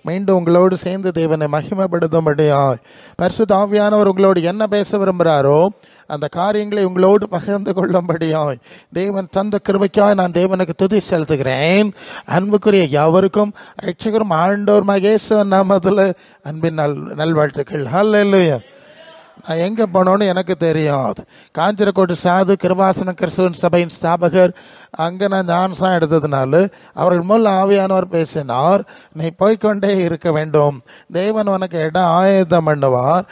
மீண்டும் உங்களோடு சேர்ந்து தேவனை மகிமைப்படுத்தும்படியாய் பரிசுத்த ஆவியானவர் உங்களோடு என்ன பேச விரும்புகிறாரோ அந்த காரியங்களை உங்களோடு பகிர்ந்து கொள்ளும்படியாய் தேவன் தந்த கிருபைக்காய் நான் தேவனுக்கு துதி செலுத்துகிறேன். அன்புக்குரிய யாவருக்கும் ரட்சகரும் ஆண்டவருமாகிய இயேசு நாமத்தில் அன்பின் நல்வாழ்த்துக்கள். ஹல்லேலூயா. நான் எங்கே போனோன்னு எனக்கு தெரியாது. காஞ்சிரக்கோட்டை சாது கிருபாசன கிறிஸ்துவன் சபையின் ஸ்தாபகர் அங்கே நான் ஞானஸ்நானம் எடுத்ததுனால அவர்கள் மூலம் ஆவியானவர் பேசினார், நீ போய்கொண்டே இருக்க வேண்டும், தேவன் உனக்கு இடம் ஆயத்தம் பண்ணுவார்,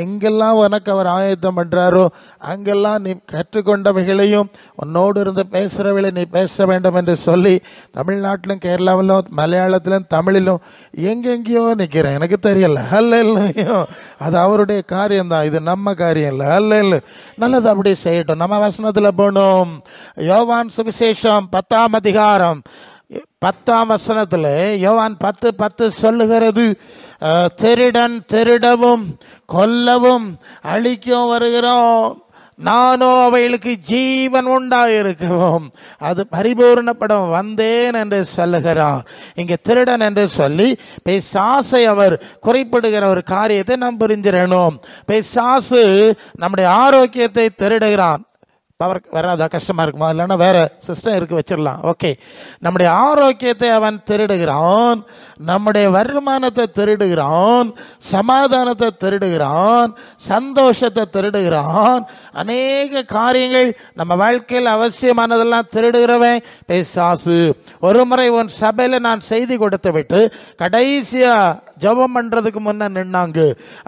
எங்கெல்லாம் உனக்கு அவர் ஆயத்தம் பண்ணுறாரோ அங்கெல்லாம் நீ கற்றுக்கொண்டவைகளையும் உன்னோடு இருந்து பேசுகிறவைகளை நீ பேச வேண்டும் என்று சொல்லி தமிழ்நாட்டிலும் கேரளாவிலும் மலையாளத்திலும் தமிழிலும் எங்கெங்கேயோ நிற்கிறேன். எனக்கு தெரியல. அல்ல, அது அவருடைய காரியம்தான், இது நம்ம காரியம் இல்லை. அல்ல, நல்லது, அப்படி செய்யட்டும். நம்ம வசனத்தில் போனோம். யோவான் சுவிசேஷம் 10ஆம் அதிகாரம் 10ஆம் வசனத்தில் யோவான் 10:10 சொல்லுகிறது, திருடன் திருடவும் கொல்லவும் அழிக்கவும் வருகிறோம், நானோ அவைகளுக்கு ஜீவன் உண்டாயிருக்கவும் அது பரிபூர்ணப்படம் வந்தேன் என்று சொல்லுகிறார். இங்கே திருடன் என்று சொல்லி பிசாசை அவர் குறிப்பிடுகிற ஒரு காரியத்தை நாம் புரிஞ்சிடணும். பிசாசு நம்முடைய ஆரோக்கியத்தை திருடுகிறான். பவர் வராதா? கஷ்டமாக இருக்குமா? இல்லைன்னா வேற சிஸ்டம் இருக்கு, வச்சிடலாம். ஓகே, நம்முடைய ஆரோக்கியத்தை அவன் திருடுகிறான், நம்முடைய வருமானத்தை திருடுகிறான், சமாதானத்தை திருடுகிறான், சந்தோஷத்தை திருடுகிறான், அநேக காரியங்கள் நம்ம வாழ்க்கையில் அவசியமானதெல்லாம் திருடுகிறவன் பிசாசு. ஒரு முறை உன் சபையில் நான் செய்தி கொடுத்து விட்டு கடைசியா ஜெபம் பண்றதுக்கு முன்ன நின்னாங்க.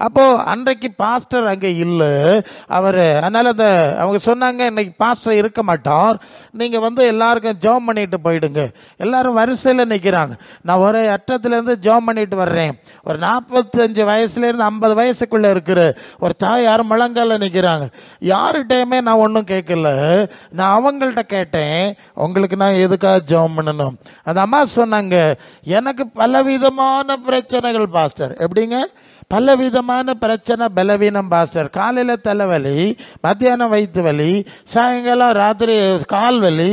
அப்போ அன்றைக்கு பாஸ்டர் அங்கே இல்லை. அவர் அதனால அவங்க சொன்னாங்க, இன்னைக்கு பாஸ்டர் இருக்க மாட்டார், நீங்க எல்லாருக்கும் ஜெபம் பண்ணிட்டு போயிடுங்க. எல்லாரும் வரிசையில் நிற்கிறாங்க. நான் ஒரு அட்டத்திலேருந்து ஜெபம் பண்ணிட்டு வர்றேன். ஒரு 45 வயசுலேருந்து 50 வயசுக்குள்ள இருக்கிற ஒரு தாய் யாரும் முழங்கால நிற்கிறாங்க. யார்கிட்டையுமே நான் ஒன்றும் கேட்கல. நான் அவங்கள்ட்ட கேட்டேன், உங்களுக்கு நான் எதுக்காக ஜெபம் பண்ணணும்? அந்த அம்மா சொன்னாங்க, எனக்கு பலவிதமான பிரச்சனைகள் பாஸ்டர். எப்படிங்க? பலவிதமான பிரச்சனை, பலவீனம் பாஸ்டர். காலையில் தலைவலி, மத்தியானம் வயிற்று வலி, சாயங்காலம் ராத்திரி கால் வலி,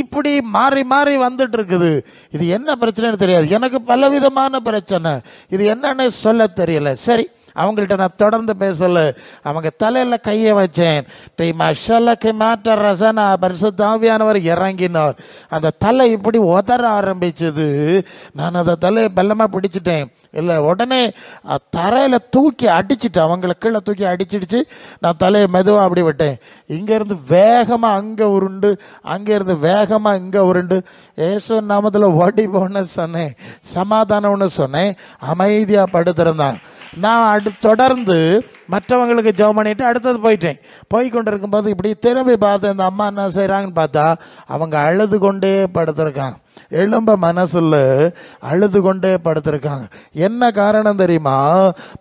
இப்படி மாறி மாறி வந்துட்டு இருக்குது. இது என்ன பிரச்சனைன்னு தெரியாது. எனக்கு பலவிதமான பிரச்சனை, இது என்னன்னு சொல்ல தெரியல. சரி, அவங்கள்ட்ட நான் தொடர்ந்து பேசல. அவங்க தலையில கையை வச்சேன். பரிசுத்த ஆவியானவர் இறங்கினார். அந்த தலை இப்படி உதற ஆரம்பிச்சது. நான் அந்த தலையை பல்லமா பிடிச்சிட்டேன். இல்லை, உடனே தரையில் தூக்கி அடிச்சுட்டேன். அவங்களை கீழே தூக்கி அடிச்சிடுச்சு. நான் தலையை மெதுவாக அப்படி விட்டேன். இங்கேருந்து வேகமாக அங்கே உருண்டு, அங்கேருந்து வேகமாக இங்கே உருண்டு, ஏசு நாமத்தில் ஓடி போன சொன்னேன், சமாதானம்னு சொன்னேன், அமைதியாக படுத்திருந்தாங்க. நான் தொடர்ந்து மற்றவங்களுக்கு ஜெபம் பண்ணிட்டு அடுத்தது போயிட்டேன். போய்கொண்டு இருக்கும்போது இப்படி திரும்பி பார்த்து இந்த அம்மா என்ன செய்கிறாங்கன்னு பார்த்தா அவங்க அழுது கொண்டே படுத்திருக்காங்க. எழும்ப மனசுல அழுது கொண்டே படுத்திருக்காங்க. என்ன காரணம் தெரியுமா?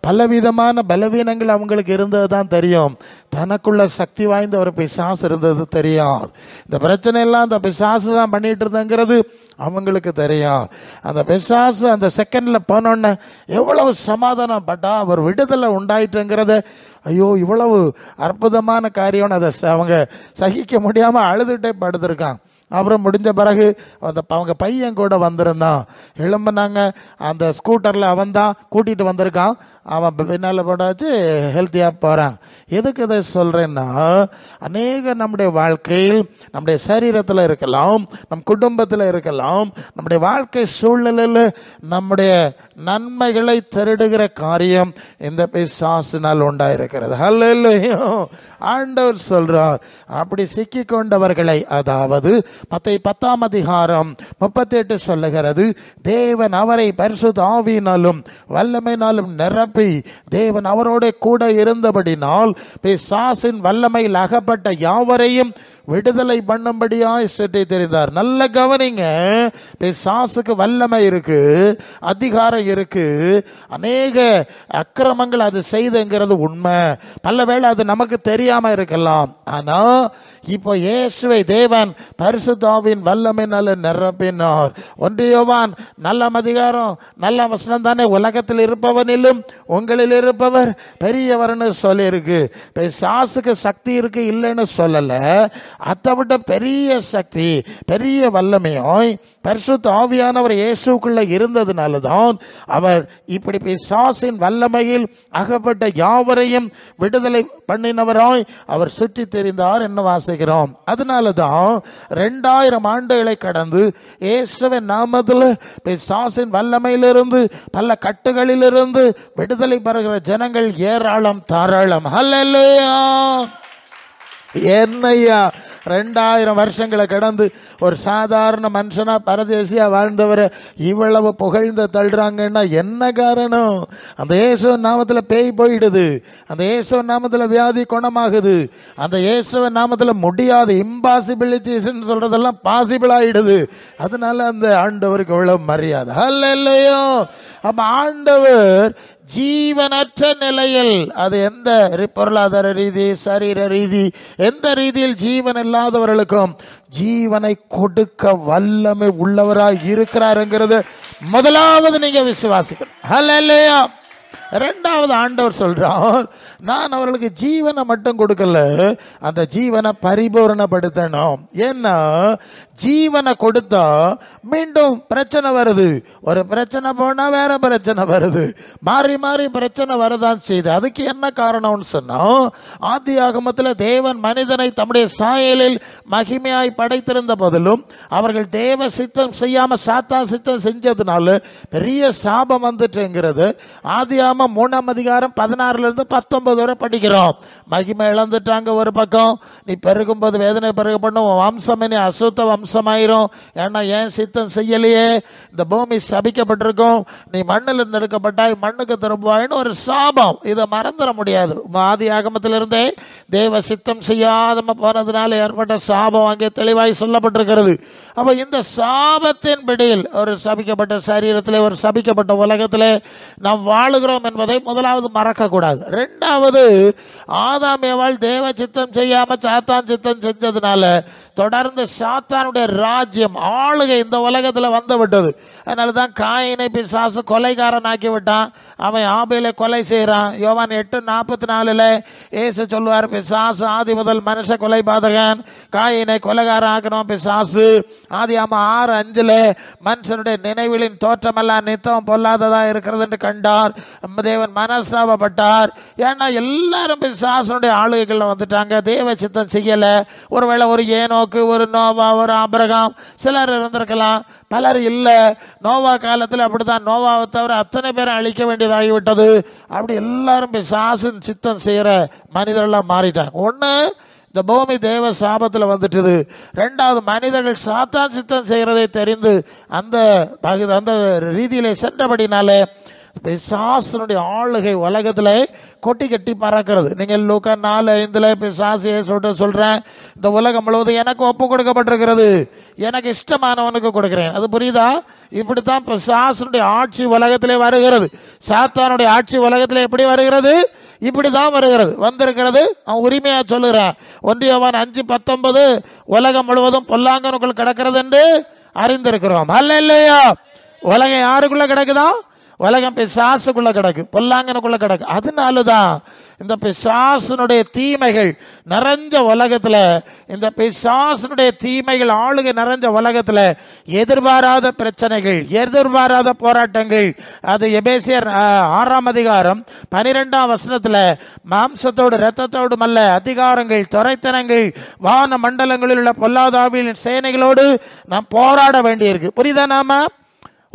பலவிதமான பலவீனங்கள் அவங்களுக்கு இருந்தது தான் தெரியும். தனக்குள்ள சக்தி வாய்ந்த ஒரு பிசாசு இருந்தது தெரியும். இந்த பிரச்சனை எல்லாம் அந்த பிசாசு தான் பண்ணிட்டு இருந்தங்கிறது அவங்களுக்கு தெரியும். அந்த பிசாசு அந்த செகண்ட்ல போனோன்னு எவ்வளவு சமாதானம் பட்டா அவர் விடுதலை உண்டாயிட்டுங்கிறத, ஐயோ இவ்வளவு அற்புதமான காரியம், அதை அவங்க சகிக்க முடியாம அழுதுகிட்டே படுத்திருக்காங்க. அப்புறம் முடிஞ்ச பிறகு அவங்க பையன் கூட வந்திருந்தான். எழும்புனாங்க. அந்த ஸ்கூட்டரில் அவன் தான் கூட்டிகிட்டு வந்திருக்கான். அவன் பின்னால் போட்டாச்சு ஹெல்த்தியாக போகிறாங்க. எதுக்கு இதை சொல்கிறேன்னா, அநேக நம்முடைய வாழ்க்கையில், நம்முடைய சரீரத்தில் இருக்கலாம், நம் குடும்பத்தில் இருக்கலாம், நம்முடைய வாழ்க்கை சூழ்நிலையில் நம்முடைய நன்மைகளை திருடுகிற காரியம் இந்த பிசாசினால் உண்டாயிருக்கிறது. ஹல்லேலூயா. ஆண்டவர் சொல்றார், அப்படி சிக்கி கொண்டவர்களை, அதாவது மத்தேயு 10ஆம் அதிகாரம் 38 சொல்லுகிறது, தேவன் அவரை பரிசுத்த ஆவியினாலும் வல்லமையினாலும் நிரப்பி தேவன் அவரோட கூட இருந்தபடினால் பிசாசின் வல்லமையில் அகப்பட்ட யாவரையும் விடுதலை பண்ணும்படியாய் சுற்றி தெரிந்தார். நல்ல கவனிங்க, பிசாசுக்கு வல்லமை இருக்கு, அதிகாரம் இருக்கு, அநேக அக்கிரமங்கள் அது செய்துங்கிறது உண்மை. பல வேளை அது நமக்கு தெரியாம இருக்கலாம். ஆனா இப்போ இயேசுவை தேவன் பரிசுத்த ஆவியின் வல்லமையினால நிரப்பினார். 1 யோவான் நல்ல அதிகாரம் நல்ல வசனம் தானே, உலகத்தில் இருப்பவனிலும் உங்களில் இருப்பவர் பெரியவர்னு சொல்லியிருக்கு. பிசாசுக்கு சக்தி இருக்கு இல்லைன்னு சொல்லல, அதை விட பெரிய சக்தி பெரிய வல்லமையாய் பரிசுத்த ஆவியானவர் இயேசுக்குள்ள இருந்ததுனால தான் அவர் இப்படி பிசாசின் வல்லமையில் அகப்பட்ட யாவரையும் விடுதலை பண்ணினவராய் அவர் சுற்றி தெரிந்தார் என்று வாசிக்கிறோம். அதனால தான் 2000 ஆண்டுகளை கடந்து இயேசுவின் நாமத்தில் பிசாசின் வல்லமையிலிருந்து பல கட்டுகளிலிருந்து விடுதலை பெறுகிற ஜனங்கள் ஏராளம் தாராளம். ஹல்லேலூயா. என்னையா 2000 வருஷங்களை கடந்து ஒரு சாதாரண மனுஷனா பரதேசியா வாழ்ந்தவரை இவ்வளவு புகழ்ந்து தள்ளுறாங்கன்னா என்ன காரணம்? அந்த இயேசுவின் நாமத்தில் பேய் போயிடுது, அந்த இயேசுவின் நாமத்தில் வியாதி குணமாகுது, அந்த இயேசுவின் நாமத்தில் முடியாது இம்பாசிபிலிட்டிஸ் சொல்றதெல்லாம் பாசிபிள் ஆயிடுது. அதனால அந்த ஆண்டவருக்கு இவ்வளவு மரியாதை. ஹல்லேலூயா. அப்ப ஆண்டவர் ஜீவனற்ற நிலையில், அது எந்த பொருளாதார ரீதி சரீர ரீதி எந்த ரீதியில் ஜீவன் இல்லாதவர்களுக்கும் ஜீவனை கொடுக்க வல்லமை உள்ளவராய் இருக்கிறாருங்கிறது முதலாவது நீங்க விசுவாசிக்கணும். ஹல்லேலூயா. 2வது ஆண்டவர் சொல்றார், நான் அவர்களுக்கு ஜீவனை மட்டும் கொடுக்கல, அந்த ஜீவனை பரிபூரணப்படுத்தணும். ஏன்னா ஜீவனை கொடுத்தா மீண்டும் பிரச்சனை வருது, ஒரு பிரச்சனை போனா வேற பிரச்சனை வருது, மாறி மாறி பிரச்சனை வரதான் செய்யுது. அதுக்கு என்ன காரணம்னு சொன்னா, ஆதி ஆகமத்தில் தேவன் மனிதனை தம்முடைய சாயலில் மகிமையாய் படைத்திருந்த போதிலும் அவர்கள் தேவ சித்தம் செய்யாம சாத்தா சித்தம் செஞ்சதுனால பெரிய சாபம் வந்துட்டுங்கிறது ஆதியாகமம் 3ஆம் அதிகாரம் 16 19 வரை படிக்கிறோம். மகிமை இழந்துட்டாங்க ஒரு பக்கம், நீ பெருகும்போது வேதனை பெருக பண்ணும், வம்சம் இனி அசுத்த வம்சமாயிரும், ஏன்னா ஏன் சித்தம் செய்யலையே, இந்த பூமி சபிக்கப்பட்டிருக்கும், நீ மண்ணில் இருந்து எடுக்கப்பட்டாய் மண்ணுக்கு திரும்புவாயின்னு ஒரு சாபம். இதை மறந்துட முடியாது. ஆதி ஆகமத்திலிருந்தே தேவ சித்தம் செய்யாதம போனதுனால ஏற்பட்ட சாபம் அங்கே தெளிவாய் சொல்லப்பட்டிருக்கிறது. அப்ப இந்த சாபத்தின் பிடியில் ஒரு சபிக்கப்பட்ட சரீரத்திலே ஒரு சபிக்கப்பட்ட உலகத்திலே நாம் வாழுகிறோம் என்பதை முதலாவது மறக்க கூடாது. 2வது, ஆதாம் ஏவாள் தேவ சித்தம் செய்யாம சாத்தான் சித்தம் செஞ்சதுனால தொடர்ந்து சாத்தானுடைய ராஜ்யம் ஆளுகை இந்த உலகத்தில் வந்து விட்டது. அதனால தான் காயினை பிசாசு கொலைகாரன் ஆக்கி விட்டான். அவன் ஆபேலை கொலை செய்கிறான். யோவான் 8:44 இயேசு சொல்லுவார், பிசாசு ஆதி முதல் மனுஷ கொலை பாதகன், காயினை கொலைகாரன் ஆக்கணும் பிசாசு. ஆதியாகமம் 6:5 மனுஷனுடைய நினைவுகளின் தோற்றமெல்லாம் நித்தம் பொல்லாததா இருக்கிறது என்று கண்டார், தேவன் மனஸ்தாபப்பட்டார். ஏன்னா எல்லாரும் பிசாசனுடைய ஆளுகைகள் வந்துட்டாங்க, தேவ சித்தம் செய்யல. ஒருவேளை ஒரு ஏனோக்கு, ஒரு நோவா, ஒரு ஆபிரகாம் சிலர் இருந்திருக்கலாம், பலர் இல்லை. நோவா காலத்தில் அப்படித்தான், நோவாவை தவிர அத்தனை பேரை அழிக்க வேண்டியதாகிவிட்டது. அப்படி எல்லாரும் பிசாசின் சித்தம் செய்கிற மனிதர்களாக மாறிட்டாங்க. ஒன்று, இந்த பூமி தேவ சாபத்தில் வந்துட்டுது. 2வது, மனிதர்கள் சாத்தான் சித்தம் செய்கிறதை தெரிந்து அந்த ரீதியிலே சென்றபடினாலே பிசாசனுடைய ஆளுகை உலகத்தில் கொட்டி கட்டி பறக்கிறது. நீங்கள் லூக்கா 4:5 பிசாசையே சொல்றேன், இந்த உலகம் முழுவதும் எனக்கு ஒப்பு கொடுக்கப்பட்டிருக்கிறது, எனக்கு இஷ்டமானவனுக்கு கொடுக்கிறேன். அது புரியுதா? இப்படித்தான் பிசாசனுடைய ஆட்சி உலகத்திலே வருகிறது. சாத்தானுடைய ஆட்சி உலகத்திலே எப்படி வருகிறது? இப்படிதான் வருகிறது, வந்திருக்கிறது. அவன் உரிமையா சொல்லுகிறான். 1 யோவான் 5:19 உலகம் முழுவதும் பொல்லாங்கனுக்குள் கிடக்கிறது என்று அறிந்திருக்கிறோம். அல்லேலூயா. உலகம் யாருக்குள்ள கிடக்குதா? உலகம் பிசாசுக்குள்ள கிடக்கு, பொல்லாங்கனுக்குள்ள கிடக்கு. அதனாலதான் இந்த பிசாசனுடைய தீமைகள் நிறைஞ்ச உலகத்துல, இந்த பிசாசனுடைய தீமைகள் ஆளுகை நிறைஞ்ச உலகத்துல எதிர்பாராத பிரச்சனைகள், எதிர்பாராத போராட்டங்கள். அது எபேசியர் 6ஆம் அதிகாரம் 12ஆம் வசனத்துல, மாம்சத்தோடு இரத்தத்தோடும் அல்ல, அதிகாரங்கள், துரைத்தனங்கள், வான மண்டலங்களில் உள்ள பொல்லாதாவின் சேனைகளோடு நாம் போராட வேண்டியிருக்கு. புரியுதா? நாம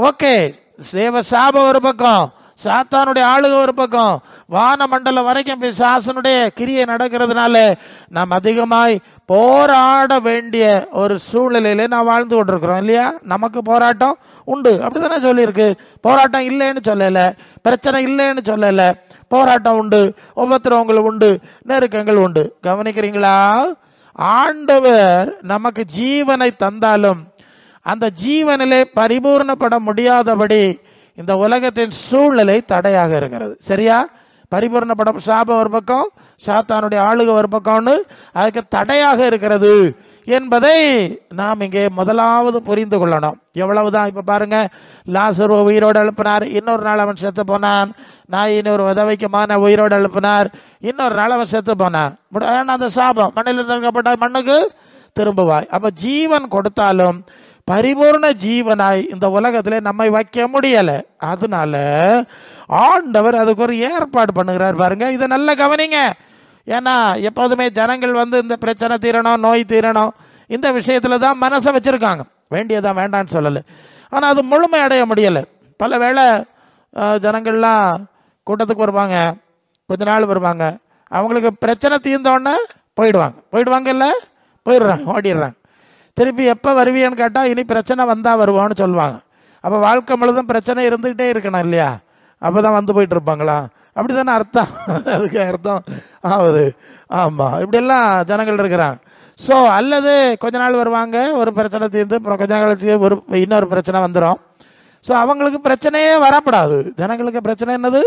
ஓகே, தேவ சாபம் ஒரு பக்கம், சாத்தானுடைய ஆளுகை ஒரு பக்கம், வான மண்டலம் வரைக்கும் பிசாசனுடைய கிரியை நடக்கிறதுனால நாம் அதிகமாய் போராட வேண்டிய ஒரு சூழ்நிலையில நான் வாழ்ந்து கொண்டிருக்கிறோம் இல்லையா? நமக்கு போராட்டம் உண்டு, அப்படித்தானே சொல்லியிருக்கு. போராட்டம் இல்லைன்னு சொல்லல, பிரச்சனை இல்லைன்னு சொல்லல, போராட்டம் உண்டு, உபத்திரவங்கள் உண்டு, நெருக்கங்கள் உண்டு. கவனிக்கிறீங்களா? ஆண்டவர் நமக்கு ஜீவனை தந்தாலும் அந்த ஜீவனிலே பரிபூர்ணப்பட முடியாதபடி இந்த உலகத்தின் சூழ்நிலை தடையாக இருக்கிறது. சரியா? பரிபூர்ணப்படும் சாபம் ஒரு பக்கம், சாத்தானுடைய ஆளுகை ஒரு பக்கம்னு அதுக்கு தடையாக இருக்கிறது என்பதை நாம் இங்கே முதலாவது புரிந்து கொள்ளணும். எவ்வளவுதான் இப்ப பாருங்க, லாசரு உயிரோடு எழுப்பினார், இன்னொரு நாள் அவன் செத்து போனான். நாயின் ஒரு உதவிக்குமான உயிரோடு எழுப்பினார், இன்னொரு நாள் அவன் செத்து போனான். அந்த சாபம் மண்ணில் திறக்கப்பட்ட மண்ணுக்கு திரும்புவாய். அப்ப ஜீவன் கொடுத்தாலும் பரிபூர்ண ஜீவனாய் இந்த உலகத்திலே நம்மை வைக்க முடியல. அதனால ஆண்டவர் அதுக்கு ஒரு ஏற்பாடு பண்ணுகிறார். பாருங்க, இதை நல்ல கவனிங்க. ஏன்னா எப்போதுமே ஜனங்கள் இந்த பிரச்சனை தீரணும், நோய் தீரணும், இந்த விஷயத்துல தான் மனசை வச்சிருக்காங்க. வேண்டியதான் வேண்டான்னு சொல்லலை, ஆனால் அது முழுமை அடைய முடியலை. பல வேளை ஜனங்கள்லாம் கூட்டத்துக்கு வருவாங்க, கொஞ்ச நாள் வருவாங்க, அவங்களுக்கு பிரச்சனை தீர்ந்தோடனே போயிடுவாங்க இல்லை, போயிடுறாங்க, ஓடிடுறாங்க. திருப்பி எப்போ வருவியன்னு கேட்டால் இனி பிரச்சனை வந்தால் வருவோன்னு சொல்லுவாங்க. அப்போ வாழ்க்கை முழுதும் பிரச்சனை இருந்துக்கிட்டே இருக்கணும் இல்லையா? அப்போ தான் போயிட்டு இருப்பாங்களா? அப்படி தானே அர்த்தம், அதுக்கு அர்த்தம் ஆகுது. ஆமாம், இப்படியெல்லாம் ஜனங்கள் இருக்கிறாங்க. ஸோ அல்லது கொஞ்ச நாள் வருவாங்க, ஒரு பிரச்சனை தீர்ந்து அப்புறம் கொஞ்ச நாள் கழிச்சு இன்னொரு பிரச்சனை வந்துடும். ஸோ அவங்களுக்கு பிரச்சனையே வரப்படாது. ஜனங்களுக்கு பிரச்சனை என்னது?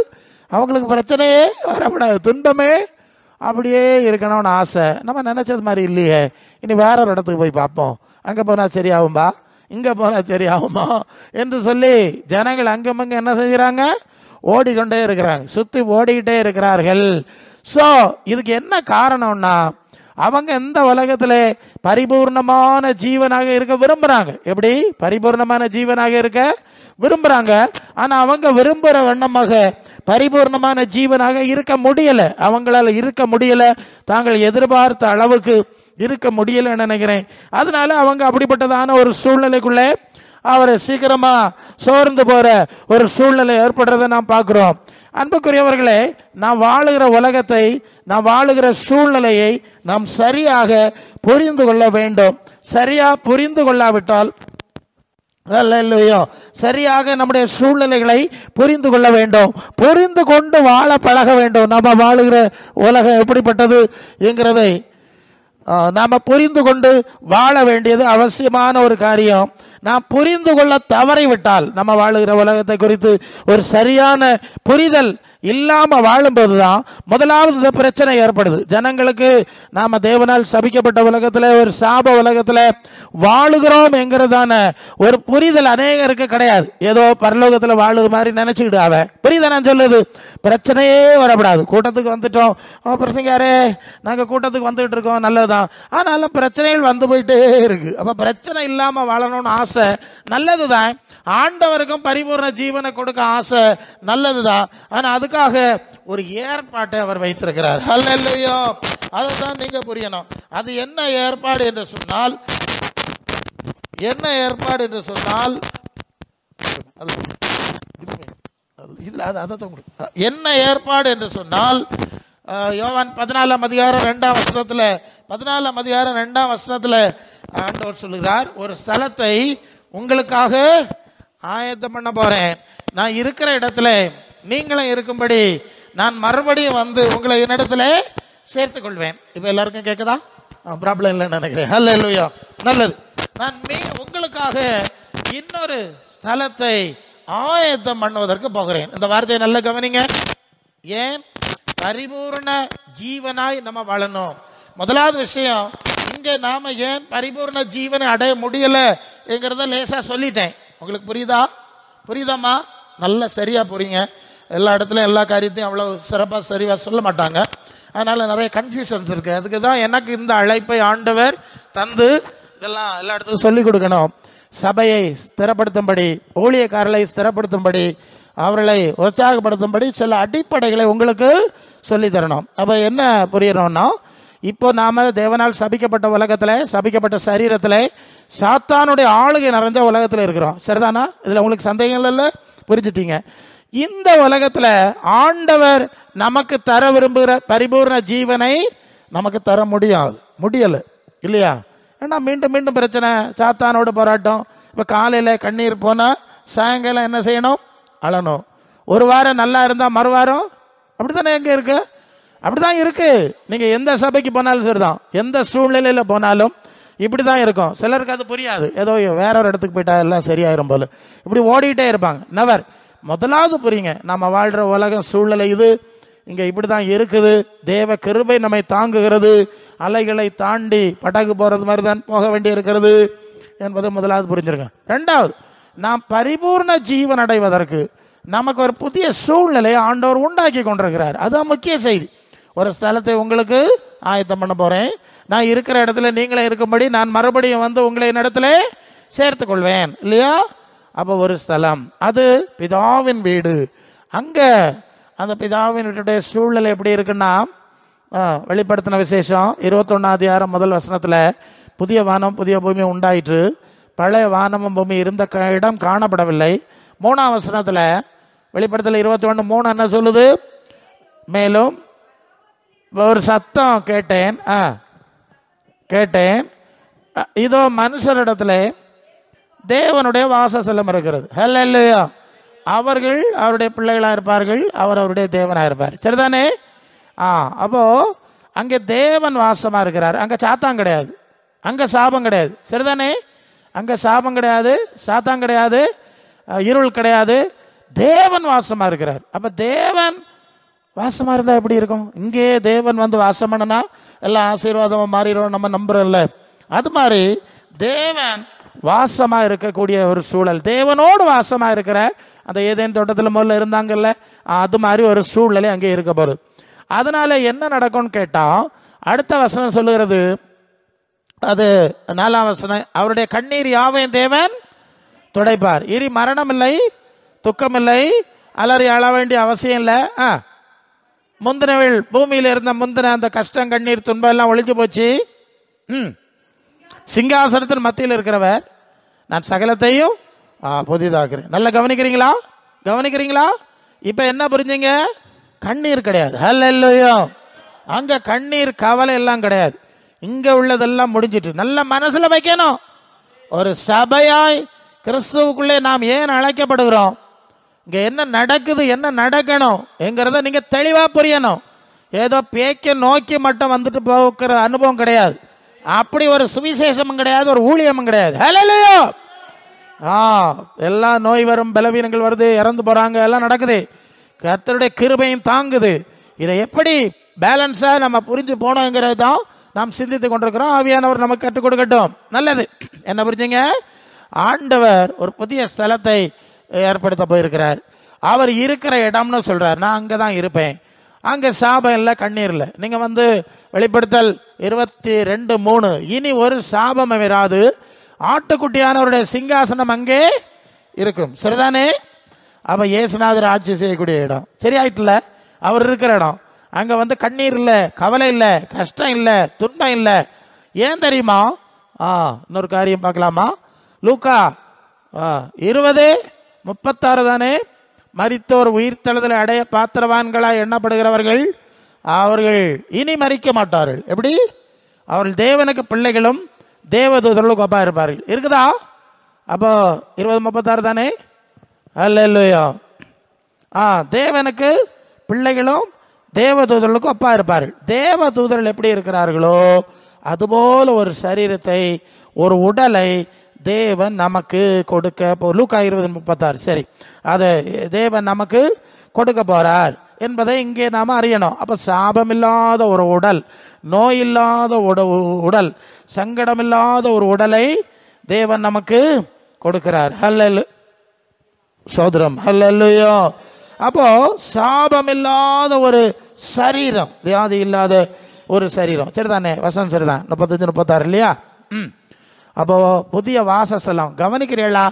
அவங்களுக்கு பிரச்சனையே வரப்படாது, துன்பமே அப்படியே இருக்கணும்னு ஆசை. நம்ம நினச்சது மாதிரி இல்லையே, இனி வேற ஒரு இடத்துக்கு போய் பார்ப்போம், அங்கே போனால் சரியாகும்பா, இங்கே போனால் சரியாகுமா என்று சொல்லி ஜனங்கள் அங்கமங்க என்ன செய்கிறாங்க? ஓடிக்கொண்டே இருக்கிறாங்க, சுற்றி ஓடிக்கிட்டே இருக்கிறார்கள். ஸோ இதுக்கு என்ன காரணம்னா, அவங்க இந்த உலகத்தில் பரிபூர்ணமான ஜீவனாக இருக்க விரும்புகிறாங்க. எப்படி பரிபூர்ணமான ஜீவனாக இருக்க விரும்புகிறாங்க, ஆனால் அவங்க விரும்புகிற வண்ணமாக பரிபூர்ணமான ஜீவனாக இருக்க முடியலை. அவங்களால இருக்க முடியலை, தாங்கள் எதிர்பார்த்த அளவுக்கு இருக்க முடியலைன்னு நினைக்கிறேன். அதனால அவங்க அப்படிப்பட்டதான ஒரு சூழ்நிலைக்குள்ளே அவர் சீக்கிரமா சோர்ந்து போற ஒரு சூழ்நிலை ஏற்படுறதை நாம் பார்க்கிறோம். அன்புக்குரியவர்களே, நாம் வாழுகிற உலகத்தை, நாம் வாழுகிற சூழ்நிலையை நாம் சரியாக புரிந்து கொள்ள வேண்டும். சரியா புரிந்து கொள்ளாவிட்டால், சரியாக நம்முடைய சூழ்நிலைகளை புரிந்து கொள்ள வேண்டும், புரிந்து கொண்டு வாழ பழக வேண்டும். நம்ம வாழுகிற உலகம் எப்படிப்பட்டது என்கிறதை நாம புரிந்து கொண்டு வாழ வேண்டியது அவசியமான ஒரு காரியம். நாம் புரிந்து கொள்ள தவறிவிட்டால், நம்ம வாழுகிற உலகத்தை குறித்து ஒரு சரியான புரிதல் இல்லாம வாழும்போதுதான் முதலாவது இந்த பிரச்சனை ஏற்படுது. ஜனங்களுக்கு நாம தேவனால் சபிக்கப்பட்ட உலகத்துல, ஒரு சாப உலகத்துல வாழுகிறோம் என்கிறதான ஒரு புரிதல் அநேகருக்கு கிடையாது. ஏதோ பரலோகத்துல வாழுது மாதிரி நினைச்சுக்கிட்டாவ. புரியுதா நான் சொல்லுது? பிரச்சனையே வரப்படாது. கூட்டத்துக்கு வந்துட்டோம், பிரசங்காரே நாங்க கூட்டத்துக்கு வந்துட்டு இருக்கோம், நல்லதுதான், ஆனாலும் பிரச்சனைகள் வந்து போயிட்டே இருக்கு. அப்ப பிரச்சனை இல்லாம வாழணும்னு ஆசை நல்லதுதான், ஆண்டவருக்கும் பரிபூர்ண ஜீவனை கொடுக்க ஆசை நல்லதுதான். ஆனா அதுக்காக ஒரு ஏற்பாட்டை அவர் வைத்திருக்கிறார். ஹல்லேலூயா! அதைத்தான் நீங்க புரியணும். அது என்ன ஏற்பாடு என்று சொன்னால், என்ன ஏற்பாடு என்று சொன்னால் என்ன ஏற்பாடு என்று சொன்னால், யோவான் 14 அதிகாரம் 2 வசனத்துல, 14 அதிகாரம் 2 வசனத்துல ஆண்டவர் சொல்லுகிறார், ஒரு ஸ்தலத்தை உங்களுக்காக ஆயத்தம் பண்ண போறேன், நான் இருக்கிற இடத்துல நீங்களும் இருக்கும்படி நான் மறுபடியும் வந்து உங்களை என்னிடத்துல சேர்த்துக் கொள்வேன். இப்ப எல்லாருக்கும் கேட்குதா? ப்ராப்ளம் இல்லைன்னு நினைக்கிறேன். ஹல்லேலூயா! நல்லது. நான் உங்களுக்காக இன்னொரு ஸ்தலத்தை ஆயத்தம் பண்ணுவதற்கு போகிறேன். இந்த வார்த்தையை நல்ல கவனிங்க. ஏன்? பரிபூர்ண ஜீவனாய் நம்ம வாழணும். முதலாவது விஷயம், இங்க நாம ஏன் பரிபூர்ண ஜீவனை அடைய முடியல என்கிறத லேசா சொல்லிட்டேன். உங்களுக்கு புரியுதாம்மா? நல்ல சரியா புரியுங்க. எல்லா இடத்துலையும் எல்லா காரியத்தையும் அவ்வளவு சிறப்பாக சரிவா சொல்ல மாட்டாங்க, அதனால நிறைய கன்ஃபியூஷன்ஸ் இருக்கு. அதுக்கு தான் எனக்கு இந்த அழைப்பை ஆண்டவர் தந்து இதெல்லாம் எல்லா இடத்துலையும் சொல்லிக் கொடுக்கணும். சபையை ஸ்திரப்படுத்தும்படி, ஊழியக்காரர்களை ஸ்திரப்படுத்தும்படி, அவர்களை உற்சாகப்படுத்தும்படி சில அடிப்படைகளை உங்களுக்கு சொல்லி தரணும். அப்ப என்ன புரியணும்னா, இப்போ நாம தேவனால் சபிக்கப்பட்ட உலகத்துல, சபிக்கப்பட்ட சரீரத்துல, சாத்தானுடைய ஆளுகை நிறைஞ்ச உலகத்துல இருக்கிறோம். சரிதானா? இதுல உங்களுக்கு சந்தேகங்கள் இல்லை, புரிஞ்சுட்டீங்க? இந்த உலகத்துல ஆண்டவர் நமக்கு தர விரும்புகிற பரிபூர்ண ஜீவனை நமக்கு தர முடியல இல்லையா? ஏன்னா மீண்டும் மீண்டும் பிரச்சனை, சாத்தானோட போராட்டம். இப்ப காலையில கண்ணீர் போனா சாயங்காலம் என்ன செய்யணும்? அழணும். ஒரு வாரம் நல்லா இருந்தா மறுவாரம் அப்படித்தானே எங்க இருக்கு? அப்படிதான் இருக்கு. நீங்க எந்த சபைக்கு போனாலும் சரிதான், எந்த சூழ்நிலையில போனாலும் இப்படிதான் இருக்கும். சிலருக்கு அது புரியாது, ஏதோ வேற ஒரு இடத்துக்கு போயிட்டா எல்லாம் சரியாயிரும் போல இப்படி ஓடிக்கிட்டே இருப்பாங்க. நவர் முதலாவது புரியுங்க, நம்ம வாழ்ற உலகம் சூழ்நிலை இது. இங்கே இப்படி தான் இருக்குது. தேவ கிருபை நம்மை தாங்குகிறது. அலைகளை தாண்டி படகு போகிறது மாதிரி தான் போக வேண்டி இருக்கிறது என்பதை முதலாவது புரிஞ்சிருங்க. ரெண்டாவது, நாம் பரிபூர்ண ஜீவன் அடைவதற்கு நமக்கு ஒரு புதிய சூழ்நிலையை ஆண்டவர் உண்டாக்கி கொண்டிருக்கிறார். அதுதான் முக்கிய செய்தி. ஒரு ஸ்தலத்தை உங்களுக்கு ஆயத்தம் பண்ண போகிறேன். நான் இருக்கிற இடத்துல நீங்களே இருக்கும்படி நான் மறுபடியும் வந்து உங்களை இடத்துல சேர்த்து கொள்வேன் இல்லையா? அப்போ ஒரு ஸ்தலம், அது பிதாவின் வீடு. அங்கே அந்த பிதாவின் வீட்டுடைய சூழ்நிலை எப்படி இருக்குன்னா, வெளிப்படுத்தின விசேஷம் 21 முதல் வசனத்தில் புதிய வானம் புதிய பூமி உண்டாயிற்று, பழைய வானமும் பூமி இருந்த இடம் காணப்படவில்லை. 3ஆம் வசனத்தில் வெளிப்படுத்தல 21:3 என்ன சொல்லுது? மேலும் ஒரு சத்தம் கேட்டேன், இதோ மனுஷரிடத்துல தேவனுடைய வாசஸ்தலம் இருக்கிறது. ஹல்லேலூயா. அவர்கள் அவருடைய பிள்ளைகளாக இருப்பார்கள், அவர் அவருடைய தேவனாக இருப்பார். சரிதானே? அப்போ அங்கே தேவன் வாசமாக இருக்கிறார். அங்கே சாத்தான் கிடையாது, அங்கே சாபம் கிடையாது. சரிதானே? அங்கே சாபம் கிடையாது, சாத்தான் கிடையாது, இருள் கிடையாது. தேவன் வாசமாக இருக்கிறார். அப்போ தேவன் வாசமாக இருந்தால் எப்படி இருக்கும்? இங்கே தேவன் வந்து வாசம் பண்ணனா எல்லாம் ஆசீர்வாதமாக மாறிடும் நம்ம நம்புறோம்ல. அது மாதிரி தேவன் வாசமாக இருக்கக்கூடிய ஒரு சூழல், தேவனோடு வாசமாக இருக்கிற அந்த ஏதேன் தோட்டத்தில் முதல்ல இருந்தாங்கல்ல, அது மாதிரி ஒரு சூழ்நிலை அங்கே இருக்க போகுது. அதனால என்ன நடக்கும்னு கேட்டால், அடுத்த வசனம் சொல்லுகிறது, அது 4ஆம் வசனம், அவருடைய கண்ணீர் யாவையும் தேவன் துடைப்பார். இனி மரணம் இல்லை, துக்கம் இல்லை, அலறி அழ வேண்டிய அவசியம் இல்லை. முந்தினவள் பூமியில் இருந்த முந்தின அந்த கஷ்டம் கண்ணீர் துன்பம் எல்லாம் ஒழிஞ்சு போச்சு. சிங்காசனத்தின் மத்தியில் இருக்கிறவர் நான் சகலத்தையும் புதிதாக்குறேன். நல்லா கவனிக்கிறீங்களா? இப்ப என்ன புரிஞ்சுங்க? கண்ணீர் கிடையாது. ஹல்லேலூயா. அங்க கண்ணீர் கவலை எல்லாம் கிடையாது. இங்க உள்ளதெல்லாம் முடிஞ்சிட்டு நல்ல மனசுல வைக்கணும். ஒரு சபையாய் கிறிஸ்துவுக்குள்ளே நாம் ஏன் அழைக்கப்படுகிறோம், இங்க என்ன நடக்குது, என்ன நடக்கணும் என்கிறத நீங்க தெளிவா புரியணும். ஏதோ பேக்க நோக்கி மட்டும் வந்துட்டு போகிற அனுபவம் கிடையாது. அப்படி ஒரு சுவிசேஷமும் கிடையாது, ஒரு ஊழியமும் கிடையாது. ஹல்லேலூயா. எல்லாம் நோய் வரும், பலவீனங்கள் வருது, இறந்து போறாங்க, எல்லாம் நடக்குது. கர்த்தருடைய கிருபையும் தாங்குது. இதை எப்படி பேலன்ஸா நம்ம புரிஞ்சு போனோங்கிறது தான் நாம் சிந்தித்து கொண்டிருக்கிறோம். ஆவியானவர் நமக்கு கற்றுக் கொடுக்கட்டும். நல்லது. என்ன புரிஞ்சுங்க? ஆண்டவர் ஒரு புதிய ஸ்தலத்தை ஏற்படுத்த போயிருக்கிறார். அவர் இருக்கிற இடம்னு சொல்றார். நான் அங்கதான் இருப்பேன். அங்க சாபம் இல்லை, கண்ணீர் இல்லை. நீங்க வந்து வெளிப்படுத்தல் 22:3, இனி ஒரு சாபம் வராது, ஆட்டுக்குட்டியானவருடைய சிங்காசனம் அங்கே இருக்கும். சரிதானே? அப்ப இயேசுநாதர் ஆட்சி செய்யக்கூடிய இடம் சரியாயிட்டுல, அவர் இருக்கிற இடம். அங்க வந்து கண்ணீர் இல்லை, கவலை இல்லை, கஷ்டம் இல்லை, துன்பம் இல்லை. ஏன் தெரியுமா? இன்னொரு காரியம் பார்க்கலாமா? லூக்கா 20:36 தானே? மரித்தோர் உயிர்த்தெழுதலை அடைய பாத்திரவான்களாய் எண்ணப்படுகிறவர்கள் அவர்கள் இனி மரிக்க மாட்டார்கள். எப்படி? அவர்கள் தேவனுக்கு பிள்ளைகளும் தேவதூதர்களுக்கு ஒப்பா இருப்பார்கள். இருக்குதா? அப்போ 20:36 தானே? அல்லேலூயா. தேவனுக்கு பிள்ளைகளும் தேவதூதர்களுக்கு ஒப்பா இருப்பார்கள். தேவதூதர்கள் எப்படி இருக்கிறார்களோ அதுபோல ஒரு சரீரத்தை, ஒரு உடலை தேவன் நமக்கு கொடுக்க லூக்கா 20:36. சரி, அதை தேவன் நமக்கு கொடுக்க போறார் என்பதை இங்கே நாம அறியணும். அப்ப சாபம் இல்லாத ஒரு உடல், நோய் இல்லாத உடல், சங்கடம் இல்லாத ஒரு உடலை தேவன் நமக்கு கொடுக்கிறார். ஹல்லேலூயா. சோதரம். ஹல்லேலூயா. அப்போ சாபம் இல்லாத ஒரு சரீரம், வியாதி இல்லாத ஒரு சரீரம். சரிதானே? வசனம் சரிதான். 35-36 இல்லையா? அப்போ புதிய வாசஸ்தலம். கவனிக்கிறீங்களா?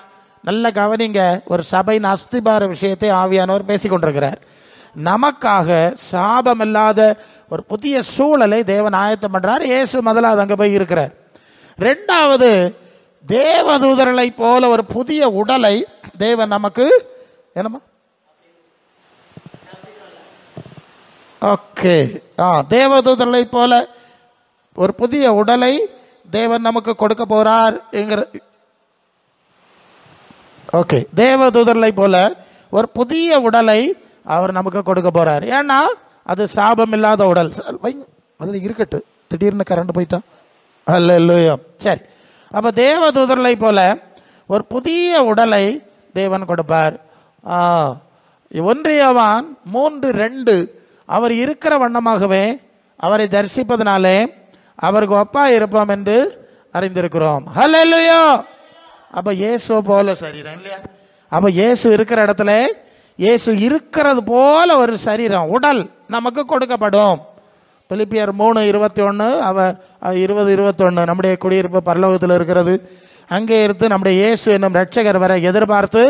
நல்ல கவனிங்க. ஒரு சபையின் அஸ்திபார விஷயத்தை ஆவியானவர் பேசிக் கொண்டிருக்கிறார். நமக்காக சாபம் இல்லாத ஒரு புதிய சூழலை தேவன் ஆயத்தம் பண்றார். இயேசு முதலாவது அங்க போய் இருக்கிறார். ரெண்டாவது, தேவதூதர்களை போல ஒரு புதிய உடலை தேவன் நமக்கு என்னமா ஓகே தேவதூதர்களை போல ஒரு புதிய உடலை தேவன் நமக்கு கொடுக்க போறார். ஓகே, தேவதூதர்களை போல ஒரு புதிய உடலை அவர் நமக்கு கொடுக்க போறார். ஏன்னா அது சாபம் இல்லாத உடல். அதுல இருக்கட்டும், திடீர்னு கரண்ட் போயிட்டான். அல்லேலூயா. சரி, அப்ப தேவதூதர்களை போல ஒரு புதிய உடலை தேவன் கொடுப்பார். 1 யோவான் 3:2 அவர் இருக்கிற வண்ணமாகவே அவரை தரிசிப்பதனாலே அவருக்கு ஒப்பா இருப்போம் என்று அறிந்திருக்கிறோம். ஹல்லேலூயா. அப்ப இயேசு போல சரீரம் இல்லையா? அப்ப இயேசு இருக்கிற இடத்துல இயேசு இருக்கிறது போல ஒரு சரீரம், உடல் நமக்கு கொடுக்கப்படும். பிலிப்பியர் 3:21 20 21 நம்முடைய குடியிருப்பு பரலோகத்தில் இருக்கிறது. அங்கே இருந்து நம்முடைய இயேசு என்னும் இரட்சகர் வரை எதிர்பார்த்து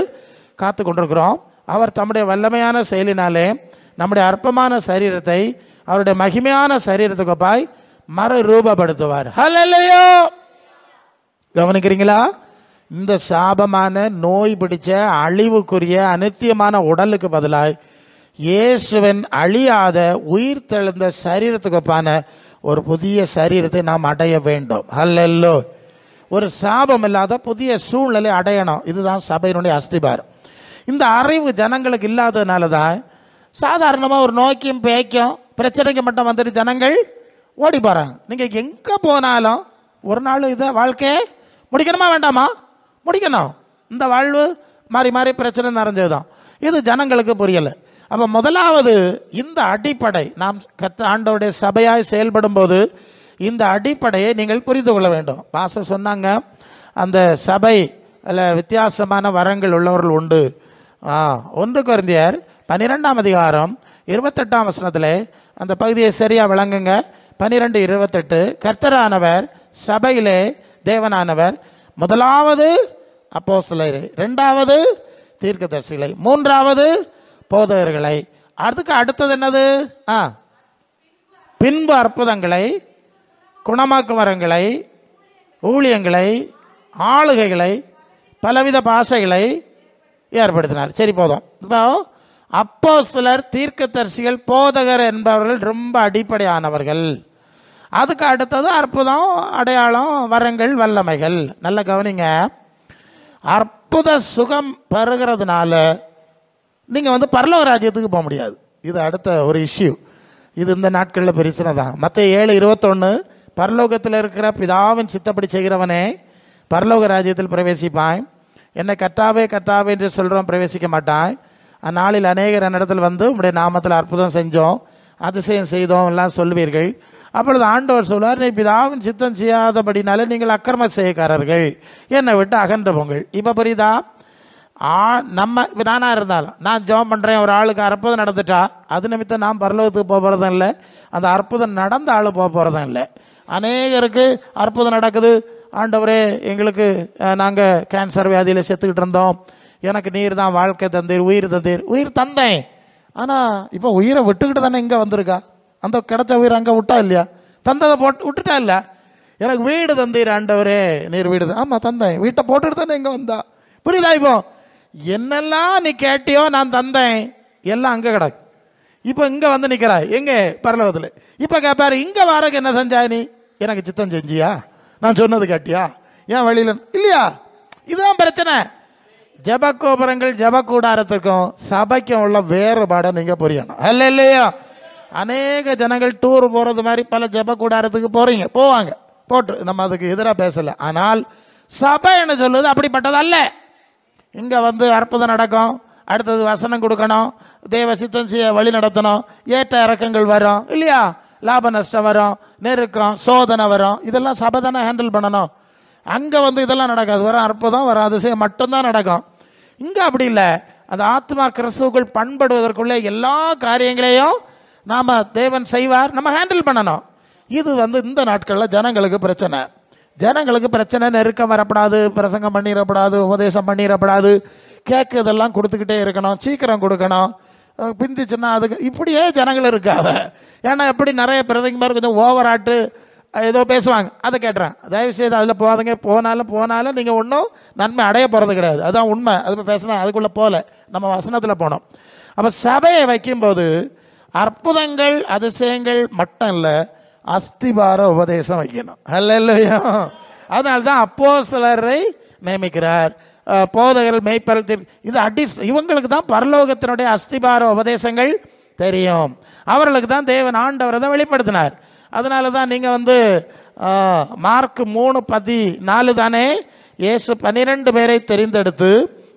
காத்து கொண்டிருக்கிறோம். அவர் தம்முடைய வல்லமையான செயலினாலே நம்முடைய அற்பமான சரீரத்தை அவருடைய மகிமையான சரீரத்துக்கு ஒப்பாய் மறுரூபப்படுத்துவார். ஹல்லேலூயா. கவனிக்கிறீங்களா? இந்த சாபமான நோய் பிடிச்ச அழிவுக்குரிய அநித்தியமான உடலுக்கு பதிலாய் இயேசுவின் அழியாத உயிர் தெழுந்த சரீரத்துக்கு ஒப்பான ஒரு புதிய சரீரத்தை நாம் அடைய வேண்டும். ஹல்லேலூயா. ஒரு சாபம் இல்லாத புதிய சூழ்நிலை அடையணும். இதுதான் சபையினுடைய அஸ்திபாரம். இந்த அறிவு ஜனங்களுக்கு இல்லாததுனால தான் சாதாரணமாக ஒரு நோய்க்கும் பேய்க்கும் பிரச்சனைக்கு மட்டும் வந்துட்டு ஜனங்கள் ஓடி போகிறாங்க. நீங்கள் எங்கே போனாலும் ஒரு நாள் இதை வாழ்க்கையை முடிக்கணுமா வேண்டாமா? முடிக்கணும். இந்த வாழ்வு மாறி மாறி பிரச்சனை நிறைஞ்சது தான். இது ஜனங்களுக்கு புரியலை. அப்போ முதலாவது இந்த அடிப்படை நாம் ஆண்டவருடைய சபையாய் செயல்படும் போது இந்த அடிப்படையை நீங்கள் புரிந்து கொள்ள வேண்டும். பாஸ்டர் சொன்னாங்க, அந்த சபை அதில் வித்தியாசமான வரங்கள் உள்ளவர்கள் உண்டு. 1 கொரிந்தியர் 12 28 அந்த பகுதியை சரியாக விளங்குங்க. 12:28 கர்த்தரானவர் சபையிலே தேவனானவர் முதலாவது அப்போஸ்தலரை, 2வது தீர்க்கதரிசிகளை, 3வது போதகர்களை, அதுக்கு அடுத்தது என்னது? பின்பு அற்புதங்களை, குணமாக்கும் வரங்களை, ஊழியங்களை, ஆளுகைகளை, பலவித பாஷைகளை ஏற்படுத்தினார். சரி, போதும். இப்போ அப்போஸ்தலர், தீர்க்கதரிசிகள், போதகர் என்பவர்கள் ரொம்ப அடிப்படையானவர்கள். அதுக்கு அடுத்தது அற்புதம், அடையாளம், வரங்கள், வல்லமைகள். நல்ல கவனிங்க. அற்புத சுகம் பெறுகிறதுனால நீங்கள் பரலோக ராஜ்யத்துக்கு போக முடியாது. இது அடுத்த ஒரு இஷ்யூ. இது இந்த நாட்களில் பிரச்சனை தான். மத்தேயு 7:21 பரலோகத்தில் இருக்கிற பிதாவின் சித்தப்படி செய்கிறவனே பரலோக ராஜ்யத்தில் பிரவேசிப்பான். என்னை கர்த்தாவே கர்த்தாவே என்று சொல்கிறோம், பிரவேசிக்க மாட்டான். அந்நாளில் அநேகர் என்னிடத்தில் வந்து உங்களுடைய நாமத்தில் அற்புதம் செஞ்சோம், அதிசயம் செய்தோம் எல்லாம் சொல்வீர்கள். அப்பொழுது ஆண்டவர் சொல்வார், நீ பிதாவின் சித்தம் செய்யாதபடினாலே நீங்கள் அக்கிரம செய்யக்காரர்கள், என்னை விட்டு அகன்ற போங்கள். இப்போ புரியுதா? நம்ம நானாக இருந்தாலும் நான் ஜெபம் பண்ணுறேன், ஒரு ஆளுக்கு அற்புதம் நடந்துட்டா அது நிமித்தம் நான் பரலோகத்துக்கு போக போகிறதும் இல்லை, அந்த அற்புதம் நடந்த ஆள் போக போகிறதும் இல்லை. அநேகருக்கு அற்புதம் நடக்குது. ஆண்டவரே, எங்களுக்கு நாங்கள் கேன்சர் வியாதியில் செத்துக்கிட்டு இருந்தோம், எனக்கு நீர் தான் வாழ்க்கை தந்தீர், உயிர் தந்தீர். உயிர் தந்தேன், ஆனால் இப்போ உயிரை விட்டுக்கிட்டு தானே இங்கே வந்திருக்கா. அந்த கிடைச்ச உயிர் அங்கே விட்டா இல்லையா? தந்ததை விட்டுட்டா இல்லை. எனக்கு வீடு தந்தீர் ஆண்டவரே, நீர் வீடு. ஆமாம் தந்தேன், வீட்டை போட்டுட்டு தானே இங்கே வந்தா. புரியுதா? இப்போ என்னெல்லாம் நீ கேட்டியோ நான் தந்தேன், எல்லாம் அங்கே கிடக்கு. இப்போ இங்கே வந்து நிற்கிறாய் எங்கே? பரலோகத்தில். இப்போ கேட்பாரு, இங்கே வாரக்கு என்ன செஞ்சா நீ? எனக்கு சித்தம் செஞ்சியா? நான் சொன்னது கேட்டியா? ஏன் வழியில் இல்லையா? இதுதான் பிரச்சனை. ஜபகோபுரங்கள் ஜப கூடாரத்துக்கும் சபைக்கும் உள்ள வேறுபாடை நீங்கள் புரியணும். அல்ல இல்லையா? அநேக ஜனங்கள் டூர் போகிறது மாதிரி பல ஜப கூடாரத்துக்கு போவாங்க, போட்டு நம்ம அதுக்கு எதிராக பேசலை. ஆனால் சபை என்ன சொல்லுது? அப்படிப்பட்டது அல்ல. இங்கே அற்புதம் நடக்கும், அடுத்தது வசனம் கொடுக்கணும், தேவ சித்தம் செய்ய வழி நடத்தணும், ஏற்ற இறக்கங்கள் வரும் இல்லையா, லாப நஷ்டம் வரும், நெருக்கம், சோதனை வரும். இதெல்லாம் சபை தானே ஹேண்டில் பண்ணணும். அங்கே இதெல்லாம் நடக்காது. வர அற்புதம், வர அதிசயம் மட்டும்தான் நடக்கும். இங்கே அப்படி இல்லை. அந்த ஆத்மா கிறிஸ்துவுக்குள் பண்படுவதற்குள்ளே எல்லா காரியங்களையும் நாம் தேவன் செய்வார், நம்ம ஹேண்டில் பண்ணணும். இது இந்த நாட்களில் ஜனங்களுக்கு பிரச்சனை. நெருக்கம் வரப்படாது, பிரசங்கம் பண்ணிடப்படாது, உபதேசம் பண்ணிடப்படாது, கேட்குறதெல்லாம் கொடுத்துக்கிட்டே இருக்கணும், சீக்கிரம் கொடுக்கணும், பிந்திச்சுன்னா அதுக்கு இப்படியே ஜனங்கள் இருக்காங்க. ஏன்னா எப்படி நிறைய பிரசங்கமாக கொஞ்சம் ஓவராட்டு ஏதோ பேசுவாங்க, அதை கேட்டுறேன். தயவுசெய்து அதில் போகாதங்க. போனாலும் நீங்கள் ஒன்றும் நன்மை அடைய போகிறது கிடையாது. அதுதான் உண்மை. அது பேசினா அதுக்குள்ளே போகல, நம்ம வசனத்தில் போனோம். அப்போ சபையை வைக்கும்போது அற்புதங்கள் அதிசயங்கள் மட்டும் இல்லை, அஸ்திபார உபதேசம் வைக்கணும். அல்லேலூயா. அதனால்தான் அப்போஸ்தலரை நியமிக்கிறார், போதகர்கள், மேய்ப்பர்கள். இது இவங்களுக்கு தான் பரலோகத்தினுடைய அஸ்திபார உபதேசங்கள் தெரியும். அவர்களுக்கு தான் தேவன் ஆண்டவரை தான் வெளிப்படுத்தினார். அதனால தான் நீங்கள் மார்க் 3:14 தானே, இயேசு 12 பேரை தெரிந்தெடுத்து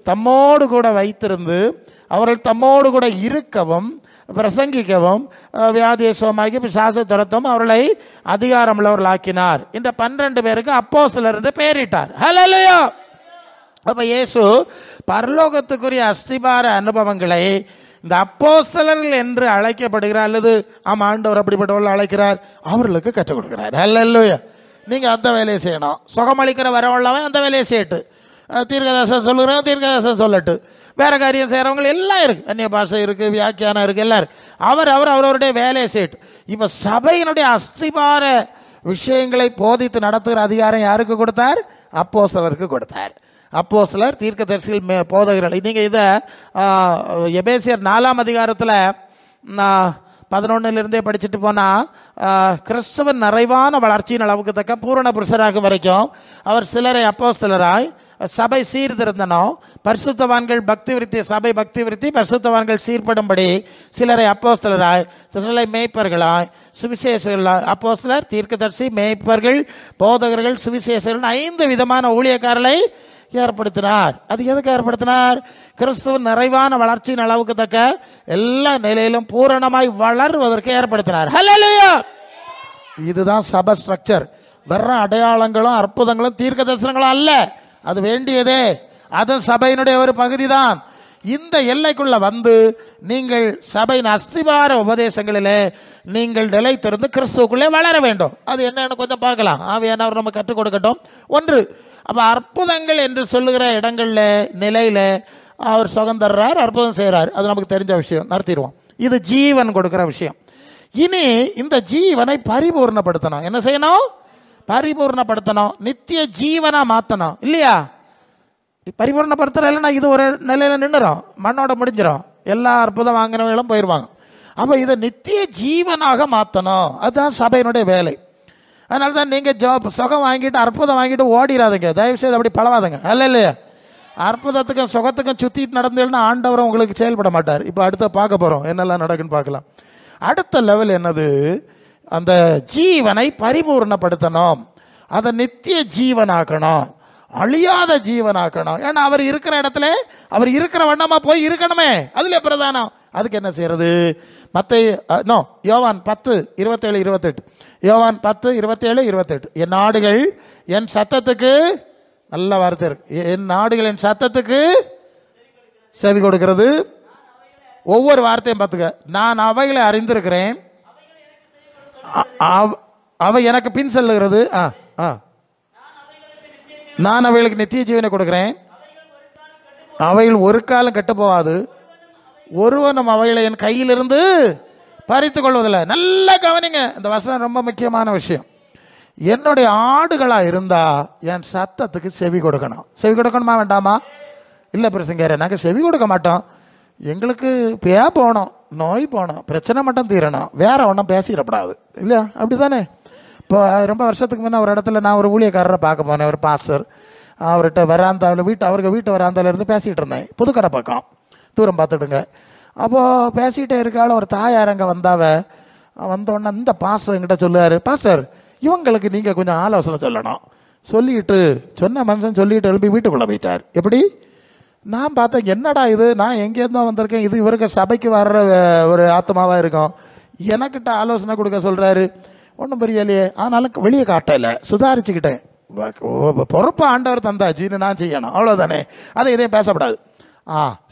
தம்மோடு கூட வைத்திருந்து அவர்கள் தம்மோடு கூட இருக்கவும் பிரசங்கிக்கவும் வியாதியை சுகமாக்கி பிசாசை துரத்தவும் அவர்களை அதிகாரம் உள்ளவர்களாக்கினார். இந்த 12 பேருக்கு அப்போஸ்தலர் என்று பெயரிட்டார். ஹல்லேலூயா. அப்ப இயேசு பரலோகத்துக்குரிய அஸ்திபார அனுபவங்களை இந்த அப்போஸ்தலர்கள் என்று அழைக்கப்படுகிறார், அல்லது ஆண்டவர் அப்படிப்பட்டவர்கள் அழைக்கிறார், அவர்களுக்கு கற்றுக் கொடுக்கிறார். ஹல்லேலூயா. நீங்க அந்த வேலையை செய்யணும். சுகமளிக்கிற வரவுள்ளவன் அந்த வேலையை செய்யட்டு, தீர்க்கதரிசனம் சொல்லுறவன் தீர்க்கதரிசனம் சொல்லட்டு, வேற காரியம் செய்யறவங்க எல்லாம் இருக்கு, அந்நிய பாஷை இருக்கு, வியாக்கியானம் இருக்கு, எல்லாம் இருக்கு. அவருடைய வேலையை செய்யட்டு. இப்ப சபையினுடைய அஸ்திபார விஷயங்களை போதித்து நடத்துகிற அதிகாரம் யாருக்கு கொடுத்தார்? அப்போஸ்தலருக்கு கொடுத்தார். அப்போஸ்தலர், தீர்க்கதரிசிகள், போதகர்கள். நீங்க இதை எபேசியர் 4ஆம் அதிகாரத்தில் 11 படிச்சுட்டு போனா, கிறிஸ்துவின் நிறைவான வளர்ச்சியின் அளவுக்கு தக்க பூரண புருஷராக வரைக்கும் அவர் சிலரை அப்போஸ்தலராய், சபை சீர்திருந்தனும், பரிசுத்தவான்கள் பக்தி விருத்தி, சபை பக்தி விருத்தி, பரிசுத்தவான்கள் சீர்படும்படி சிலரை அப்போஸ்தலராய், சிலரை மேய்ப்பர்களாய், சுவிசேஷர்களாய். அப்போஸ்தலர், தீர்க்கதரிசி, மேய்ப்பர்கள், போதகர்கள், சுவிசேஷர்கள் 5 விதமான ஊழியக்காரர்களை ஏற்படுத்தினார். அது எதுக்கு ஏற்படுத்தினார்? கிறிஸ்துவின் நிறைவான வளர்ச்சியின் அளவுக்கு தக்க எல்லா நிலையிலும் பூரணமாய் வளருவதற்கு ஏற்படுத்தினார். ஹல்லேலூயா. இதுதான் சபை ஸ்ட்ரக்சர். வெற அடையாளங்களும் அற்புதங்களும் தீர்க்க தரிசனங்களும் அல்ல, அது வேண்டியதே, அது சபையினுடைய ஒரு பகுதி தான். இந்த எல்லைக்குள்ள வந்து நீங்கள் சபையின் அஸ்திபார உபதேசங்களிலே நீங்கள் நிலைத்திருந்து கிறிஸ்துவுக்குள்ளே வளர வேண்டும். அது என்னன்னு கொஞ்சம் பார்க்கலாம். ஆவியானவர் நம்ம கற்றுக் கொடுக்கட்டும். 1, அப்ப அற்புதங்கள் என்று சொல்லுகிற இடங்கள்ல நிலையில அவர் சுகந்தர்றார், அற்புதம் செய்கிறார், அது நமக்கு தெரிஞ்ச விஷயம், நடத்திடுவோம். இது ஜீவன் கொடுக்கிற விஷயம். இனி இந்த ஜீவனை பரிபூர்ணப்படுத்தணும். என்ன செய்யணும்? பரிபூர்ணப்படுத்தணும், நித்திய ஜீவனா மாத்தணும், இல்லையா? பரிபூர்ணப்படுத்தலைன்னா இது ஒரு நிலையில நின்றுடும், மண்ணோட முடிஞ்சிடும், எல்லா அற்புதம் வாங்கினவங்களும் போயிடுவாங்க. அப்ப இதை நித்திய ஜீவனாக மாத்தணும், அதுதான் சபையினுடைய வேலை. அதனால தான் நீங்க சுகம் வாங்கிட்டு அற்புதம் வாங்கிட்டு ஓடிடாதுங்க, தயவு செய்து அப்படி பழவாதுங்க. அல்ல இல்லையா? அற்புதத்துக்கும் சுகத்துக்கும் சுத்திட்டு நடந்ததுன்னா ஆண்டவரும் உங்களுக்கு செயல்பட மாட்டார். இப்போ அடுத்த பார்க்க போறோம் என்னெல்லாம் நடக்குன்னு பார்க்கலாம். அடுத்த லெவல் என்னது? அந்த ஜீவனை பரிபூர்ணப்படுத்தணும், அதை நித்திய ஜீவனாக்கணும், அழியாத ஜீவனாக்கணும். ஏன்னா அவர் இருக்கிற இடத்துல அவர் இருக்கிற வண்ணமா போய் இருக்கணுமே, அதுல பிரதானம். அதுக்கு என்ன செய்யறது? யோவான் 10:27-28. யோவான் 10:27-28. என் நாடுகள் என் சத்தத்துக்கு, நல்ல வார்த்தை இருக்கு, என் நாடுகள் என் சத்தத்துக்கு செவி கொடுக்கிறது. ஒவ்வொரு வார்த்தையும் பார்த்துக்க. நான் அவைகளை அறிந்திருக்கிறேன், அவை எனக்கு பின் செல்லுகிறது, நான் அவைகளுக்கு நித்திய ஜீவனை கொடுக்கிறேன், அவைகள் ஒரு காலம் கெட்டு போகாது, ஒருவனும் அவைகளை என் கையிலிருந்து பறித்துக் கொள்வதில்லை. நல்லா கவனிங்க, இந்த வசனம் ரொம்ப முக்கியமான விஷயம். என்னுடைய ஆடுகளா இருந்தா என் சத்தத்துக்கு செவி கொடுக்கணும். செவி கொடுக்கணுமா வேண்டாமா? இல்லை பிரசங்கரே, நாங்கள் செவி கொடுக்க மாட்டோம், எங்களுக்கு போகணும், நோய் போகணும், பிரச்சனை மட்டும் தீரணும், வேற ஒன்றும் பேசிடப்படாது, இல்லையா? அப்படி தானே? இப்போ ரொம்ப வருஷத்துக்கு முன்னே ஒரு இடத்துல நான் ஒரு ஊழியக்காரரை பார்க்க போனேன், ஒரு பாஸ்டர். அவர்கிட்ட வராந்தாவில் அவருக்கு வீட்டு வராந்தாவில் இருந்து பேசிகிட்டு இருந்தேன், புதுக்கடை பக்கம், தூரம் பார்த்துடுங்க. அப்போது பேசிகிட்டே இருக்காள் ஒரு தாயார் அங்கே வந்தோடனே இந்த பாஸ்டர் என்கிட்ட சொல்லுவார், பாஸ்டர் இவங்களுக்கு நீங்கள் கொஞ்சம் ஆலோசனை சொல்லணும். சொன்ன மனுஷன் சொல்லிட்டு எழுப்பி வீட்டுக்குள்ளே போயிட்டார். எப்படி? நான் பார்த்தேன், என்னடா இது, நான் எங்கேருந்தோ வந்திருக்கேன், இது இவருக்கு சபைக்கு வர்ற ஒரு ஆத்மாவாக இருக்கும், எனக்கிட்ட ஆலோசனை கொடுக்க சொல்கிறாரு. ஒன்றும் புரியலையே, ஆனாலும் வெளியே காட்டலை, சுதாரிச்சுக்கிட்டேன். பொறுப்பு ஆண்டவர் தந்தாச்சின்னு நான் செய்யணும், அவ்வளோதானே, அதை இதையும் பேசப்படாது.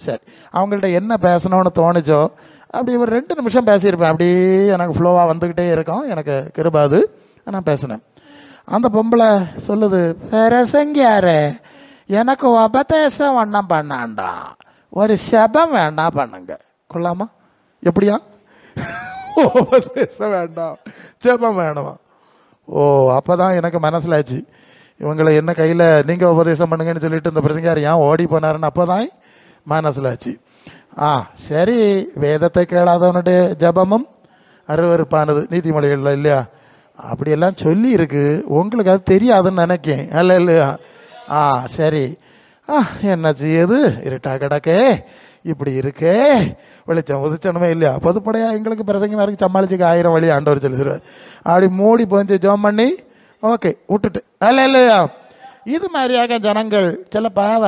சரி, அவங்கள்ட்ட என்ன பேசணும்னு தோணுச்சோ அப்படி ஒரு 2 நிமிஷம் பேசியிருப்பேன். அப்படியே எனக்கு ஃப்ளோவாக வந்துக்கிட்டே இருக்கும், எனக்கு கிருபாது, நான் பேசினேன். அந்த பொம்பளை சொல்லுது, பிரசங்கியாரே எனக்கு உபதேசம் ஒன்றும் பண்ணாண்டா, ஒரு செபம் வேண்டாம் பண்ணுங்க. கொள்ளாமா? எப்படியா? உபதேசம் வேண்டாம், செபம் வேணுமா? அப்போதான் எனக்கு மனசிலாச்சு, இவங்களை என்ன கையில் நீங்கள் உபதேசம் பண்ணுங்கன்னு சொல்லிட்டு இந்த பிரசங்கியார் ஏன் ஓடி போனாருன்னு அப்போதான் மனசிலாச்சு. சரி, வேதத்தை கேளாதவனுடைய ஜபமும் அருவருப்பானது, நீதிமொழிகள்ல இல்லையா? அப்படியெல்லாம் சொல்லி இருக்கு, உங்களுக்கு அது தெரியாதுன்னு நினைக்கேன், அல்ல இல்லையா? சரி, என்ன செய்யுது, இருட்டா கிடக்கே, இப்படி இருக்கே, வெளிச்சம் உதிச்சனமே இல்லையா? பொதுப்படையா எங்களுக்கு பிரசங்கமாக இருக்கு, சமாளிச்சுக்க 1000 வழி ஆண்டவர் சொல்லிடுவார். அப்படி மூடி போஞ்சு ஜோம் பண்ணி ஓகே விட்டுட்டு, அல்ல இல்லையா? இது மாதிரியாக ஜனங்கள் சில பாவ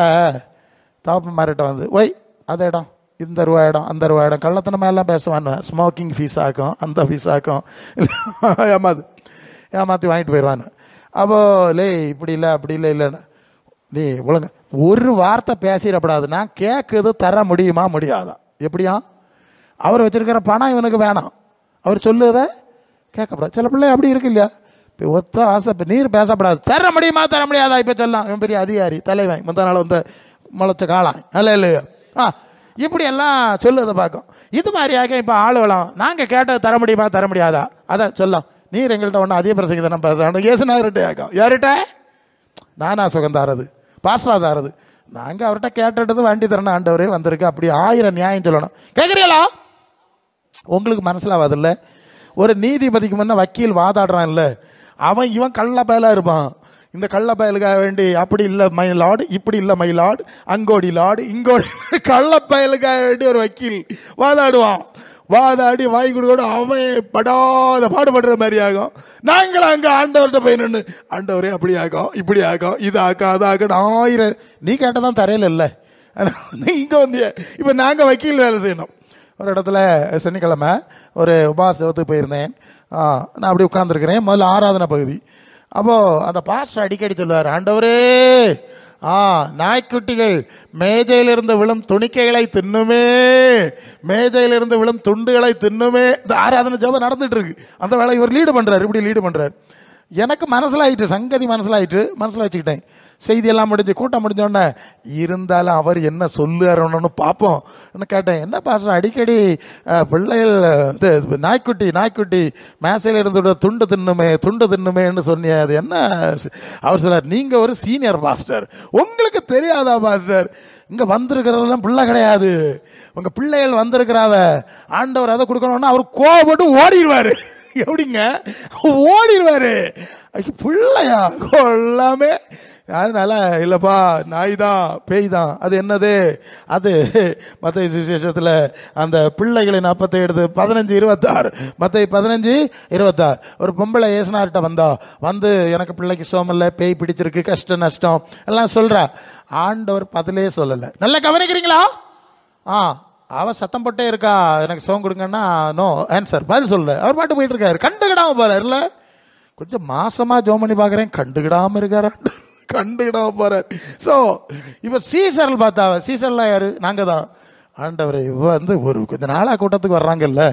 தகப்பன்மார்கிட்ட வந்து, ஒய் அது இடம் இந்த ரூபாயிடம் அந்த ரூபாயிடம் கள்ளத்தனமா எல்லாம் பேசுவான். ஸ்மோக்கிங் ஃபீஸ் ஆக்கும், அந்த ஃபீஸ் ஆக்கும், ஏமாற்றி வாங்கிட்டு போயிடுவான். அப்போ லே இப்படி இல்லை அப்படி இல்லை இல்லைன்னு நீ ஒழுங்க ஒரு வார்த்தை பேசிடப்படாது. நான் கேட்குது தர முடியுமா முடியாதா? எப்படியா அவர் வச்சிருக்கிற பணம் இவனுக்கு வேணாம், அவர் சொல்லுவதை கேட்கப்படாது. சில பிள்ளை அப்படி இருக்கு இல்லையா? இப்போ ஒத்த ஆசை, இப்போ நீர் பேசப்படாது, தர முடியுமா தர முடியாதா? இப்போ சொல்லலாம் இவன் பெரிய அதிகாரி தலைவன், முந்தா நாள் வந்து முளைச்ச காலம் அல்ல இல்லையா? இப்படி எல்லாம் சொல்லுவதை பார்க்கும். இது மாதிரியாக இப்போ ஆளுவலாம் நாங்கள் கேட்டது தர முடியுமா தர முடியாதா அதான் சொல்லலாம். நீர் எங்கள்கிட்ட ஒன்று அதிக பிரசங்க தானே பேசணும், ஏசுனாருட்டே ஆக்கும். யார்கிட்ட? நானா சுகம் தாரது, பாஸ்ரா தாரது. நாங்கள் அவர்கிட்ட கேட்டுறது வண்டி தரணும், ஆண்டவரே வந்திருக்கு, அப்படி 1000 நியாயம் சொல்லணும். கேட்குறீங்களா? உங்களுக்கு மனசிலாவதில்ல. ஒரு நீதிபதிக்கு முன்ன வக்கீல் வாதாடுறான் இல்லை, அவன் இவன் கள்ள பயலாக இருப்பான். இந்த கள்ள பயலுக்காக வேண்டி அப்படி இல்லை மை லார்டு, இப்படி இல்லை மை லார்டு, அங்கோடி லார்டு இங்கோடி, கள்ள பயலுக்காக வேண்டி ஒரு வக்கீல் வாதாடுவான். வாதாடி வாங்கி கொடுக்க அவன் படாத பாடுபடுற மாதிரி ஆகும். நாங்களும் அங்கே ஆண்டவர்கிட்ட போய் நின்று ஆண்டவரே அப்படி ஆகும் இப்படி ஆகும் இது ஆக்கா அது ஆகும் 1000 நீ கேட்டதான் தரையில் இல்லை. இங்கே வந்து இப்போ நாங்கள் வக்கீல் வேலை செய்யணும். ஒரு இடத்துல சனிக்கிழமை ஒரு உபாசத்துக்கு போயிருந்தேன். நான் அப்படி உட்காந்துருக்கிறேன். முதல்ல ஆராதனை பகுதி. அப்போது அந்த பாஸ்டர் அடிக்கடி சொல்லுவார், ஆண்டவரே நாய்க்குட்டிகள் மேஜையிலிருந்து விழும் துணிக்கைகளை தின்னுமே, மேஜையிலிருந்து விழும் துண்டுகளை தின்னுமே. இந்த ஆராதனை ஜெபம் நடந்துட்டு இருக்கு. அந்த வேலை இவர் லீடு பண்றாரு, இப்படி லீடு பண்றாரு. எனக்கு மனசிலாயிட்டு, சங்கதி மனசிலாயிட்டு, மனசில் வச்சுக்கிட்டேன். செய்தியெல்லாம் முடிஞ்சு கூட்டம் முடிஞ்சோடனே இருந்தாலும் அவர் என்ன சொல்லுறாருன்னு பார்ப்போம் கேட்டேன். என்ன பாஸ்டர் அடிக்கடி பிள்ளைகள் நாய்க்குட்டி நாய்க்குட்டி மேசையில் இருந்து துண்டு தின்னுமேன்னு சொன்னிய, அது என்ன? அவர் சொல்றார், நீங்க ஒரு சீனியர் பாஸ்டர், உங்களுக்கு தெரியாதா பாஸ்டர்? இங்க வந்திருக்கிறதெல்லாம் பிள்ளை கிடையாது, உங்க பிள்ளைகள் வந்திருக்கிறாவ, ஆண்டவர் அதை கொடுக்கணும்னா அவர் கோபப்பட்டு ஓடிடுவாரு. எப்படிங்க ஓடிடுவாரு? பிள்ளையா கொள்ளாமே. அதனால இல்லப்பா நாய் தான் பேய் தான். அது என்னது? அது மத்தேயு சுவிசேஷத்தில் அந்த பிள்ளைகளின் அப்பத்தை எடுத்து 15:26 மத்தேயு 15:26 ஒரு பொம்பளை ஏசுனார்கிட்ட வந்து எனக்கு பிள்ளைக்கு சோமல்ல, பேய் பிடிச்சிருக்கு, கஷ்டம் நஷ்டம் எல்லாம் சொல்றா. ஆண்டவர் பதிலே சொல்லலை. நல்லா கவனிக்கிறீங்களா? அவ சத்தம் போட்டே இருக்கா, எனக்கு சோம் கொடுங்கன்னா நோ ஆன்சர், பதில் சொல்ல. அவர் பாட்டு போயிட்டு இருக்காரு, கண்டுக்கிடாம போறாரு. இல்ல கொஞ்சம் மாசமா ஜோம் பண்ணி பாக்குறேன், கண்டுக்கிடாம இருக்காரு, கண்டுக்கிடாம போறாரு. சோ இப்ப சீசர்கள் பார்த்தா, சீசர்லாம் யாரு? நாங்க தான். ஆண்டவர் இவ வந்து ஒரு கொஞ்ச நாளா கூட்டத்துக்கு வர்றாங்கல்ல,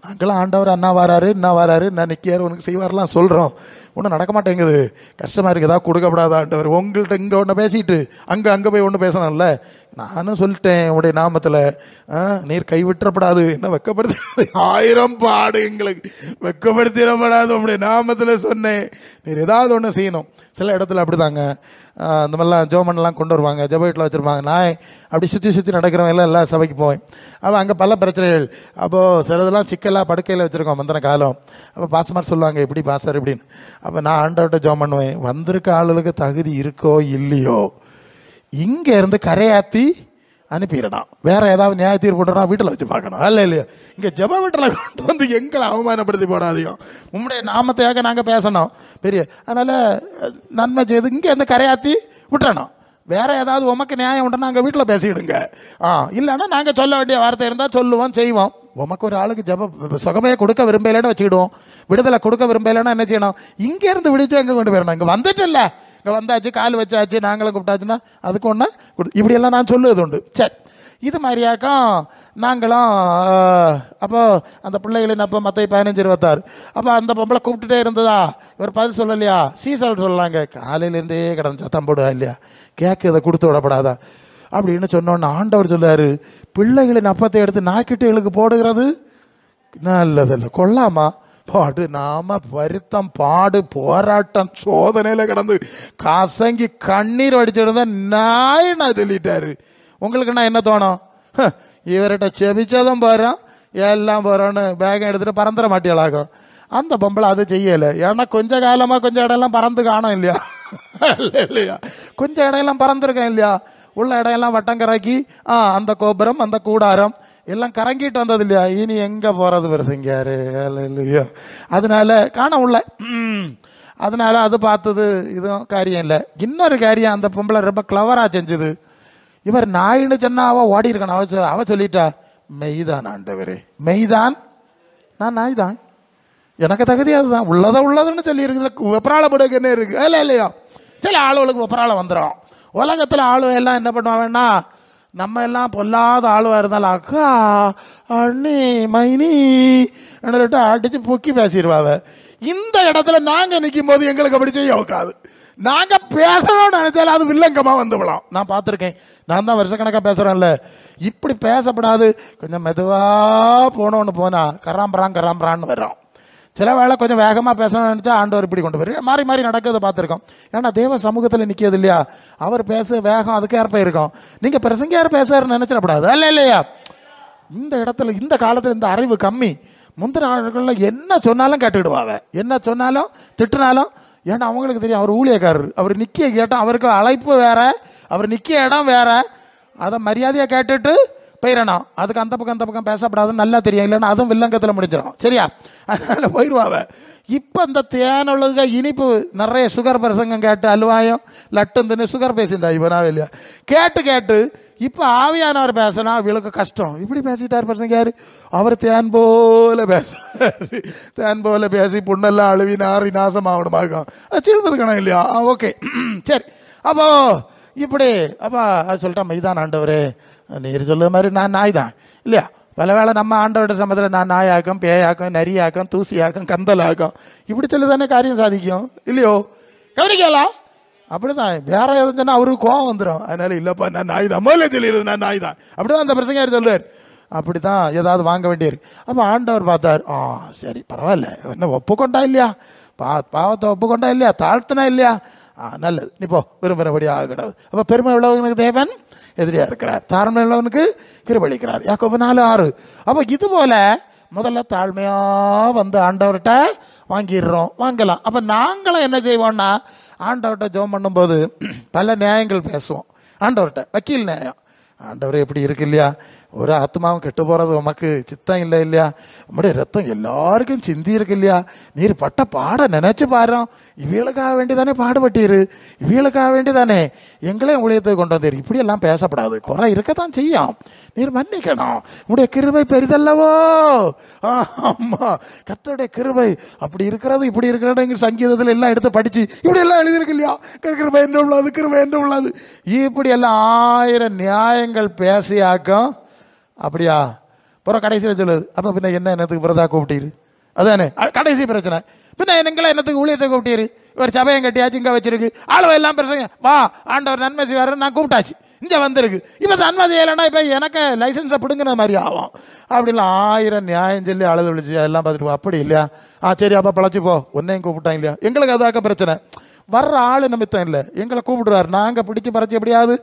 நாங்களாம் ஆண்டவர் அண்ணா வராரு என்ன நிற்காரு உனக்கு செய்வார்லாம் சொல்றோம், ஒன்றும் நடக்க மாட்டேங்குது, கஷ்டமா இருக்கு, ஏதாவது கொடுக்கப்படாத ஆண்டவர். உங்கள்கிட்ட இங்க ஒன்று பேசிட்டு அங்க போய் ஒன்று பேசணும்ல. நானும் சொல்லிட்டேன் உடைய நாமத்துல நீர் கைவிட்டப்படாது, என்ன வெக்கப்படுத்த 1000 பாடு எங்களுக்கு வெக்கப்படுத்திடப்படாது, உங்களுடைய நாமத்துல சொன்னேன், நீர் ஏதாவது ஒன்று செய்யணும். சில இடத்துல அப்படிதாங்க, இந்த மாதிரிலாம் ஜோமன்லாம் கொண்டு வருவாங்க, ஜப வீட்டில் வச்சுருப்பாங்க. நான் அப்படி சுற்றி நடக்கிறவங்க எல்லா சபைக்கு போவேன். அப்போ அங்கே பல பிரச்சனைகள். அப்போது சிலதெல்லாம் சிக்கலாக படுக்கையில் வச்சுருக்கோம் முந்தின காலம். அப்போ பாஸ்மார் சொல்லுவாங்க எப்படி பாஸ்டர் இப்படின்னு. அப்போ நான் ஆண்டவர்கிட்ட ஜோம் பண்ணுவேன், வந்திருக்க ஆளுகளுக்கு தகுதி இருக்கோ இல்லையோ இங்கே இருந்து கரையாத்தி அனுப்பிடணும், வேற ஏதாவது நியாய தீர்ப்பு போட்டா வீட்டில் வச்சு பார்க்கணும். அல்ல இல்லையா? இங்கே ஜப வீட்டில் கொண்டு வந்து எங்களை அவமானப்படுத்தி போடாதீங்க, உங்களுடைய நாமத்தையாக நாங்கள் பேசணும் பெரிய. அதனால நன்மை செய்து இங்கே இருந்து கரையாத்தி விட்டுறணும். வேற ஏதாவது உமக்கு நியாயம் உண்டு நாங்கள் வீட்டில் பேசிடுங்க. இல்லைன்னா நாங்கள் சொல்ல வேண்டிய வார்த்தை இருந்தால் சொல்லுவோம் செய்வோம். உமக்கு ஒரு ஆளுக்கு ஜப சுகமையை கொடுக்க விரும்பலைன்னு வச்சுக்கிடுவோம், விடுதலை கொடுக்க விரும்பலைன்னா என்ன செய்யணும்? இங்கே இருந்து விடுச்சு எங்கே கொண்டு போயிடணும். இங்கே வந்துட்டு இல்லை, இங்கே வந்தாச்சு கால் வச்சாச்சு நாங்களும் கூப்பிட்டாச்சுன்னா அதுக்கு ஒன்று இப்படியெல்லாம் நான் சொல்லுவது உண்டு. சரி, இது மாதிரியாக்கம் நாங்களும். அப்போ அந்த பிள்ளைகளின் அப்போ மத்தேயு 15:26 அப்போ அந்த பொம்பளை கூப்பிட்டுட்டே இருந்ததா, இவர் பதில் சொல்லலையா? சீசல் சொல்லலாங்க, காலையிலேருந்தே கிடந்து சத்தம் போடுவா இல்லையா, கேக்கு இதை கொடுத்து விடப்படாதா அப்படின்னு சொன்னோன்னு ஆண்டவர் சொல்லாரு, பிள்ளைகளின் அப்பத்தை எடுத்து நாய்க்குட்டிகளுக்கு போடுகிறது நல்லதில்லை, கொள்ளாமா பாடு. நாம வருத்தம் பாடு போராட்டம் சோதனையில கிடந்து கசங்கி கண்ணீர் வடிச்சிருந்தா நான் சொல்லிட்டாரு. உங்களுக்கு நான் என்ன தோணும்? இவர்கிட்ட செபிச்சதும் போறோம் எல்லாம் போறோன்னு பேகம் எடுத்துட்டு பறந்துட மாட்டியலாகும். அந்த பொம்பளை அது செய்யலை. ஏன்னா கொஞ்ச காலமா கொஞ்சம் இடையெல்லாம் பறந்து காணும் இல்லையா? இல்லையா? கொஞ்சம் இடையெல்லாம் பறந்துருக்கேன் இல்லையா? உள்ள இடையெல்லாம் வட்டம் கராக்கி அந்த கோபுரம் அந்த கூடாரம் எல்லாம் கறங்கிட்டு வந்தது இல்லையா? இனி எங்க போறது பெருசுங்காரு இல்லையா? அதனால காண உள்ள அதனால அது பார்த்தது இதுவும் காரியம் இல்லை. இன்னொரு காரியம், அந்த பொம்பளை ரொம்ப கிளவரா செஞ்சது. இவர் நாயின்னு சொன்னா அவ ஓடி இருக்கணும். அவ சொல்லிட்டா மெய்தான் ஆண்டவரே, மெய்தான், நான் நாய் தான், எனக்கு தகுதி அதுதான், உள்ளதுன்னு சொல்லி இருக்குது. வெப்பராளப்படுக்கு என்ன இருக்கு? இல்லை இல்லையா, சில ஆளுகளுக்கு வெப்பராளம் வந்துடும். உலகத்தில் ஆளுவ எல்லாம் என்ன பண்ணுவாங்கன்னா, நம்ம எல்லாம் பொல்லாத ஆளுவா இருந்தாலும் அக்கா அண்ணி மைனி சொல்லிட்டு அடிச்சு பொக்கி பேசிடுவாங்க. இந்த இடத்துல நாங்கள் நிற்கும் போது எங்களுக்கு அப்படி செய்ய வைக்காது. நாங்கள் பேசணும்னு நினைச்சாலும் அது வில்லங்கமாக வந்து விடலாம். நான் பார்த்துருக்கேன். நான் தான் வருஷக்கணக்காக பேசுகிறேன்ல. இப்படி பேசப்படாது, கொஞ்சம் மெதுவாக போனோன்னு போனால் கராம்பரான்னு வர்றோம். சில வேளை கொஞ்சம் வேகமாக பேசணும்னு நினச்சா ஆண்டவர் இப்படி கொண்டு போய் மாறி மாறி நடக்கிறத பார்த்துருக்கோம். ஏன்னா தேவ சமூகத்தில் நிற்கிறது இல்லையா, அவர் பேச வேகம் அதுக்கு ஏற்ப இருக்கும். நீங்கள் பிரசங்கியார் பேசுறாருன்னு நினச்சிடப்படாது. அல்ல இல்லையா, இந்த இடத்துல இந்த காலத்தில் இந்த அறிவு கம்மி. முந்தின நாட்களில் என்ன சொன்னாலும் கேட்டுக்கிடுவாங்க, என்ன சொன்னாலும் திட்டினாலும். ஏன்னா அவங்களுக்கு தெரியும் அவர் ஊழியக்காரர், அவர் நிற்கிய கேட்டால் அவருக்கு அழைப்பு வேற, அவர் நிற்கிய இடம் வேற, அதை மரியாதையாக கேட்டுட்டு போயிடணும். அதுக்கு அந்த பக்கம் பேசப்படாதுன்னு நல்லா தெரியும். இல்லைன்னா அதுவும் வில்லங்கத்தில் முடிஞ்சிடும். சரியா, அதனால் போயிடுவாங்க. இப்போ இந்த தேனுள்ள இனிப்பு நிறைய சுகர் பிரசங்கம் கேட்டு அல்வாயம் லட்டும் தின்னு சுகர் பேசிட்டா இவனா இல்லையா கேட்டு இப்போ ஆவியானவர் பேசினா இவளுக்கு கஷ்டம். இப்படி பேசிட்டார் பிரசங்காரு, அவர் தேன் போல பேசுறாரு. தேன் போல பேசி புண்ணெல்லாம் அழுவி நாரி நாசமாகணுமாகும். சில்பது கணம் இல்லையா? ஓகே சரி. அப்போ இப்படி அப்போ அது சொல்லிட்டா மைதான் ஆண்டவரே, நீர் சொல்லுற மாதிரி நான் நாய் தான் இல்லையா. பல வேளை நம்ம ஆண்டவரோட சமயத்தில் நான் நாயாக்கம், பேயாக்கம், நரியாக்கம், தூசியாக்கம், கந்தலாக்கம் இப்படி சொல்லி தானே காரியம் சாதிக்கும் இல்லையோ? கவனிக்கலாம். அப்படிதான் வேற எதுவும் சொன்னா அவருக்கு கோவம் வந்துடும். அதனால இல்லப்பா நான் நாய் தான், முதல்ல சொல்லிடுது நான் நாய் தான். அப்படிதான் அந்த பிரசங்க சொல்லுவார். அப்படித்தான் ஏதாவது வாங்க வேண்டியிருக்கு. அப்போ ஆண்டவர் பார்த்தார், சரி பரவாயில்ல, என்ன ஒப்புக்கொண்டா இல்லையா, பாவத்தை ஒப்புக்கொண்டா இல்லையா, தாழ்த்தினா இல்லையா, நல்லது, நீ போ, விரும்புகிறபடி ஆகிடாது. அப்போ பெருமை உள்ளவனுக்கு தேவன் எதிரியா இருக்கிறார், தாழ்மை உள்ளவனுக்கு கிருபளிக்கிறார். யாக்கோபு 4:6. அப்போ இது போல முதல்ல தாழ்மையா வந்து ஆண்டவர்கிட்ட வாங்கலாம். அப்போ நாங்களும் என்ன செய்வோம்னா, ஆண்டவர்கிட்ட ஜெபம் பண்ணும்போது பல நியாயங்கள் பேசுவோம். ஆண்டவர்கிட்ட வக்கீல் நியாயம், ஆண்டவர் எப்படி இருக்கு இல்லையா, ஒரு ஆத்மாவும் கெட்டு போறது உமக்கு சித்தம் இல்லை இல்லையா, நம்முடைய ரத்தம் எல்லாருக்கும் சிந்தி இருக்கு இல்லையா, நீர் பட்ட பாட நினைச்சு பாரு, இவளுக்காக வேண்டிதானே பாடுபட்டீரு, இவளுக்காக வேண்டிதானே எங்களையும் ஊழியத்துக்கு கொண்டு வந்தீர். இப்படி எல்லாம் பேசப்படாது, குறை இருக்கத்தான் செய்யும், நீர் மன்னிக்கணும், உடைய கிருபை பெரிதல்லவோ. ஆமா, கர்த்தருடைய கிருபை அப்படி இருக்கிறது இப்படி இருக்கிறது சங்கீதத்தில் எல்லாம் எடுத்து படிச்சு இப்படி எல்லாம் எழுதியிருக்கு இல்லையா, கிருபை என்று உள்ளது, கிருபை என்று உள்ளது, இப்படி எல்லாம் 1000 நியாயங்கள் பேசியாக்கும். அப்படியா பிற கடைசியில் சொல்லுது. அப்போ பின்ன என்னத்துக்கு பிறதா கூப்பிட்டீரு, அதானே கடைசி பிரச்சனை. பின்ன எங்களை என்னத்துக்கு ஊழியத்தை கூப்பிட்டீரு, இவர் சபையம் கட்டியாச்சு, இங்கே வச்சிருக்கு, ஆளுவ எல்லாம் பிரச்சனை, வா ஆண்டவர் நன்மை செய்வாருன்னு நான் கூப்பிட்டாச்சு, இங்கே வந்திருக்கு, இப்போ நன்மை செய்யலைன்னா இப்போ எனக்கு லைசன்ஸை பிடுங்கின மாதிரி ஆகும். அப்படிலாம் 1000 நியாயம் சொல்லி அழுது விழிச்சு எல்லாம் பார்த்துட்டு அப்படி இல்லையா, சரி அப்போ பழச்சி போ, ஒன்னையும் கூப்பிட்டாங்க இல்லையா. எங்களுக்கு அதாக்க பிரச்சனை, வர்ற ஆள் நிமித்தம் இல்லை, எங்களை கூப்பிடுறாரு, நாங்கள் பிடிச்சி பறிச்சு எப்படியாவது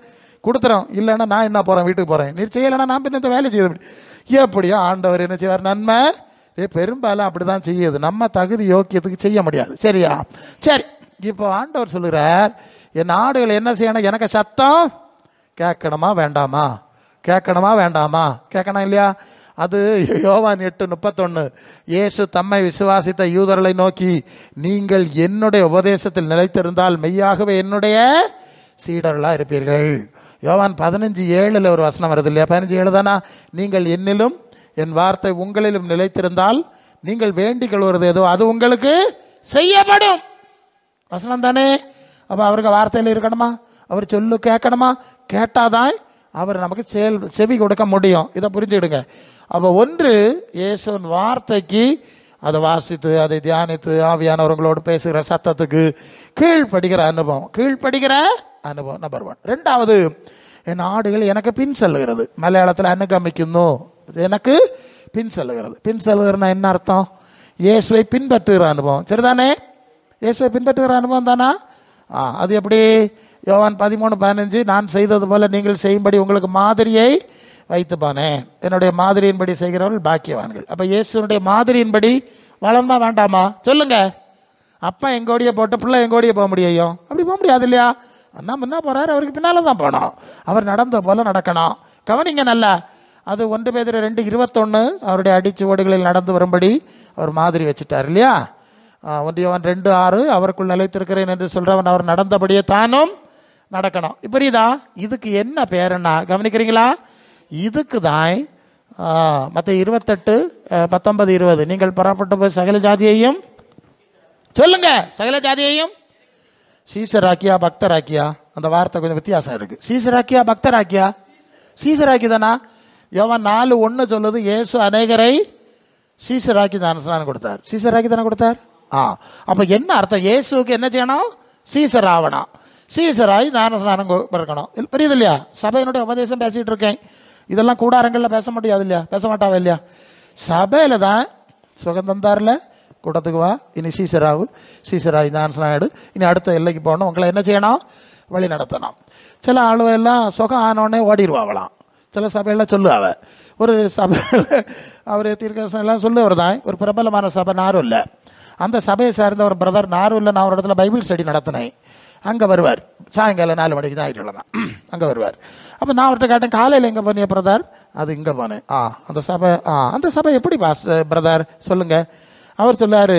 கொடுத்துறோம், இல்லைன்னா நான் என்ன போகிறேன் வீட்டுக்கு போகிறேன், நீர் செய்யலைன்னா நான் பின்ன இந்த வேலை செய்யுது. எப்படியோ ஆண்டவர் என்ன செய்வார், நன்மை பெரும்பாலும் அப்படி தான் செய்யுது, நம்ம தகுதி யோக்கியத்துக்கு செய்ய முடியாது. சரியா, சரி. இப்போ ஆண்டவர் சொல்லுகிறார், என் ஆடுகள் என்ன செய்யணும், எனக்கு சத்தம் கேட்கணுமா வேண்டாமா, கேட்கணுமா வேண்டாமா, கேட்கணும் இல்லையா. அது யோவான் 8:31, இயேசு தம்மை விசுவாசித்த யூதர்களை நோக்கி, நீங்கள் என்னுடைய உபதேசத்தில் நிலைத்திருந்தால் மெய்யாகவே என்னுடைய சீடர்களாக இருப்பீர்கள். யோவான் 15:7 ஒரு வசனம் வருது இல்லையா, 15:7 தானா, நீங்கள் என்னிலும் என் வார்த்தை உங்களிலும் நிலைத்திருந்தால் நீங்கள் வேண்டிக் கொள்வது ஏதோ அது உங்களுக்கு செய்யப்படும். வசனம் தானே. அப்போ அவருக்கு வார்த்தையில் இருக்கணுமா, அவர் சொல்லு கேட்கணுமா, கேட்டாதான் அவர் நமக்கு செவி கொடுக்க முடியும். இதை புரிஞ்சுக்கிடுங்க. அப்போ ஒன்று இயேசுவின் வார்த்தைக்கு அதை வாசித்து அதை தியானித்து ஆவியானவர்களோடு பேசுகிற சத்தத்துக்கு கீழ்ப்படுகிற அனுபவம் நம்பர் 1. 2வது, என் ஆடுகள் எனக்கு பின் செல்லுகிறது. மலையாளத்தில் அனுகமிக்குன்னு, எனக்கு பின் செல்லுகிறது. பின் செல்லுகிறதுனா என்ன அர்த்தம், இயேசுவை பின்பற்றுகிற அனுபவம். சரிதானே, இயேசுவை பின்பற்றுகிற அனுபவம் தானா. அது எப்படி, யோவான் 13:15, நான் செய்தது போல நீங்கள் செய்யும்படி உங்களுக்கு மாதிரியை வைத்து போனேன், என்னுடைய மாதிரியின்படி செய்கிறவர்கள் பாக்கியவான்கள். அப்போ இயேசுனுடைய மாதிரியின்படி வளர்மா வேண்டாமா சொல்லுங்க. அப்பா எங்கோடைய போட்டு பிள்ளை எங்கோடைய போக முடியும், அப்படி போக முடியாது இல்லையா. அண்ணா முன்னா போறாரு, அவருக்கு பின்னால தான் போனோம், அவர் நடந்த போல நடக்கணும். கவனிங்க நல்லா, அது 1 பேதுரு 2:21, அவருடைய அடிச்சுவடுகளில் நடந்து வரும்படி அவர் மாதிரி வச்சுட்டார் இல்லையா. 1 யோவான் 2:6, அவருக்குள் நிலைத்திருக்கிறேன் என்று சொல்றவன் அவர் நடந்தபடியே தானும் நடக்கணும். புரியுதா? இதுக்கு என்ன பேருன்னா கவனிக்கிறீங்களா, இதுக்கு தான் மற்ற 28:19-20 நீங்கள் புறப்பட்டு போய் சகல ஜாதியையும் சொல்லுங்க, சகல ஜாதியையும் சீசராக்கியா பக்தராக்கியா? அந்த வார்த்தை கொஞ்சம் வித்தியாசம் இருக்கு. சீசராக்கியா பக்தராக்கியா? சீசராக்கி தானா? யோவான் 4:1 சொல்லுது இயேசு அநேகரை சீசராக்கி ஞானஸ்நானம் கொடுத்தார். சீசராக்கி தானே கொடுத்தார். அப்ப என்ன அர்த்தம்? இயேசுக்கு என்ன செய்யணும்? சீசர் ஆகணும். சீசராய் ஞானஸ்நானம் இருக்கணும். புரியுது இல்லையா? சபையினுடைய உபதேசம் பேசிட்டு இருக்கேன். இதெல்லாம் கூடாரங்களில் பேச முடியாது இல்லையா? பேச மாட்டாவே இல்லையா? சபையில தான் சுகம் தந்தார்ல, கூட்டத்துக்கு வா, இனி சீசராகு, சீசராய் ஞானஸ்நானம் எடு, இனி அடுத்த எல்லைக்கு போகணும், உங்களை என்ன செய்யணும்? வழி நடத்தணும். சில ஆளுவெல்லாம் சுகம் ஆனோடனே ஓடிடுவாங்களாம். சில சபையெல்லாம் சொல்லுவாங்க. ஒரு சபையில் அவர் தீர்க்கதரிசனம் எல்லாம் சொல்லுவர் தான். ஒரு பிரபலமான சபை நாரூரில். அந்த சபையை சார்ந்த ஒரு பிரதர் நாரூரில் நான் ஒரு இடத்துல பைபிள் ஸ்டடி நடத்தினேன். அங்கே வருவார் சாயங்காலம் 4 மணிக்கு தான் ஆகிட்டு தான் அங்கே வருவார். அப்போ நான் அவர்கிட்ட கேட்டேன், காலையில் எங்கே போனிய பிரதர்? அது இங்கே போனேன். அந்த சபை எப்படி பிரதர் சொல்லுங்க? அவர் சொல்லாரு,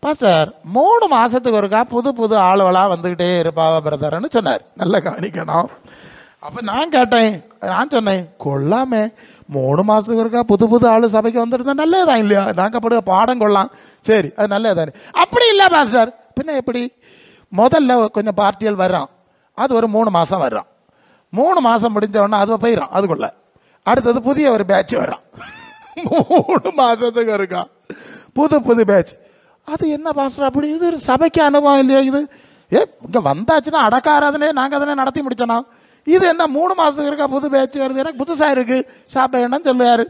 பாஸ்டர் 3 மாசத்துக்கு ஒருக்கா புது புது ஆளுவலாக வந்துக்கிட்டே இருப்பாவா பிரதர்ன்னு சொன்னார். நல்லா கவனிக்கணும். அப்போ நான் கேட்டேன், நான் சொன்னேன், கொள்ளாமே 3 மாசத்துக்கு ஒருக்கா புது புது ஆளு சபைக்கு வந்துருந்தா நல்லதுதான் இல்லையா? நாங்கள் படுக பாடம் கொள்ளலாம், சரி அது நல்லதுதானே. அப்படி இல்லை பாஸ்டர், பின்ன எப்படி? முதல்ல கொஞ்சம் பார்ட்டியல் வர்றான், அது ஒரு 3 மாசம் வர்றான். 3 மாசம் முடிஞ்ச உடனே அது போயிடும், அதுக்குள்ள அடுத்தது புதிய ஒரு பேட்ச் வர்றான். 3 மாசத்துக்கு இருக்கா புது புது பேட்ச். அது என்ன பாஸ்டர் அப்படி? இது ஒரு சபைக்கு அனுபவம் இல்லையா இது? இங்க வந்தாச்சுன்னா அடக்க ஆராதனையே நாங்கள் அதனை நடத்தி முடிச்சோன்னா, இது என்ன 3 மாசத்துக்கு இருக்கா புது பேட்ச் வருது? எனக்கு புதுசா இருக்கு சபை என்னன்னு சொல்லுவாரு.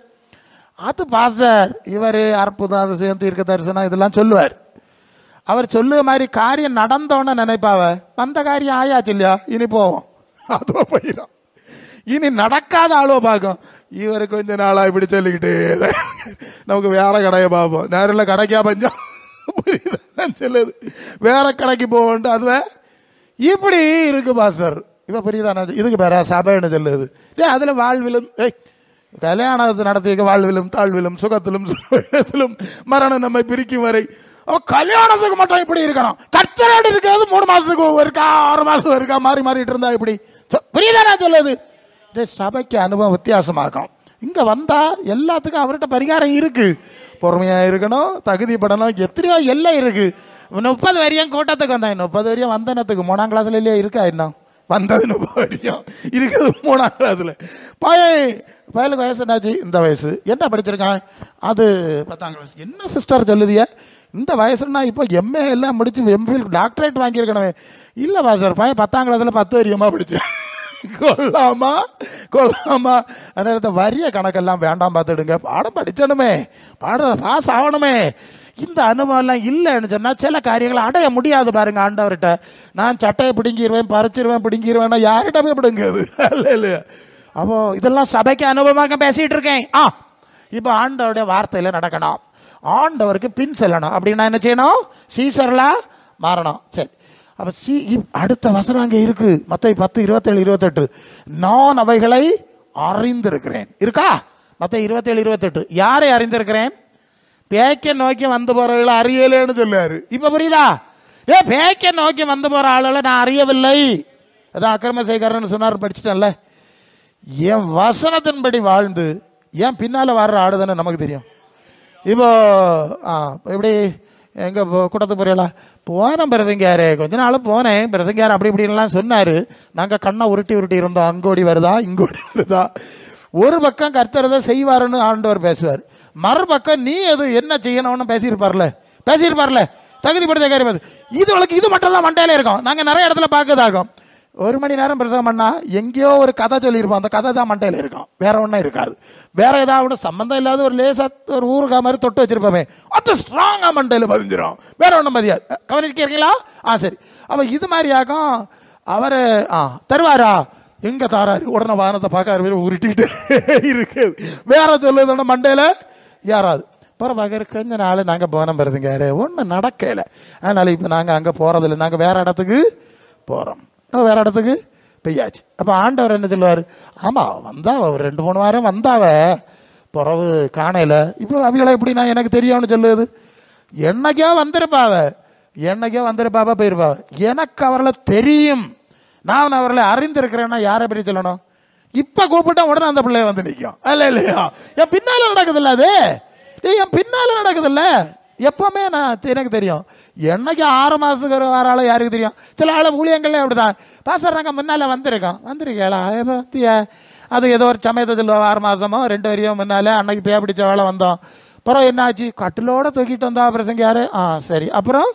அது பாஸ்டர் இவர் அற்புதம் அதிசயம் தீர்க்க தரிசனம் இதெல்லாம் சொல்லுவார். அவர் சொல்லுற மாதிரி காரியம் நடந்தோன்னு நினைப்பாவ, வந்த காரியம் ஆயாச்சு இல்லையா, இனி போவோம், அதுவோ போயிடும். இனி நடக்காத ஆளோ பார்க்கும். இவர் கொஞ்ச நாளா இப்படி சொல்லிக்கிட்டே நமக்கு வேற கடையை பார்ப்போம். நேரில் கடைக்கா பஞ்சம் சொல்லுது, வேற கடைக்கு போவோம். அதுவே இப்படி இருக்கு பாஸ்டர். இப்ப புரியுதானே? இதுக்கு பேர சபைன்னு சொல்லுது. அதுல வாழ்விலும் கல்யாணத்தை நடத்திய வாழ்விலும் தாழ்விலும் சுகத்திலும் சுகத்திலும் மரணம் நம்மை பிரிக்கும் வரை. கல்யாணத்துக்கு மட்டும் இப்படி இருக்கணும், கர்த்தரோடு இருக்கிறது 3 மாசத்துக்கு இருக்கா 6 மாசம் இருக்கா மாறி மாறிட்டு இருந்தா இப்படி. புரியுதானே சொல்லுது? சபைக்கு அனுபவம் வித்தியாசமாக்கும். இங்க வந்தா எல்லாத்துக்கும் அவர்கிட்ட பரிகாரம் இருக்கு. பொறுமையா இருக்கணும், தகுதிப்படணும், எத்தனையோ எல்லாம் இருக்கு. 30 வரையும் கூட்டத்துக்கு வந்தேன். 30 வரையும் வந்தனத்துக்கு 3ஆம் கிளாஸ்ல இல்லையா இருக்கா? இன்னும் வந்தது 30 வரையும் இருக்கிறது 3ஆம் கிளாஸ்ல. பயலுக்கு வயசு என்னாச்சு? இந்த வயசு. என்ன படிச்சிருக்கான்? அது 10ஆம் கிளாஸ். என்ன சிஸ்டர் சொல்லுதிய? இந்த வயசுனா இப்போ எம்ஏ எல்லாம் முடிச்சு எம்ஃபில் டாக்டரேட் வாங்கியிருக்கணுமே. இல்லை பாஸ்டர், பையன் 10ஆம் கிளாஸ்ல 10 வரையுமா படிச்சேன். கொள்ளாமா அதனால வரிய கணக்கெல்லாம் வேண்டாம், பார்த்துடுங்க. பாடம் படிச்சணுமே, பாடம் பாஸ் ஆகணுமே. இந்த அனுபவம் எல்லாம் இல்லைன்னு சொன்னா சில காரியங்களை அடைய முடியாது. பாருங்க, ஆண்டவர்கிட்ட நான் சட்டையை பிடுங்கிடுவேன், பறிச்சிருவேன், பிடுங்கிடுவேன், யார்கிட்ட போய் பிடுங்குது? இல்லையா? அப்போ இதெல்லாம் சபைக்கு அனுபவமாக பேசிட்டு இருக்கேன். இப்போ ஆண்டவருடைய வார்த்தையில நடக்கணும், ஆண்டவருக்கு பின் செல்லணும். அப்படின்னா என்ன செய்யணும்? சீசர்லா மாறணும். சரி, அப்ப அடுத்த வசனம் அங்கே இருக்கு, மத்தேயு 10:27-28. நான் அவைகளை அறிந்திருக்கிறேன் இருக்கா? மத்தேயு 27:28. யாரை அறிந்திருக்கிறேன்? பேக்க நோக்கி வந்து போறவர்களை அறியலேன்னு சொல்லுவாரு. இப்ப புரியுதா? பேக்க நோக்கி வந்து போற ஆளுகளை நான் அறியவில்லை, அதான் அக்கிரம செய்கிறன்னு சொன்னார், படிச்சுட்டேன்ல. என் வசனத்தின்படி வாழ்ந்து ஏன் பின்னால வர்ற ஆடுதானே நமக்கு தெரியும். இப்போ எப்படி எங்க கூட்டத்துக்கு போறீங்களா? போனேன் பிரசங்கியாரு, கொஞ்ச நாள் போனேன், பிரசங்கியார் அப்படி இப்படின்லாம் சொன்னாரு. நாங்க கண்ணை உருட்டி இருந்தோம், அங்கோடி வருதா இங்கோடி வருதா. ஒரு பக்கம் கர்த்தர் செய்வாருன்னு ஆண்டவர் பேசுவார், மறுபக்கம் நீ அது என்ன செய்யணும்னு பேசியிருப்பார்ல தகுதிப்படுத்த காரியம். இது மட்டும் தான் மண்டையில இருக்கும். நாங்க நிறைய இடத்துல பார்க்கதாகும். 1 மணி நேரம் பிரசங்கம் பண்ணா எங்கேயோ ஒரு கதை சொல்லியிருப்போம், அந்த கதை தான் மண்டையில இருக்கும், வேற ஒன்றும் இருக்காது. வேற ஏதாவது சம்பந்தம் இல்லாத ஒரு லேசா ஒரு ஊருக்கா மாதிரி தொட்டு வச்சிருப்போமே, அது ஸ்ட்ராங்கா மண்டையில பதிஞ்சிடும், வேற ஒன்றும் பதியாது. கவனிக்கிறீங்களா? சரி. அப்ப இது மாதிரி ஆகும். அவரு தருவாரா? எங்க தாராரு? உடனே வானத்தை பார்க்க உருட்டிட்டு இருக்குது, வேற சொல்லுது மண்டையில யாராவது. அப்புறம் பார்க்க கொஞ்ச நாள் நாங்க போனோம் பிரசங்க, ஒன்றும் நடக்கல. அதனால இப்ப நாங்க அங்க போறதில்லை, நாங்க வேற இடத்துக்கு போறோம். வேற இடத்துக்கு பெய்யாச்சு. அப்ப ஆண்டவர் என்ன சொல்லுவாரு? ஆமா வந்தாவ, ஒரு 2-3 வாரம் வந்தாவ, பிறவு காணையில. இப்போ அவைகளை எப்படி நான் எனக்கு தெரியும்னு சொல்லுது? என்னைக்கோ வந்திருப்பாவ போயிருப்பாவ. எனக்கு அவர்களை தெரியும், நான் அவர்களை அறிந்திருக்கிறேன்னா யாரை பற்றி சொல்லணும்? இப்ப கூப்பிட்டா உடனே அந்த பிள்ளைய வந்து நிற்கும். அல்ல இல்லையா? என் பின்னால நடக்குது இல்ல, அது என் பின்னால நடக்குது இல்ல. எப்பவுமே நான் எனக்கு தெரியும். என்னைக்கு 6 மாசத்துக்கு ஒரு வார ஆளு யாருக்கு தெரியும்? சில ஆளு ஊழியங்களே அப்படிதான். பாஸ்டர் நாங்க முன்னால வந்திருக்கேளா அது ஏதோ ஒரு சமயத்தை சொல்லுவோம், 6 மாசமோ 2 வரையும் முன்னால அன்னைக்கு பேய பிடிச்ச வேலை வந்தோம். அப்புறம் என்ன ஆச்சு? கட்டிலோட தூக்கிட்டு வந்தா பிரசங்க யாரு? சரி. அப்புறம்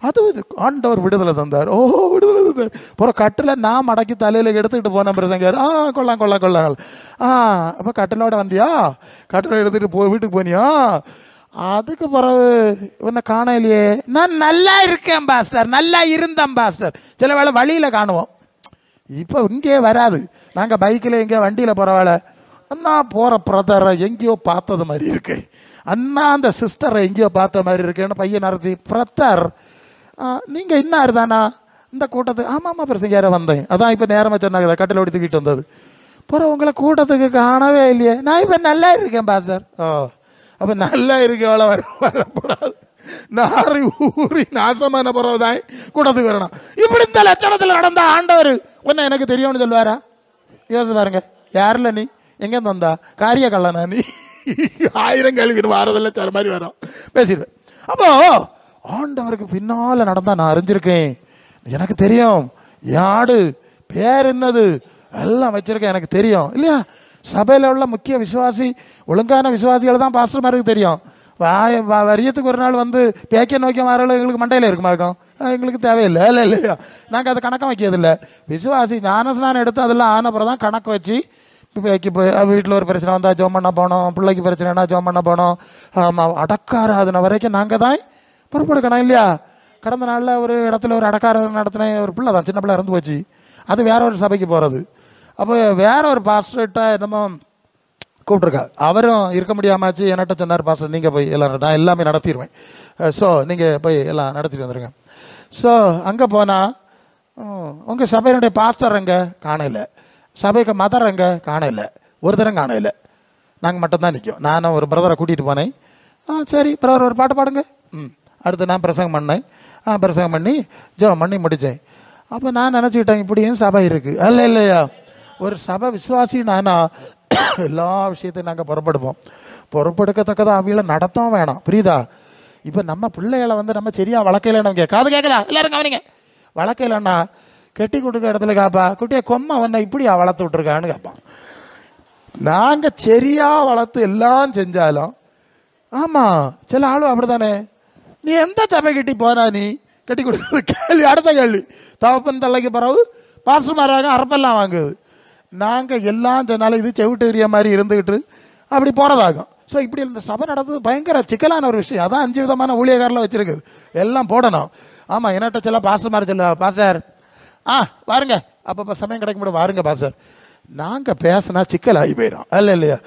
அது ஆண்டவர் விடுதலை தந்தார். விடுதலை தந்தார். அப்புறம் கட்டில நான் மடக்கி தலையில எடுத்துக்கிட்டு போன பிரசங்க யாரு? கொள்ளலாம். அப்ப கட்டிலோட வந்தியா? கட்டில எடுத்துட்டு வீட்டுக்கு போனியா? அதுக்கு பிறகு உன்னை காண இல்லையே. நான் நல்லா இருக்கேன் பாஸ்டர், நல்லா இருந்தேன் பாஸ்டர். சில வேளை வழியில காணுவோம். இப்போ இங்கே வராது. நாங்க பைக்கில் எங்கேயோ வண்டியில போற வேலை, அண்ணா போற பிரதரை எங்கேயோ பார்த்தது மாதிரி இருக்கு, அண்ணா அந்த சிஸ்டரை எங்கேயோ பார்த்த மாதிரி இருக்குன்னு பையன் நடத்தி, பிரதர் நீங்க இன்னாரு தானா இந்த கூட்டத்துக்கு? ஆமாம்மா பிரசங்க யார வந்தேன், அதான் இப்போ நேரமா சொன்னாங்க கட்டில் ஓடி தூக்கிட்டு வந்தது. அப்புறம் உங்களை கூட்டத்துக்கு காணவே இல்லையே. நான் இப்போ நல்லா இருக்கேன் பாஸ்டர். அப்ப நல்லா இருக்கு, எவ்வளோ வரக்கூடாது. நாரி ஊறி நாசமான பிறகுதான் கூட்டத்துக்கு வரணும். இப்படி இந்த லட்சணத்தில் நடந்தா ஆண்டவர் ஒன்னு எனக்கு தெரியும்னு சொல்லுவாரா? யோசிச்சு பாருங்க. யாருல நீ? எங்க வந்தா? காரிய கள்ளனா நீ? 1000 கேள்விக்கு வாரதில்ல சார் மாதிரி வரும் பேசிடுவேன். அப்போ ஆண்டவருக்கு பின்னால நடந்தா நான் அறிஞ்சிருக்கேன், எனக்கு தெரியும். யாடு பேர் என்னது எல்லாம் வச்சிருக்கேன், எனக்கு தெரியும் இல்லையா? சபையில் உள்ள முக்கிய விசுவாசி, ஒழுங்கான விசுவாசிகள் தான் பாஸ்டர்மாருக்கு தெரியும். வரியத்துக்கு ஒரு நாள் வந்து பேக்க நோக்கிய மாறல எங்களுக்கு மண்டையில் இருக்குமா இருக்கும்? எங்களுக்கு தேவையில்லை. இல்லையா? நாங்கள் அதை கணக்கம் வைக்கிறதில்லை. விசுவாசி ஞானஸ்நானம் எடுத்து அதெல்லாம் ஆனப்புறம் தான் கணக்கு வச்சு பேக்கி போய் வீட்டில் ஒரு பிரச்சனை வந்தால் ஜோம் பண்ண போனோம், பிள்ளைக்கு பிரச்சனைனா ஜோம் பண்ண போனோம். அடக்காராதனை வரைக்கும் நாங்கள் தான் பொறுப்பெடுக்கணும் இல்லையா? கடந்த நாளில் ஒரு இடத்துல ஒரு அடக்காராதனை நடத்தின ஒரு பிள்ளை தான், சின்ன பிள்ளை இறந்து போச்சு. அது வேற ஒரு சபைக்கு போகிறது. அப்போ வேற ஒரு பாஸ்டர்கிட்ட என்னமோ கூப்பிட்ருக்கா. அவரும் இருக்க முடியாமாச்சு. என்கிட்ட சொன்னார், பாஸ்டர் நீங்கள் போய் எல்லாம் நான் எல்லாமே நடத்திடுவேன், ஸோ நீங்கள் போய் எல்லாம் நடத்திட்டு வந்துடுங்க. ஸோ அங்கே போனால் உங்கள் சபையினுடைய பாஸ்டர் அங்கே காணல, சபைக்கு மதர் அங்கே காணல, ஒருத்தரும் காணல. நாங்கள் மட்டும்தான் நிற்கும். நானும் ஒரு பிரதரை கூட்டிகிட்டு போனேன். சரி பிரதர் ஒரு பாட்டு பாடுங்க. அடுத்து நான் பிரசங்கம் பண்ணேன். பிரசங்கம் பண்ணி பண்ணி முடித்தேன். அப்போ நான் நினச்சிக்கிட்டேன் இப்படியும் சபை இருக்குது. இல்லையா? ஒரு சபை விசுவாசி நானா எல்லா விஷயத்தையும் நாங்கள் பொறுப்பெடுப்போம். பொறுப்பெடுக்கத்தக்கதான் அவையில நடத்தவும் வேணாம், புரியுதா? இப்போ நம்ம பிள்ளைகளை வந்து நம்ம சரியா வளர்க்கல, நமக்கு காது கேட்குதா? எல்லாரும் கவனிங்க. வளர்க்கலன்னா கெட்டி கொடுக்க இடத்துல காப்பா குட்டியை கொம்மா வந்தா இப்படியா வளர்த்து விட்டுருக்கான்னு கேட்பான். நாங்கள் சரியா வளர்த்து எல்லாம் செஞ்சாலும் சில ஆளும் அப்படித்தானே. நீ எந்த சபை கட்டி போனா நீ கட்டி கொடுக்குறது? கேள்வி. அடுத்த கேள்வி. தவப்பன் தள்ளைக்கு பிறகு பாசுமாராக அரப்பெல்லாம் வாங்குது. நாங்கள் எல்லாம் சொன்னாலும் இது செவிட்டு எரிய மாதிரி இருந்துக்கிட்டு அப்படி போகிறதாகும். ஸோ இப்படி இந்த சபை நடந்தது பயங்கர சிக்கலான ஒரு விஷயம். அதான் 5 விதமான ஊழியக்காரில் வச்சிருக்குது, எல்லாம் போடணும். என்கிட்ட சொல்ல பாஸ்டர் மாதிரி சொல்ல, பாஸ்டர் வாருங்க, அப்போ சமயம் கிடைக்க முடியும் வாருங்க பாஸ்டர். நாங்கள் பேசினா சிக்கல் ஆகி போயிடும். இல்லையா?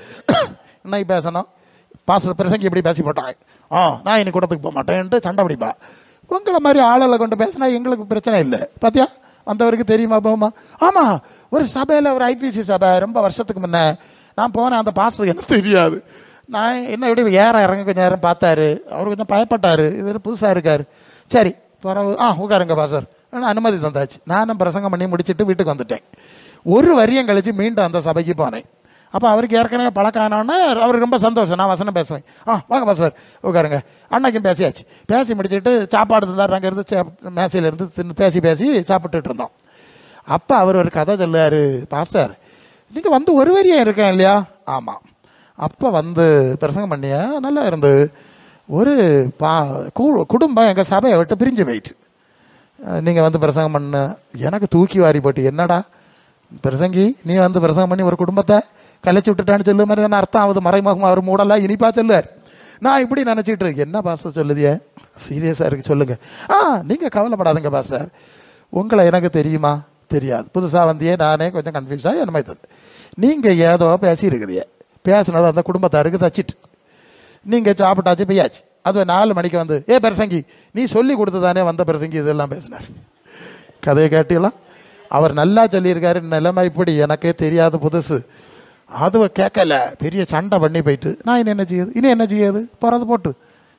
இன்னைக்கு பேசணும், பாஸ்டர் பிரசங்கி எப்படி பேசி போட்டாங்க, நான் இன்னைக்கு கூட்டத்துக்கு போக மாட்டேன்ட்டு சண்டை பிடிப்பா. உங்களை மாதிரி ஆளுகளை கொண்டு பேசினா எங்களுக்கு பிரச்சனை இல்லை. பார்த்தியா, வந்தவருக்கு தெரியுமா போமா? ஒரு சபையில் ஒரு ஐபிசி சபை ரொம்ப வருஷத்துக்கு முன்னே நான் போனேன். அந்த பாஸ்டர் எனக்கு தெரியாது. நான் என்ன எப்படி இறங்க கொஞ்சம் நேரம் பார்த்தாரு. அவர் கொஞ்சம் பயப்பட்டார், இது புதுசாக இருக்கார். சரி பிறகு உட்காருங்க பாஸ்டர் அனுமதி தந்தாச்சு. நானும் பிரசங்கம் பண்ணி முடிச்சுட்டு வீட்டுக்கு வந்துட்டேன். ஒரு வரியம் கழிச்சு மீண்டும் அந்த சபைக்கு போனேன். அப்போ அவருக்கு ஏற்கனவே பழக்கம் ஆனோன்னா அவருக்கு ரொம்ப சந்தோஷம், நான் வசனம் பேசுவேன். வாங்க பாஸ்டர் உட்காருங்க. அன்னைக்கும் பேசியாச்சு. பேசி முடிச்சுட்டு சாப்பாடு தந்தார். நாங்கள் இருந்து மேசையிலேருந்து பேசி சாப்பிட்டுட்டு இருந்தோம். அப்போ அவர் ஒரு கதை சொல்லாரு, பாஸ்டர் நீங்கள் வந்து ஒரு வரியா இருக்கேன் இல்லையா? ஆமாம். அப்போ வந்து பிரசங்கம் பண்ணியா நல்லா இருந்து ஒரு குடும்பம் எங்கள் சபையை விட்டு பிரிஞ்சு போயிட்டு நீங்கள் வந்து பிரசங்கம் பண்ண எனக்கு தூக்கி வாரி போட்டு, என்னடா பிரசங்கி நீ வந்து பிரசங்கம் பண்ணி ஒரு குடும்பத்தை கலைச்சி விட்டுட்டான்னு சொல்லு மாதிரி தானே அர்த்தம் ஆகுது. மறைமுகமாக அவர் மூடலாம் இனிப்பா சொல்லுவார். நான் இப்படி நினச்சிட்டு இருக்கேன், என்ன பாஸ்டர் சொல்லுதியே சீரியஸாக இருக்கு சொல்லுங்க. நீங்கள் கவலைப்படாதுங்க பாஸ்டர், உங்களை எனக்கு தெரியுமா? தெரியாது, புதுசாக வந்தியே, நானே கொஞ்சம் கன்ஃபியூஸாக என்ன மாதிரி நீங்கள் ஏதோ பேசியிருக்கிறீ, பேசினது அந்த குடும்பத்தாருக்கு தச்சிட்டு நீங்கள் சாப்பிட்டாச்சு பெய்யாச்சு. அது 4 மணிக்கு வந்து பிரசங்கி நீ சொல்லி கொடுத்ததானே வந்த பிரசங்கி இதெல்லாம் பேசினார். கதையை கேட்டீங்களா? அவர் நல்லா சொல்லியிருக்காரு, நிலைமை இப்படி எனக்கே தெரியாது புதுசு, அதுவை கேட்கல, பெரிய சண்டை பண்ணி போயிட்டு நான் இனி என்ன செய்யுது போறது போட்டு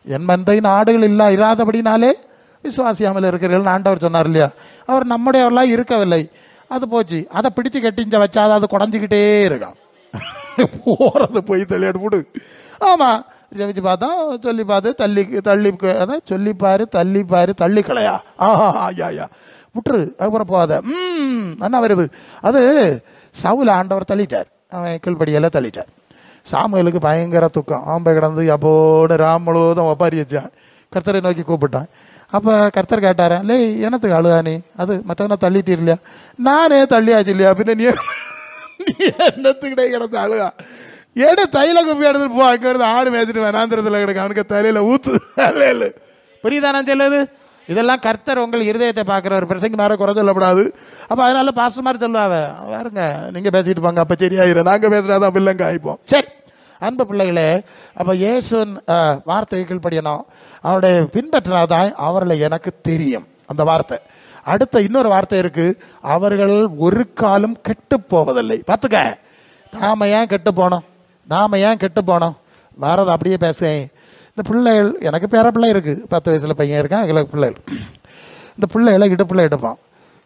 என் மந்தையின் ஆடுகள் இராதபடினாலே விசுவாசியாமல் இருக்கிறீர்கள் ஆண்டவர் சொன்னார் இல்லையா? அவர் நம்முடையவர்களாக இருக்கவில்லை. அது போச்சு. அதை பிடிச்சு கட்டிஞ்ச வச்சா அது குடஞ்சிக்கிட்டே இருக்கான். போறது போய் தள்ளியாடு போடு. ஆமா, ஜெபிச்சு பார்த்தோம், சொல்லி பார்த்து தள்ளி அதான் சொல்லிப்பாரு தள்ளிப்பாரு தள்ளிக்கலையா ஐயா விட்டுரு, அதுக்கப்புறம் போகாத. என்ன வருது அது? சவுல ஆண்டவர் தள்ளிட்டார், அவன் கீழ்படியெல்லாம் தள்ளிட்டார். சாமுவேலுக்கு பயங்கர துக்கம், ஆம்பை கிடந்து அப்போன்னு ராம் முழுவதும் ஒப்பாரி வச்சான். கர்த்தரை நோக்கி கூப்பிட்டான். அப்போ கர்த்தர் கேட்டாரன், லே என்னத்துக்கு அழுதா நீ? அது மற்றவனை தள்ளிட்டு இல்லையா? நானே தள்ளியாச்சு இல்லையா, பின்ன நீ என்னத்துக்கிட்டே கிடந்து அழுகா? எடு தைல குப்பி எடுத்துட்டு போ, அங்கே இருந்து ஆடு மேய்ச்சிட்டு வேணாந்திரத்தில் கிடக்கு, அவனுக்கு தலையில ஊத்து. அல்ல புரியுதா நான் சொல்லுது? இதெல்லாம் கர்த்தர் உங்கள் இருதயத்தை பார்க்குறவர், பிரசங்க மேலே குறை சொல்லப்படாது. அப்போ அதனால பாஸ்டர் மாதிரி சொல்லுவாங்க, பாருங்க நீங்கள் பேசிட்டு போங்க, அப்போ சரியாயிரும், நாங்கள் பேசுனாதான் பிள்ளைங்க ஆயிப்போம். சரி அன்பு பிள்ளைகளே, அப்போ இயேசுவின் வார்த்தைகள் படியணும், அவருடைய பின்பற்றாதான் அவர்களை எனக்கு தெரியும் அந்த வார்த்தை. அடுத்த இன்னொரு வார்த்தை இருக்கு, அவர்கள் ஒரு காலம் கெட்டு போவதில்லை. பார்த்துக்க, நாம ஏன் கெட்டு போனோம்? நாம ஏன் கெட்டு போனோம்? வரது அப்படியே பேசுவேன். இந்த பிள்ளைகள், எனக்கு பேர பிள்ளை இருக்கு, 10 வயசுல பையன் இருக்கான், எங்களுக்கு பிள்ளைகள். இந்த பிள்ளைகளை இடுப்புல எடுப்பான்,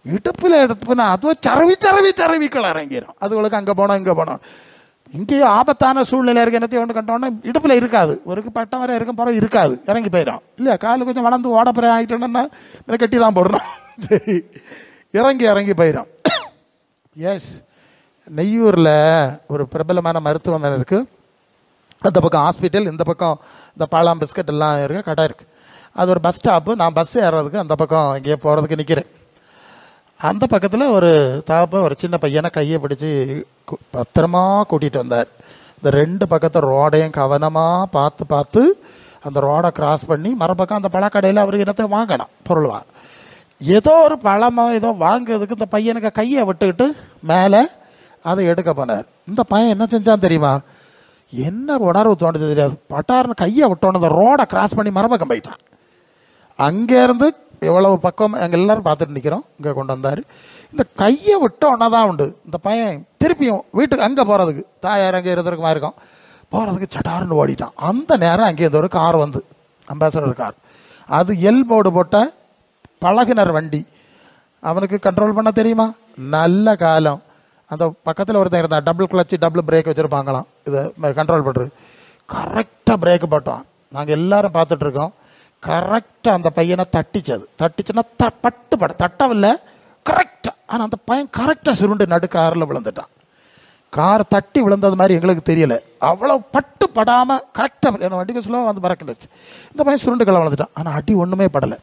இடுப்புல எடுப்புனா அதுவும் சரவி சரவி சரவிக்கள் இறங்கிடும். அதுகளுக்கு அங்கே போனோம் இங்கே போனோம். இங்கேயோ ஆபத்தான சூழ்நிலை இருக்கு, என்னத்தையும் ஒன்று கண்டோன்னா இடுப்புல இருக்காது, ஒரு பட்டம் வரை இருக்கும், பிறகு இருக்காது, இறங்கி போயிடும். இல்லையா, காலு கொஞ்சம் வளர்ந்து ஓடப்புற ஆகிட்டோன்னா கட்டி தான் போடணும். சரி, இறங்கி போயிடும். எஸ், நெய்யூரில் ஒரு பிரபலமான மருத்துவமனை இருக்குது. அந்த பக்கம் ஹாஸ்பிட்டல், இந்த பக்கம் இந்த பழம் பிஸ்கட் எல்லாம் இருக்குது, கடை இருக்குது. அது ஒரு பஸ் ஸ்டாப்பு. நான் பஸ் ஏறுறதுக்கு அந்த பக்கம் இங்கேயே போகிறதுக்கு நிற்கிறேன். அந்த பக்கத்தில் ஒரு தாப்ப ஒரு சின்ன பையனை கையை பிடிச்சி பத்திரமா கூட்டிகிட்டு வந்தார். இந்த 2 பக்கத்து ரோடையும் கவனமாக பார்த்து அந்த ரோடை கிராஸ் பண்ணி மறுபக்கம் அந்த பழக்கடையில் அவருக்கு என்னத்தை வாங்கணும், பொருள் வாங்க, ஏதோ ஒரு பழமோ ஏதோ வாங்குறதுக்கு இந்த பையனுக்கு கையை விட்டுக்கிட்டு மேலே அதை எடுக்க போனார். இந்த பையன் என்ன செஞ்சான்னு தெரியுமா? என்ன உணர்வு தோணுது தெரியாது, பட்டார்னு கையை விட்டோன்னு அந்த ரோடை கிராஸ் பண்ணி மறுபக்கம் போயிட்டான். அங்கேருந்து எவ்வளவு பக்கம் எங்கள் எல்லாரும் பார்த்துட்டு நிற்கிறோம், இங்கே கொண்டு வந்தார். இந்த கையை விட்டோன்னா தான் உண்டு, இந்த பையன் திருப்பியும் வீட்டுக்கு அங்கே போகிறதுக்கு, தாயார் அங்கே இருந்திருக்குமா இருக்கும், போகிறதுக்கு சட்டார்னு ஓடிட்டான். அந்த நேரம் அங்கே இருந்த ஒரு கார் வந்து, அம்பாசடர் கார், அது எல் போர்டு போட்ட பழகினர் வண்டி. அவனுக்கு கண்ட்ரோல் பண்ண தெரியுமா? நல்ல காலம். அந்த பக்கத்தில் ஒருத்தன் இருந்தான், டபுள் கிளச்சு டபுள் பிரேக் வச்சுருப்பாங்களாம், இதை கண்ட்ரோல் பண்ணுறது. கரெக்டாக பிரேக்கு போட்டோம். நாங்கள் எல்லாரும் பார்த்துட்ருக்கோம். கரெக்டாக அந்த பையனை தட்டிச்சுன்னா தட்டவில்லை, கரெக்டாக. ஆனால் அந்த பையன் கரெக்டாக சுருண்டு நடு காரில் விழுந்துட்டான். கார் தட்டி விழுந்தது மாதிரி எங்களுக்கு தெரியலை, அவ்வளோ படாமல் கரெக்டாக என்ன வண்டி ஸ்லோவாக வந்து பறக்கிடுச்சு. இந்த பையன் சுருண்டுக்களை விழுந்துட்டான். ஆனால் அடி ஒன்றுமே படலை.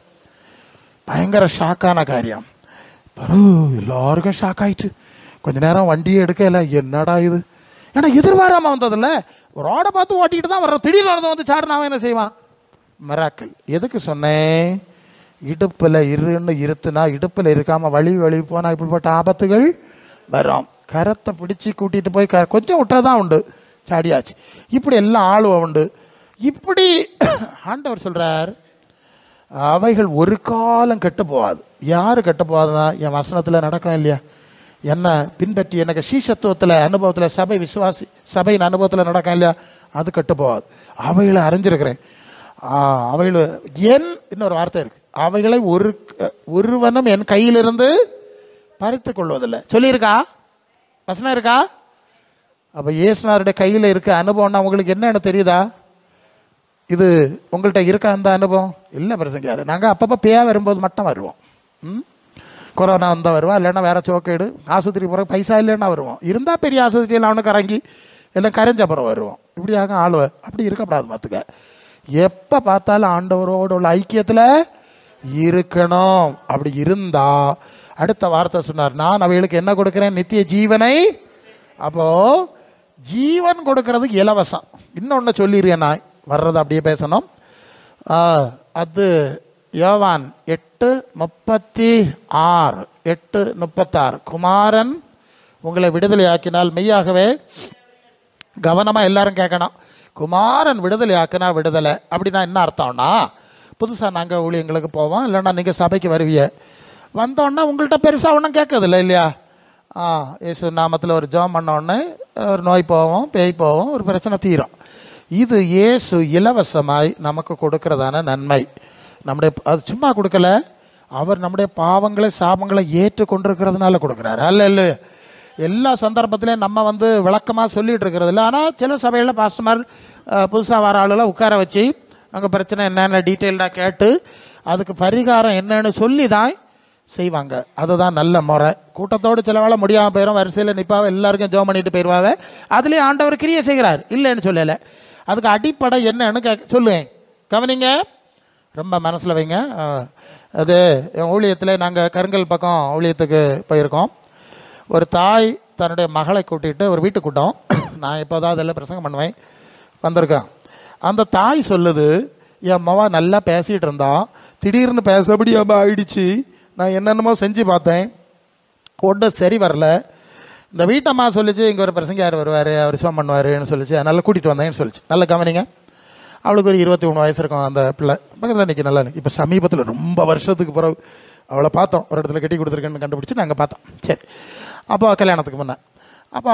பயங்கர ஷாக்கான காரியம். எல்லாருக்கும் ஷாக் ஆயிடுச்சு. கொஞ்ச நேரம் வண்டியை எடுக்கல, என்னடா இது, ஏன்னா எதிர்பாராமல் வந்ததில்ல, ரோடை பார்த்து ஓட்டிக்கிட்டு தான் வர்றோம், திடீர்னு வந்து சாடுனா அவன் என்ன செய்வான்? மிராக்கிள். எதுக்கு சொன்னேன்? இடுப்பில் இருத்துனா, இடுப்பில் இருக்காமல் வழி போனால் இப்படிப்பட்ட ஆபத்துகள் வரும். கரத்தை பிடிச்சி கூட்டிகிட்டு போய் கொஞ்சம் விட்டாதான் உண்டு, சாடியாச்சு. இப்படி எல்லாம் ஆளுவ உண்டு. இப்படி ஆண்டவர் சொல்கிறார், அவைகள் ஒரு காலம் கெட்டு போகாது. யார் கெட்டு போகாதுன்னா, என் வசனத்தில் நடக்கும் இல்லையா, என்ன பின்பற்றி எனக்கு சீஷத்துவத்தில் அனுபவத்தில் சபையின் அனுபவத்தில் நடக்கும் இல்லையா, அது கெட்டு போகாது. அவைகளை அறிஞ்சிருக்கிறேன். அவைகள் என் இன்னொரு வார்த்தை இருக்கு, அவைகளை ஒருவனும் என் கையிலிருந்து பறித்து கொள்வதில்லை சொல்லியிருக்கா, வசனம் இருக்கா? அப்போ இயேசுனாருடைய கையில் இருக்க அனுபவம்னா உங்களுக்கு என்னன்னு தெரியுதா? இது உங்கள்கிட்ட இருக்கா அந்த அனுபவம்? இல்லை பிரசங்க, நாங்கள் அப்பப்போ பேயா வரும்போது மட்டும் வருவோம். கொரோனா வந்தால் வருவோம், இல்லைன்னா வேற சோக்கேடு ஆஸ்பத்திரி போகிற பைசா இல்லைன்னா வருவோம். இருந்தால் பெரிய ஆஸ்பத்திரியில் அவனுக்கு இறங்கி எல்லாம் கரைஞ்ச அப்புறம் வருவோம். இப்படியாக ஆளுவ அப்படி இருக்கக்கூடாது. பார்த்துக்க, எப்போ பார்த்தாலும் ஆண்டவரோட உள்ள ஐக்கியத்தில் இருக்கணும். அப்படி இருந்தா அடுத்த வார்த்தை சொன்னார், நான் அவைகளுக்கு என்ன கொடுக்குறேன்? நித்திய ஜீவனை. அப்போ ஜீவன் கொடுக்கறது இலவசம். இன்னொன்று சொல்லிடுறேன், நான் வர்றது அப்படியே பேசணும். அது யோவான் 8:36 8:36, குமாரன் உங்களை விடுதலை ஆக்கினால் மெய்யாகவே, கவனமாக எல்லாரும் கேட்கணும், குமாரன் விடுதலை ஆக்கினா விடுதலை அப்படின்னா என்ன அர்த்தம்னா, புதுசாக நாங்கள் ஊழியங்களுக்கு போவோம், இல்லைன்னா நீங்கள் சபைக்கு வருவீங்க, வந்தோன்னா உங்கள்கிட்ட பெருசாக ஒன்றும் கேட்கறதில்ல இல்லையா? இயேசு நாமத்தில் ஒரு ஜெபம் பண்ணோடனே ஒரு நோய் போவோம், பேய் போவோம், ஒரு பிரச்சனை தீரும். இது இயேசு இலவசமாய் நமக்கு கொடுக்கறதான நன்மை. நம்முடைய அது சும்மா கொடுக்கல, அவர் நம்முடைய பாவங்களை சாபங்களை ஏற்று கொண்டிருக்கிறதுனால கொடுக்குறாரு. அல்ல எல்லா சந்தர்ப்பத்திலையும் நம்ம விளக்கமாக சொல்லிகிட்டு இருக்கிறது இல்லை. ஆனால் சில சபைகளில் பாஸ்டர்மார் புதுசாக வர ஆளுலாம் உட்கார வச்சு அங்கே பிரச்சனை என்னென்ன டீட்டெயில்டாக கேட்டு அதுக்கு பரிகாரம் என்னன்னு சொல்லி தான் செய்வாங்க. அதுதான் நல்ல முறை. கூட்டத்தோடு சில வேளை முடியாமல் போயிடும், வரிசையில் நிற்பாவை, எல்லாருக்கும் ஜோம் பண்ணிட்டு போயிடுவாங்க. அதுலேயும் ஆண்டவர் கிரியை செய்கிறார், இல்லைன்னு சொல்லலை. அதுக்கு அடிப்படை என்னன்னு சொல்லுவேன், கவனிங்க, ரொம்ப மனசில் வைங்க. அது என் ஊழியத்தில் நாங்கள் கருங்கல் பக்கம் ஊழியத்துக்கு போயிருக்கோம். ஒரு தாய் தன்னுடைய மகளை கூட்டிகிட்டு ஒரு வீட்டு கூட்டம், நான் இப்போ தான் அதெல்லாம் பிரசங்கம் பண்ணுவேன், வந்திருக்கேன். அந்த தாய் சொல்லுது, என் அம்மாவா நல்லா பேசிகிட்டு இருந்தா திடீர்னு பேசபடி அம்மா ஆயிடுச்சு, நான் என்னென்னமோ செஞ்சு பார்த்தேன், ஒன்றும் சரி வரல. இந்த வீட்டம்மா சொல்லிச்சு, இங்கே ஒரு பிரசங்க யார் வருவார், அவர் சுவம் பண்ணுவாருன்னு சொல்லிச்சு, அதனால் கூட்டிகிட்டு வந்தேன்னு சொல்லிச்சு. நல்லா கவனிங்க, அவளுக்கு ஒரு 23 வயசு இருக்கும். அந்த பிள்ளை பக்கத்தில் நிற்க நல்லா இப்போ சமீபத்தில் ரொம்ப வருஷத்துக்கு பிறகு அவளை பார்த்தோம், ஒரு இடத்துல கட்டி கொடுத்துருக்கேன்னு கண்டுபிடிச்சி நாங்கள் பார்த்தோம். சரி, அப்போ கல்யாணத்துக்கு முன்னே அப்போ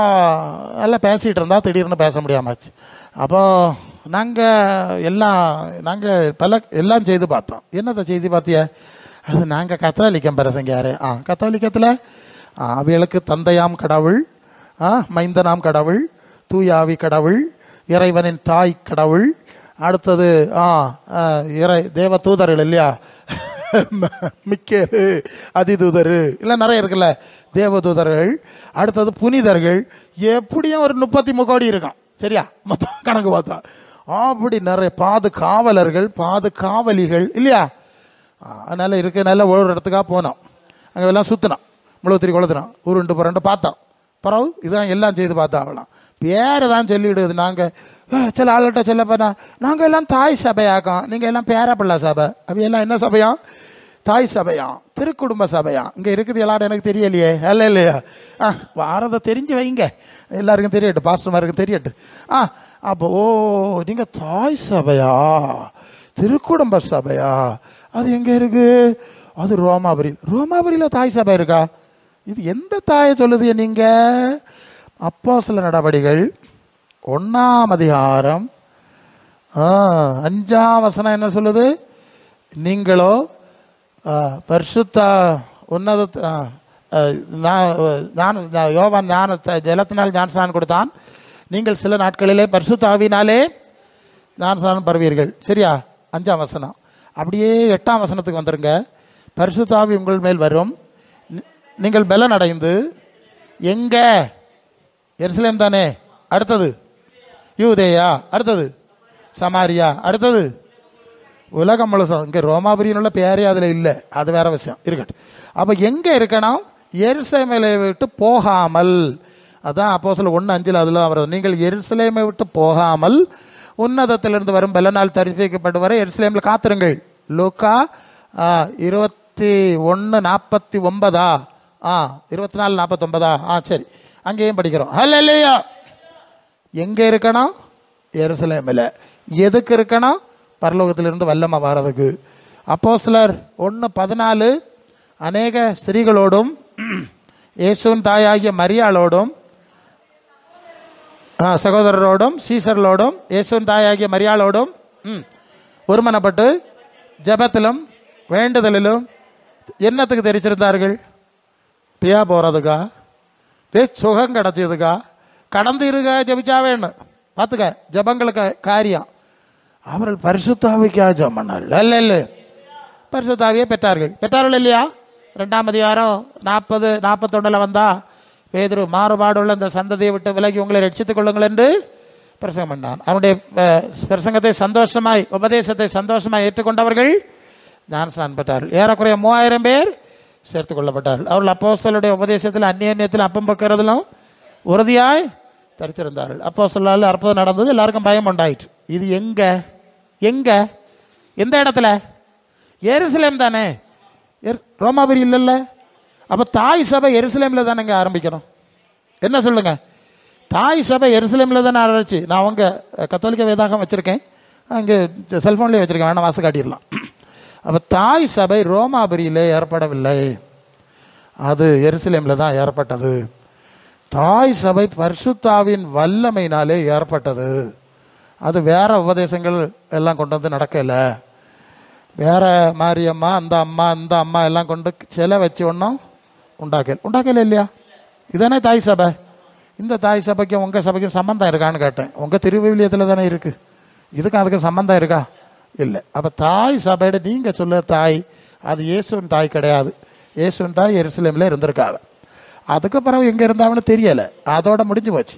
நல்லா பேசிகிட்டு இருந்தால் திடீர்னு பேச முடியாமச்சு. அப்போது நாங்கள் எல்லாம் செய்து பார்த்தோம். என்னத்தை செய்து பார்த்திய? அது நாங்கள் கத்தோலிக்கம் பிரசங்க யார் கத்தோலிக்கத்தில் அவைகளுக்கு தந்தையாம் கடவுள், மைந்தனாம் கடவுள், தூயாவி கடவுள், இறைவனின் தாய் கடவுள், அடுத்தது தேவ தூதர்கள் இல்லையா, மிக்கேலு அதிதூதர் இல்லை நிறைய இருக்குல்ல தேவதூதர்கள், அடுத்தது புனிதர்கள், எப்படியும் ஒரு 33 கோடி இருக்கான். சரியா, மொத்தம் கணக்கு பார்த்தா அப்படி நிறைய பாதுகாவலர்கள், பாதுகாவலிகள் இல்லையா. அதனால் இருக்கனால ஒரு இடத்துக்காக போனோம், அங்கே எல்லாம் சுற்றினோம், முழுவத்திரி கொளுத்தினோம், உருண்டு புரண்டு பார்த்தோம். பரவு இதுதான் எல்லாம் செய்து பார்த்தா. அவளாம் பேரை தான் சொல்லிவிடுது. நாங்கள் சில ஆள்கிட்ட சொல்ல போனா, நாங்கள் எல்லாம் தாய் சபையாக்கோம், நீங்கள் எல்லாம் பேரப்பிள்ளை சபை, அப்படி எல்லாம் என்ன சபையாம்? தாய் சபையாம், திருக்குடும்ப சபையாம். இங்கே இருக்குது எல்லாரும் எனக்கு தெரியலையே. அல்ல இல்லையா, வாரதை தெரிஞ்சு வைங்க, எல்லாருக்கும் தெரியட்டும், பாஸ்டர்மாருக்கும் தெரியட்டும். அப்போ நீங்கள் தாய் சபையா, திருக்குடும்ப சபையா, அது எங்கே இருக்கு? அது ரோமாபுரியில் தாய் சபை இருக்கா? இது எந்த தாயை சொல்லுது நீங்கள்? அப்போஸ்தலர் நடபடிகள் 1ஆம் அதிகாரம் 5ஆம் வசனம் என்ன சொல்லுது? நீங்களோ பரிசுத்த உன்னத யோவான் ஜலத்தினால் ஞானஸ்நானம் கொடுத்தான், நீங்கள் சில நாட்களிலே பரிசுத்த ஆவியினாலே ஞானஸ்நானம் பருவீர்கள். சரியா, 5ஆம் வசனம். அப்படியே 8ஆம் வசனத்துக்கு வந்துருங்க. பரிசுத்த ஆவி உங்கள் மேல் வரும், நீங்கள் பலன் அடைந்து எங்க? எருசலேம் தானே, அடுத்தது யூதேயா, அடுத்தது சமாரியா, அடுத்தது உலகம் முழுசும். இங்கே ரோமாபுரியின் உள்ள பேரே அதில் இல்லை, அது வேற விஷயம், இருக்கட்டும். அப்போ எங்கே இருக்கணும்? எருசலேமை விட்டு போகாமல். அதான் அப்போஸ்தலர் 1:5 அதில் வருது, நீங்கள் எருசலேமை விட்டு போகாமல் உன்னதத்திலிருந்து வரும் பலனால் தரிசிக்கப்படுவரை எருசலேமில் காத்திருங்கள். லூக்கா 21:49 24:49 சரி, அங்கேயும் படிக்கிறோம். ஹல்லேலூயா. எங்கே இருக்கணும்? எருசலேமில். எதுக்கு இருக்கணும்? பரலோகத்திலிருந்து வல்லமை வாரதுக்கு. அப்போஸ்தலர் 1:14 அநேக ஸ்திரீகளோடும் இயேசுவின் தாயாகிய மரியாளோடும் சகோதரரோடும் சீசர்களோடும் இயேசுவின் தாயாகிய மரியாளோடும் ஒருமனப்பட்டு ஜெபத்திலும் வேண்டுதலிலும் என்னத்துக்கு தெரிச்சிருந்தார்கள்? பியா போகிறதுக்கா, சுகம் கிடச்சதுக்கா, கடந்து இருக்க ஜபிச்சா வேணும். பார்த்துக்க, ஜபங்களுக்கு காரியம். அவர்கள் பரிசுத்தாவிக்காக ஜெபம் பண்ணார்கள். அல்ல பரிசுத்தாவியை பெற்றார்கள் இல்லையா? 2ஆம் அதிகாரம் 40-41 வந்தா பேதுரு மாறுபாடுள்ள இந்த சந்ததியை விட்டு விலகி உங்களை ரட்சித்துக் கொள்ளுங்கள் என்று பிரசங்கம் பண்ணான். அவனுடைய பிரசங்கத்தை சந்தோஷமாய், உபதேசத்தை சந்தோஷமாய் ஏற்றுக்கொண்டவர்கள் ஞானஸ்நானம் பெற்றார்கள். ஏறக்குறைய 3000 பேர் சேர்த்து கொள்ளப்பட்டார்கள். அவர்கள் அப்போஸ்தலருடைய உபதேசத்தில் அந்நியத்தில் அப்பம் பக்கிறதிலும் உறுதியாய் தரித்திருந்தார்கள். அப்போஸ்தலரால் அற்புதம் நடந்தது, எல்லாருக்கும் பயம் உண்டாயிற்று. இது எந்த இடத்துல? எருசலேம் தானே, ரோமாபுரி இல்லைல்ல. அப்போ தாய் சபை எருசலேமில் தானேங்க ஆரம்பிக்கணும். என்ன சொல்லுங்க? தாய் சபை எருசலேமில் தானே ஆரம்பிச்சு. நான் அவங்க கத்தோலிக்க வேதாகம் வச்சுருக்கேன், அங்கே செல்ஃபோன்லேயே வச்சுருக்கேன், வேணா வாச காட்டிடலாம். அப்போ தாய் சபை ரோமாபுரியிலே ஏற்படவில்லை, அது எருசலேமில் தான் ஏற்பட்டது. தாய் சபை பரிசுத்தாவின் வல்லமையினாலே ஏற்பட்டது. அது வேற உபதேசங்கள் எல்லாம் கொண்டு வந்து நடக்கலை. வேற மாரியம்மா அந்த அம்மா எல்லாம் கொண்டு சிலை வச்சு ஒன்றும் உண்டாக்கல இல்லையா? இதானே தாய் சபை. இந்த தாய் சபைக்கும் உங்கள் சபைக்கும் சம்மந்தம் இருக்கான்னு கேட்டேன். உங்கள் திருவிவிலியத்தில் தானே இருக்குது, இதுக்கும் அதுக்கு சம்மந்தம் இருக்கா? இல்லை. அப்போ தாய் சபையோட நீங்கள் சொல்ல தாய் அது இயேசுவின் தாய் கிடையாது. இயேசுவின் தாய் எருசலேமில் இருந்திருக்காங்க. அதுக்கு பிறகு எங்கே இருந்தாங்கன்னு தெரியலை, அதோட முடிஞ்சு போச்சு.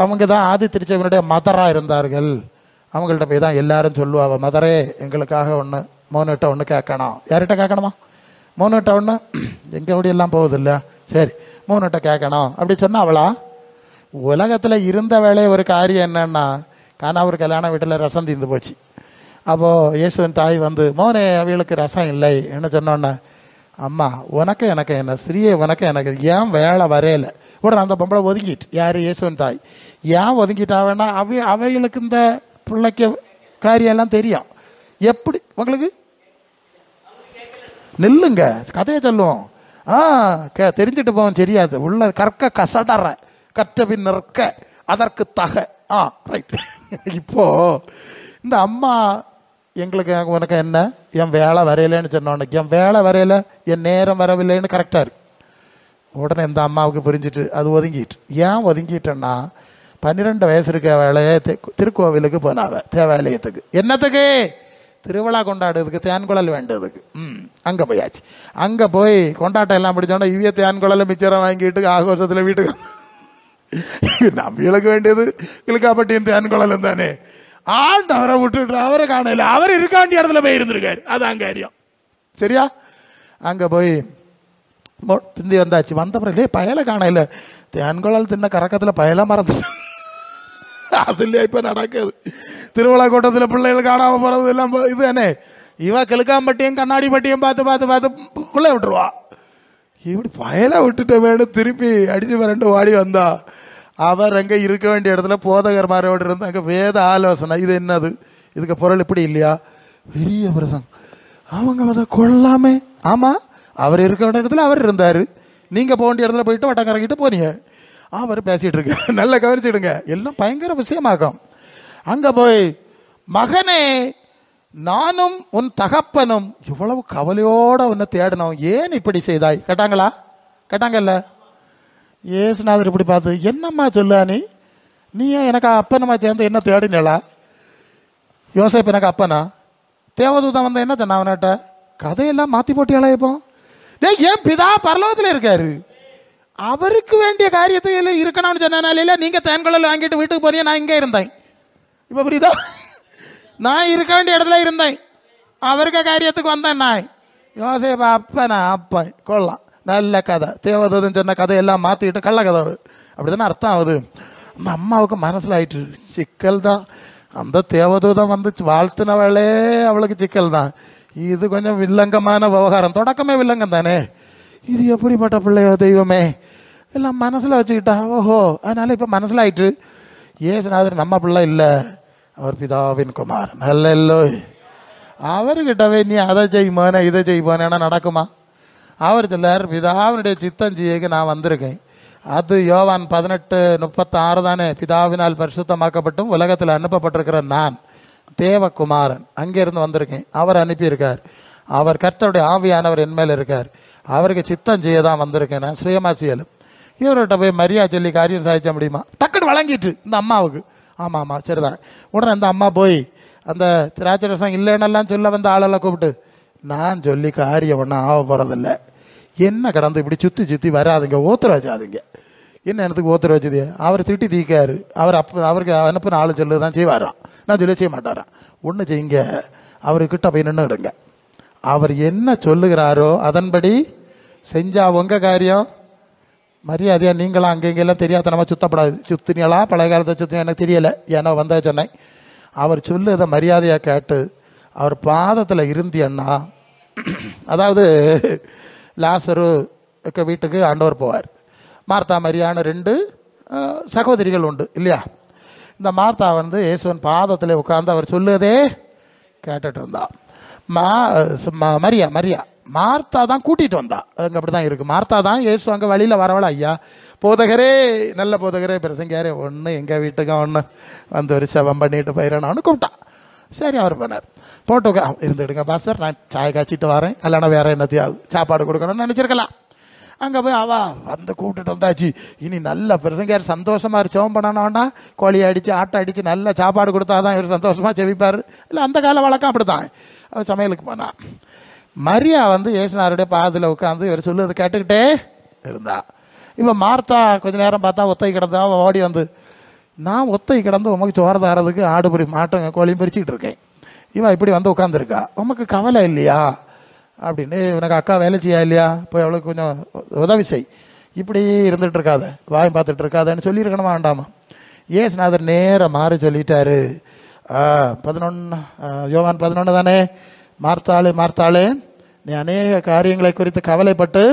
அவங்க தான் ஆதி திருச்சபையினுடைய மதராக இருந்தார்கள். அவங்கள்ட்ட போய் தான் எல்லாரும் சொல்லுவாங்க, மதரே எங்களுக்காக ஒன்று 3 ஒன்று கேட்கணும். யார்கிட்ட கேட்கணுமா? 3 ஒன்று எங்கே ஓடியெல்லாம் போகுது இல்லை, சரி 3 கேட்கணும் அப்படி சொன்னால் அவளா? உலகத்தில் இருந்த வேலையை ஒரு காரியம் என்னன்னா, காணாவூர் கல்யாண வீட்டில் ரசம் தீர்ந்து போச்சு. அப்போது இயேசுவின் தாய் வந்து மோனே அவளுக்கு ரசம் இல்லை என்ன சொன்னோன்னே, அம்மா உனக்கு எனக்கு என்ன, ஸ்திரீயை உனக்கு எனக்கு ஏன் வேலை வரையலை. உடனே அந்த பொம்பளை ஒதுங்கிட்டு, யார்? இயேசுவின் தாய். ஏன் ஒதுங்கிட்டாவேன்னா அவைகளுக்கு இந்த பிள்ளைக்கு காரியம் எல்லாம் தெரியும். எப்படி உங்களுக்கு நில்லுங்க, கதையை சொல்லுவோம். தெரிஞ்சுட்டு போவோம். தெரியாது உள்ள கற்க கசடற கற்ற பின் நிற்க அதற்கு தக. ரைட். இப்போ இந்த அம்மா எங்களுக்கு உனக்கு என்ன, என் வேலை வரையலைன்னு சொன்னோன்னு, என் வேலை வரையலை என் நேரம் வரவில்லைன்னு கரெக்டாக இருக்கு. உடனே இந்த அம்மாவுக்கு புரிஞ்சிட்டு அது ஒதுங்கிட்டு. ஏன் ஒதுங்கிட்டேன்னா, 12 வயசு இருக்க வேலையை திருக்கோவிலுக்கு போனாவ தேவாலயத்துக்கு. என்னத்துக்கு? திருவிழா கொண்டாடுறதுக்கு, தேன்குழல் வேண்டதுக்கு. அங்கே போயாச்சு. அங்கே போய் கொண்டாட்டம் எல்லாம் பிடிச்சோன்னா இவ்விய தேன்குழலை மிச்சரம் வாங்கிட்டு ஆகோஷத்தில் வீட்டுக்கு நம்மளுக்கு வேண்டியது கிழக்காப்பட்டியும் தேன்குழலும் தானே. அவரை விட்டுட்டு அவரை காணல, அவர் இருக்க வேண்டிய இடத்துல போய் இருந்திருக்காரு. அதான் காரியம். சரியா? அங்கே போய் பிந்தி வந்தாச்சு. வந்த பிறகு பயலை காணல, தேன்குழல் தின்ன கறக்கத்தில் பயலை மறந்து. அதுல இப்ப நடக்குது. திருவிழா கூட்டத்தில் பிள்ளைகள் காணாம போறது எல்லாம் இது தானே. இவ கிழக்காம்பட்டியும் கண்ணாடி பட்டியும் பார்த்து பார்த்து பார்த்து பிள்ளை விட்டுருவா. இப்படி பயலை விட்டுட்ட வேணும் திருப்பி அடிச்சு 2 வாடி வந்தா. அவர் அங்கே இருக்க வேண்டிய இடத்துல போதகர்மாரோடு இருந்து அங்கே வேத ஆலோசனை. இது என்னது, இதுக்கு பொருள் இப்படி இல்லையா, பெரிய பிரசங்க. அவங்க அதை கொள்ளாமே. ஆமா, அவர் இருக்க வேண்டிய இடத்துல அவர் இருந்தாரு, நீங்க போக வேண்டிய இடத்துல போயிட்டு வட்டம் கறக்கிட்டு போனீங்க. அவர் பேசிட்டு இருக்க, நல்லா கவனிச்சிடுங்க, எல்லாம் பயங்கர விஷயமாக்கும். அங்க போய் மகனே நானும் உன் தகப்பனும் இவ்வளவு கவலையோட உன்னை தேடணும், ஏன் இப்படி செய்தாய் கேட்டாங்களா? கேட்டாங்கல்ல. ஏசுநாதர் இப்படி பார்த்து, என்னம்மா சொல்ல நீ எனக்கு அப்பனம்மா சேர்ந்து என்ன தேடினேளா? யோசேப்பு எனக்கு அப்பனா? தேவதூதன் வந்த என்ன சொன்ன அவனாட்ட? கதையெல்லாம் மாத்தி போட்டியாளா? இப்போ ஏன் பிதா பரலோகத்தில் இருக்காரு, அவருக்கு வேண்டிய காரியத்தை எல்லாம் இருக்கணும்னு சொன்னால நீங்க தேன்குழல் வாங்கிட்டு வீட்டுக்கு போறீங்க, நான் இங்கே இருந்தேன். இப்ப புரியுதா? நான் இருக்க வேண்டிய இடத்துல இருந்தேன், அவருக்கு காரியத்துக்கு வந்தேன். நான் யோசேப்பா அப்பனா? அப்பன் கொள்ளலாம், நல்ல கதை. தேவதூதன் சொன்ன கதையெல்லாம் மாத்திட்டு கள்ள கதை, அப்படித்தானே அர்த்தம் ஆகுது. அந்த அம்மாவுக்கு மனசுல ஆயிட்டு சிக்கல் தான். அந்த தேவதூதன் வந்து வாழ்த்தினவளே அவளுக்கு சிக்கல் தான். இது கொஞ்சம் வில்லங்கமான விவகாரம், தொடக்கமே வில்லங்கம் தானே. இது எப்படிப்பட்ட பிள்ளையோ தெய்வமே எல்லாம் மனசுல வச்சுக்கிட்டா. ஓஹோ, அதனால இப்ப மனசுல ஆயிட்டு ஏசுநாதர் நம்ம பிள்ளை இல்லை, அவர் பிதாவின் குமாரன். நல்ல அவர்கிட்டவே நீ அதை செய்வோன இதை செய்வோனா நடக்குமா? அவர் சொல்லார், பிதாவினுடைய சித்தம் செய்ய நான் வந்திருக்கேன். அது யோவான் 18:36 தானே. பிதாவினால் பரிசுத்தமாக்கப்பட்டும் உலகத்தில் அனுப்பப்பட்டிருக்கிற நான் தேவகுமாரன் அங்கிருந்து வந்திருக்கேன். அவர் அனுப்பியிருக்கார், அவர் கர்த்தருடைய ஆவியானவர் என் மேல இருக்கார், அவருக்கு சித்தம் செய்ய தான் வந்திருக்கேன், நான் சுயமா செய்யலும். இவர்கிட்ட போய் மரியா சொல்லி காரியம் சாதிச்ச முடியுமா? டக்குன்னு வழங்கிட்டு இந்த அம்மாவுக்கு. ஆமா ஆமா சரிதான். உடனே அந்த அம்மா போய் அந்த திராட்சை ரசம் இல்லைன்னெல்லாம் சொல்ல வந்த ஆளெல்லாம் கூப்பிட்டு, நான் சொல்லி காரியம் ஒன்றும் ஆக போறதில்ல, என்ன கடந்து இப்படி சுற்றி சுற்றி வராதுங்க, ஓத்துற வச்சாதுங்க. என்ன எனக்கு ஓத்துற வச்சது? அவர் திட்டி தீக்காரு. அவருக்கு அனுப்புன ஆளு சொல்லுதான் செய்வாராம், நான் சொல்லி செய்ய மாட்டாராம். ஒன்று செய்யுங்க, அவர்கிட்ட போய் நின்றுடுங்க, அவர் என்ன சொல்லுகிறாரோ அதன்படி செஞ்சா உங்க காரியம். மரியாதையா நீங்களாம் அங்கெங்கெல்லாம் தெரியாதனமா சுத்தப்படாது. சுத்தினியலா பழைய காலத்தை சுத்தினா எனக்கு தெரியல, ஏன்னா வந்த சொன்னேன். அவர் சொல்லுதை மரியாதையா கேட்டு அவர் பாதத்தில் இருந்தியன்னா, அதாவது லாசரு வீட்டுக்கு ஆண்டவர் போவார். மார்த்தா மரியான்னு 2 சகோதரிகள் உண்டு இல்லையா? இந்த மார்த்தா வந்து இயேசுவன் பாதத்தில் உட்கார்ந்து அவர் சொல்லுவதே கேட்டுட்டு இருந்தா. மரியா மார்த்தா தான் கூட்டிட்டு வந்தா. அங்கே அப்படிதான் இருக்கு. மார்த்தா தான் இயேசு அங்கே வழியில் வரவள, ஐயா போதகரே, நல்ல போதகரே, பிரசங்காரே, ஒன்று எங்கள் வீட்டுக்கு ஒன்று வந்து ஒரு செவம் பண்ணிட்டு போயிடணும்னு கூப்பிட்டான். சரி அவர் போனார். போட்டு இருந்துடுங்க பாஸ்டர், நான் சாய் காய்ச்சிட்டு வரேன், இல்லைன்னா வேற என்னத்தையாவது சாப்பாடு கொடுக்கணும்னு நினச்சிருக்கலாம். அங்கே போய் அவ வந்து கூப்பிட்டுட்டு வந்தாச்சு. இனி நல்ல பிரசங்கார் சந்தோஷமா சோம் பண்ணணும்னா கோழி அடித்து ஆட்டை அடித்து நல்ல சாப்பாடு கொடுத்தாதான் இவர் சந்தோஷமாக செவிப்பார். இல்லை அந்த கால வழக்கம் அப்படித்தான். அவர் சமையலுக்கு போனான். மரியா வந்து இயேசுநாதருடைய பாதத்தில் உட்காந்து இவர் சொல்லுறது கேட்டுக்கிட்டே இருந்தா. இப்போ மார்த்தா கொஞ்ச நேரம் பார்த்தா ஒத்தை கிடந்தா ஓடி வந்து, நான் ஒத்தை கிடந்து உமக்கு சோறு தரதுக்கு ஆடு பொறி மாட்டோங்க கோழியும் பிரிச்சுக்கிட்டு இருக்கேன், இவன் இப்படி வந்து உட்காந்துருக்கா, உமக்கு கவலை இல்லையா அப்படின்னு. இவனுக்கு அக்கா வேலை செய்யா இல்லையா, போய் அவளுக்கு கொஞ்சம் உதவி செய், இப்படி இருந்துகிட்டு இருக்காத, வாயம் பார்த்துட்டு இருக்காதன்னு சொல்லியிருக்கணுமா வேண்டாமா? இயேசுநாதர் நேர மாறி சொல்லிட்டாரு. 11 யோவான் 11 தானே, மார்த்தாளே மார்த்தாளே நீ அநேக காரியங்களை குறித்து கவலைப்பட்டு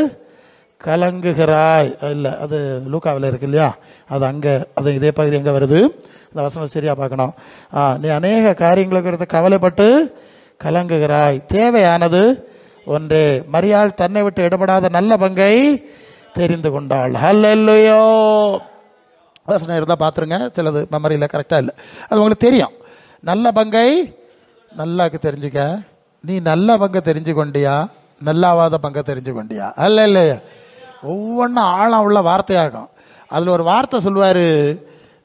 கலங்குகிறாய். இல்லை, அது லூக்காவில் இருக்கு இல்லையா, அது அங்கே, அது இதே பகுதி எங்கே வருது, அந்த வசனம் சரியாக பார்க்கணும். நீ அநேக காரியங்களை குறித்து கவலைப்பட்டு கலங்குகிறாய், தேவையானது ஒன்றே, மரியாள் தன்னை விட்டு இடப்படாத நல்ல பங்கை தெரிந்து கொண்டாள். ஹல்லேலூயா. வசனம் இருந்தால் பார்த்துருங்க, சிலது மெமரியில் கரெக்டாக இல்லை, அது உங்களுக்கு தெரியும். நல்ல பங்கை நல்லாக்கு தெரிஞ்சுக்க. நீ நல்ல பங்கை தெரிஞ்சு கொண்டியா, நல்லாவாத பங்கை தெரிஞ்சு கொண்டியா? அல்ல இல்லையா, ஒவ்வொன்றும் ஆழம் உள்ள வார்த்தையாகும். அதில் ஒரு வார்த்தை சொல்லுவார்,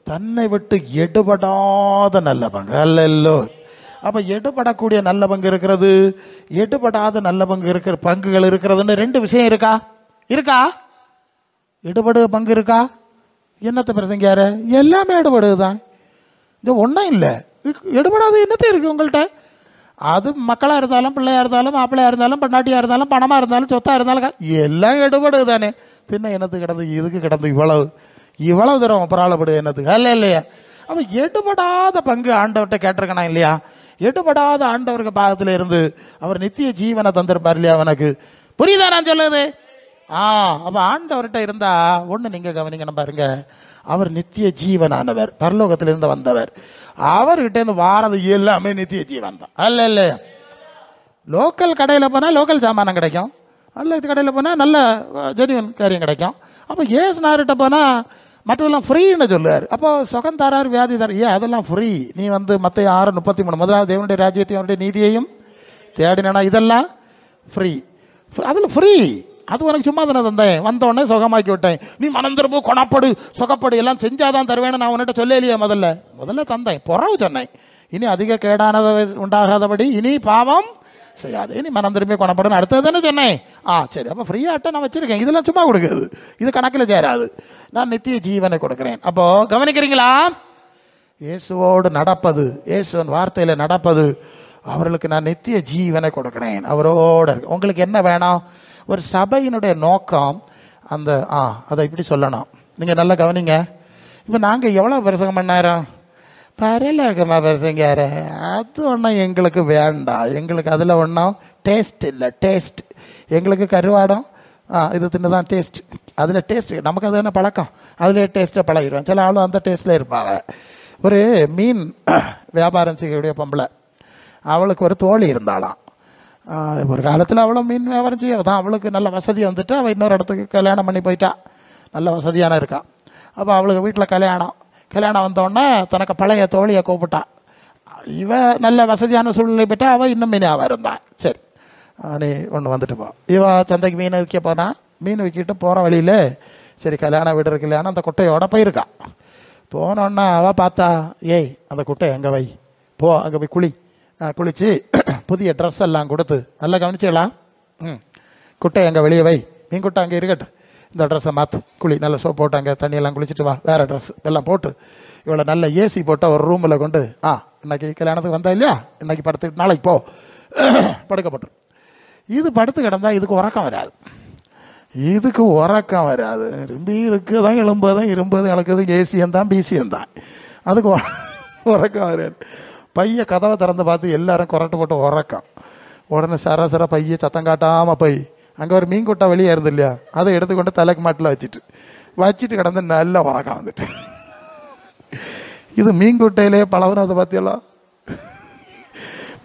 தன்னை விட்டு எடுபடாத நல்ல பங்கு. அல்ல இல்லோ. அப்போ எடுபடக்கூடிய நல்ல பங்கு இருக்கிறது, எடுபடாத நல்ல பங்கு இருக்கிற பங்குகள் இருக்கிறதுன்னு 2 விஷயம் இருக்கா? இருக்கா? எடுபடு பங்கு இருக்கா? என்னத்தை பிரசங்கியாரு, எல்லாமே எடுபடுதுதான். இது ஒன்றும் இல்லை, எடுபடாது என்னத்தை இருக்கு உங்கள்கிட்ட? அது மக்களாக இருந்தாலும், பிள்ளையாக இருந்தாலும், மாப்பிள்ளையாக இருந்தாலும், பெண்ணாட்டியாக இருந்தாலும், பணமாக இருந்தாலும், சொத்தாக இருந்தாலும் எல்லாம் எடுபடுது தானே. பின்ன என்னத்து கிடந்து, இதுக்கு கிடந்து இவ்வளவு தூரம் பரவாயில்லப்படுது என்னத்துக்கு? அல்ல இல்லையா? அப்போ எடுபடாத பங்கு ஆண்டவர்கிட்ட கேட்டிருக்கணும் இல்லையா? எடுபடாத ஆண்டவருக்கு பாகத்தில் இருந்து அவர் நித்திய ஜீவனை தந்திருப்பார் இல்லையா? அவனுக்கு புரியுதா நான் சொல்லுது? அப்போ ஆண்டவர்கிட்ட இருந்தா ஒன்று நீங்கள் கவனிக்கணும் பாருங்க, அவர் நித்திய ஜீவனானவர், பரலோகத்திலிருந்து வந்தவர். அவர்கிட்ட இருந்து வாரது எல்லாமே நித்திய ஜீவன் தான். அல்ல இல்லையா? லோக்கல் கடையில் போனால் லோக்கல் சாமானம் கிடைக்கும், அல்ல இது கடையில் போனால் நல்ல ஜெனிவன் காரியம் கிடைக்கும். அப்போ இயேசுநாதர்கிட்ட போனால் மற்றதெல்லாம் ஃப்ரீன்னு சொல்லுவார். அப்போ சுகம் தரார், வியாதி தரார், அதெல்லாம் ஃப்ரீ. நீ வந்து மத்தேயு 6:33 முதலாவது தேவனுடைய ராஜ்யத்தையும் அவருடைய நீதியையும் தேடினா இதெல்லாம் ஃப்ரீ. அதில் ஃப்ரீ, அது உனக்கு சும்மா தானே தந்தேன், வந்தோடனே சுகமாக்கி விட்டேன், நீ மனம் திரும்ப கொணப்படு சுகப்படு எல்லாம் செஞ்சாதான் தருவேன்னு நான் உன்னிட்ட சொல்லலையே. முதல்ல தந்தேன், புறவு சொன்னேன், இனி அதிக கேடானதை உண்டாகாதபடி இனி பாவம் செய்யாது, இனி மனம் திரும்பி கொணப்படும் அடுத்தது தானே சொன்னேன். சரி, அப்போ ஃப்ரீயாட்ட நான் வச்சிருக்கேன், இதெல்லாம் சும்மா கொடுக்குது, இது கணக்கில் சேராது, நான் நித்திய ஜீவனை கொடுக்குறேன். அப்போ கவனிக்கிறீங்களா? இயேசுவோடு நடப்பது, இயேசுவின் வார்த்தையில் நடப்பது, அவர்களுக்கு நான் நித்திய ஜீவனை கொடுக்குறேன், அவரோடு இருக்கு. உங்களுக்கு என்ன வேணும்? ஒரு சபையினுடைய நோக்கம் அந்த அதை இப்படி சொல்லணும். நீங்கள் நல்லா கவனிங்க. இப்போ நாங்கள் எவ்வளோ பிரசங்கம் பண்ணாரோம்? பரலோகமாக பிரசங்கார, அது ஒன்றும் எங்களுக்கு வேண்டாம், எங்களுக்கு அதில் ஒன்றும் டேஸ்ட் இல்லை. டேஸ்ட் எங்களுக்கு கருவாடம் இது தின்னு தான் டேஸ்ட், அதில் டேஸ்ட் நமக்கு அது என்ன பழக்கம், அதில் டேஸ்ட்டை பழகிடுவோம். சில ஆளும் அந்த டேஸ்ட்டில் இருப்பாங்க. ஒரு மீன் வியாபாரம் செய்யக்கூடிய பொம்பளை, அவளுக்கு ஒரு தோழி இருந்தாளாம். ஒரு காலத்தில் அவளை மீன் வியாபாரம் செய்ய தான், அவளுக்கு நல்ல வசதி வந்துட்டு அவள் இன்னொரு இடத்துக்கு கல்யாணம் பண்ணி போயிட்டா, நல்ல வசதியான இருக்கா. அப்போ அவளுக்கு வீட்டில் கல்யாணம் வந்தோடனே தனக்கு பழைய தோழியை கூப்பிட்டா. இவ நல்ல வசதியான சூழ்நிலை பெற்றா, அவள் இன்னும் மீன் வியாபாரம் தான். சரி, நீ ஒன்று வந்துட்டு போ. இவ சந்தைக்கு மீன் விற்க போனா, மீன் விற்கிட்டு போகிற வழியில் சரி கல்யாணம் வீடு இருக்கு இல்லையானா அந்த குட்டையோட போயிருக்கா. போனோன்னா அவள் பார்த்தா, ஏய் அந்த குட்டை எங்கே வை, போ அங்கே போய் குளிச்சு புதிய ட்ரெஸ் எல்லாம் கொடுத்து, நல்லா கவனிச்சுக்கலாம், குட்டை அங்கே வெளியே வை, மீன் குட்டை அங்கே இருக்கட்டும், இந்த ட்ரெஸ்ஸை மாற்று, குளி, நல்ல சோப் போட்டு அங்கே தண்ணியெல்லாம் குளிச்சுட்டு வா, வேறு ட்ரெஸ் எல்லாம் போட்டு இவ்வளோ நல்ல ஏசி போட்டால் ஒரு ரூமில் கொண்டு இன்னைக்கு கல்யாணத்துக்கு வந்தா இல்லையா, இன்னைக்கு படுத்துக்கிட்டு நாளைக்கு போ படுக்கப்பட்டு. இது படுத்து கிடந்தா இதுக்கு உறக்கம் வராது, ரொம்ப இருக்குதான், எலும்புதான், இரும்புதான், இழக்குது, ஏசியம் தான், பிசியம் தான், அதுக்கு உறக்கம் வராது. பைய கதவை திறந்து பார்த்து எல்லாரும் கொரட்டு போட்டு உறக்கம். உடனே சர பைய சத்தம் காட்டாமல் போய் அங்கே ஒரு மீன் கொட்டை வெளியே இருந்து இல்லையா, அதை எடுத்துக்கொண்டு தலைக்கு மாட்டில் வச்சுட்டு கிடந்து நல்ல உறக்கம் வந்துட்டு. இது மீன் கொட்டையிலே பழகுனது பார்த்தியெல்லாம்.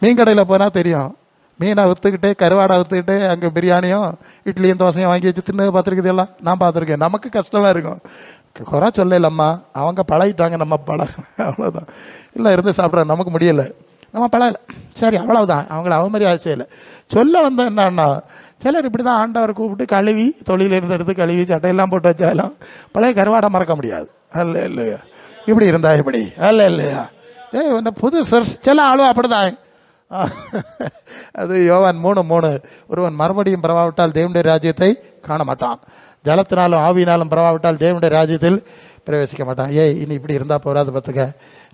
மீன் கடையில் போனால் தெரியும், மீனை விற்றுக்கிட்டே கருவாடை விற்றுக்கிட்டே அங்கே பிரியாணியும் இட்லியும் தோசையும் வாங்கி வச்சு தின்னு பார்த்துருக்குது எல்லாம் நான் பார்த்துருக்கேன். நமக்கு கஷ்டமாக இருக்கும், குறை சொல்லலம்மா, அவங்க பழகிட்டாங்க, நம்ம பழக அவ்வளோதான். இல்லை இருந்து சாப்பிட்ற நமக்கு முடியலை, நம்ம பழகல, சரி அவ்வளவுதான், அவங்கள அவமரியாதை செய்யலை. சொல்ல வந்த என்னன்னா, சிலர் இப்படி தான் ஆண்டவர் கூப்பிட்டு கழுவி தொழிலிருந்து எடுத்து கழுவி சட்டையெல்லாம் போட்டு வச்சாலும் பழைய கருவாடை மறக்க முடியாது. அல்ல இல்லையா? இப்படி இருந்தா இப்படி அல்ல இல்லையா? புது சில ஆளும் அப்படிதான். அது யோவான் 3:3, ஒருவன் மறுபடியும் பிறவாவிட்டால் தேவனுடைய ராஜ்யத்தை காண மாட்டான், ஜலத்தினாலும் ஆவியினாலும் பிறவாவிட்டால் தேவனுடைய ராஜ்யத்தில் பிரவேசிக்க மாட்டான். இனி இப்படி இருந்தா போறாது, பார்த்துக்க,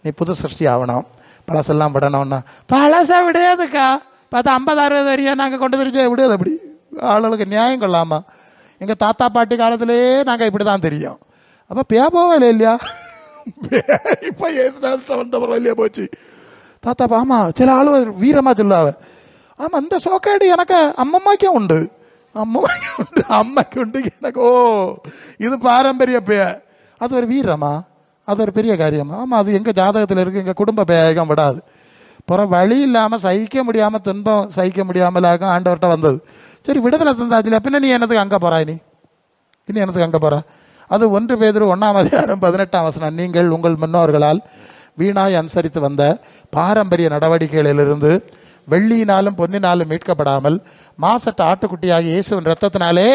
நீ புது சிருஷ்டி ஆகணும், பழசெல்லாம் விடணும்னா. பழச விடையாதுக்கா, பார்த்தா 50-60 வரையும் நாங்கள் கொண்டு தெரிஞ்ச விடுது. அப்படி ஆளுகளுக்கு நியாயம் கொள்ளாமா? எங்கள் தாத்தா பாட்டி காலத்திலேயே நாங்கள் இப்படி தான் தெரியும். அப்போ பேப்போவே இல்லையா? இப்போ ஏசுநாதத்தை வந்த பரவாயில்லையா போச்சு தாத்தா. ஆமாம், சில ஆளு வீரமாக சொல்லாவ. ஆமாம், இந்த சோக்காடு எனக்கு அம்மம்மாக்கும் உண்டு, அம்மம்மாக்கும் உண்டு, அம்மாக்கு உண்டு எனக்கு. ஓ, இது பாரம்பரிய பேர், அது ஒரு வீரமா, அது ஒரு பெரிய காரியமா? ஆமாம், அது எங்கள் ஜாதகத்தில் இருக்குது, எங்கள் குடும்ப பேகம் விடாது. புறம் வழி இல்லாமல் சகிக்க முடியாமல் துன்பம் சகிக்க முடியாமலாக ஆண்டவர்கிட்ட வந்தது. சரி, விடுதலை தந்தாச்சுல, பின்ன நீ என்னத்துக்கு அங்கே போறா? இனி என்னத்துக்கு அங்கே போறா? அது 1 பேதுரு 1:18, நீங்கள் உங்கள் முன்னோர்களால் வீணாய் அனுசரித்து வந்த பாரம்பரிய நடவடிக்கைகளிலிருந்து வெள்ளியினாலும் பொன்னினாலும் மீட்கப்படாமல் மாசற்ற ஆட்டுக்குட்டியாகி இயேசுவின் ரத்தத்தினாலே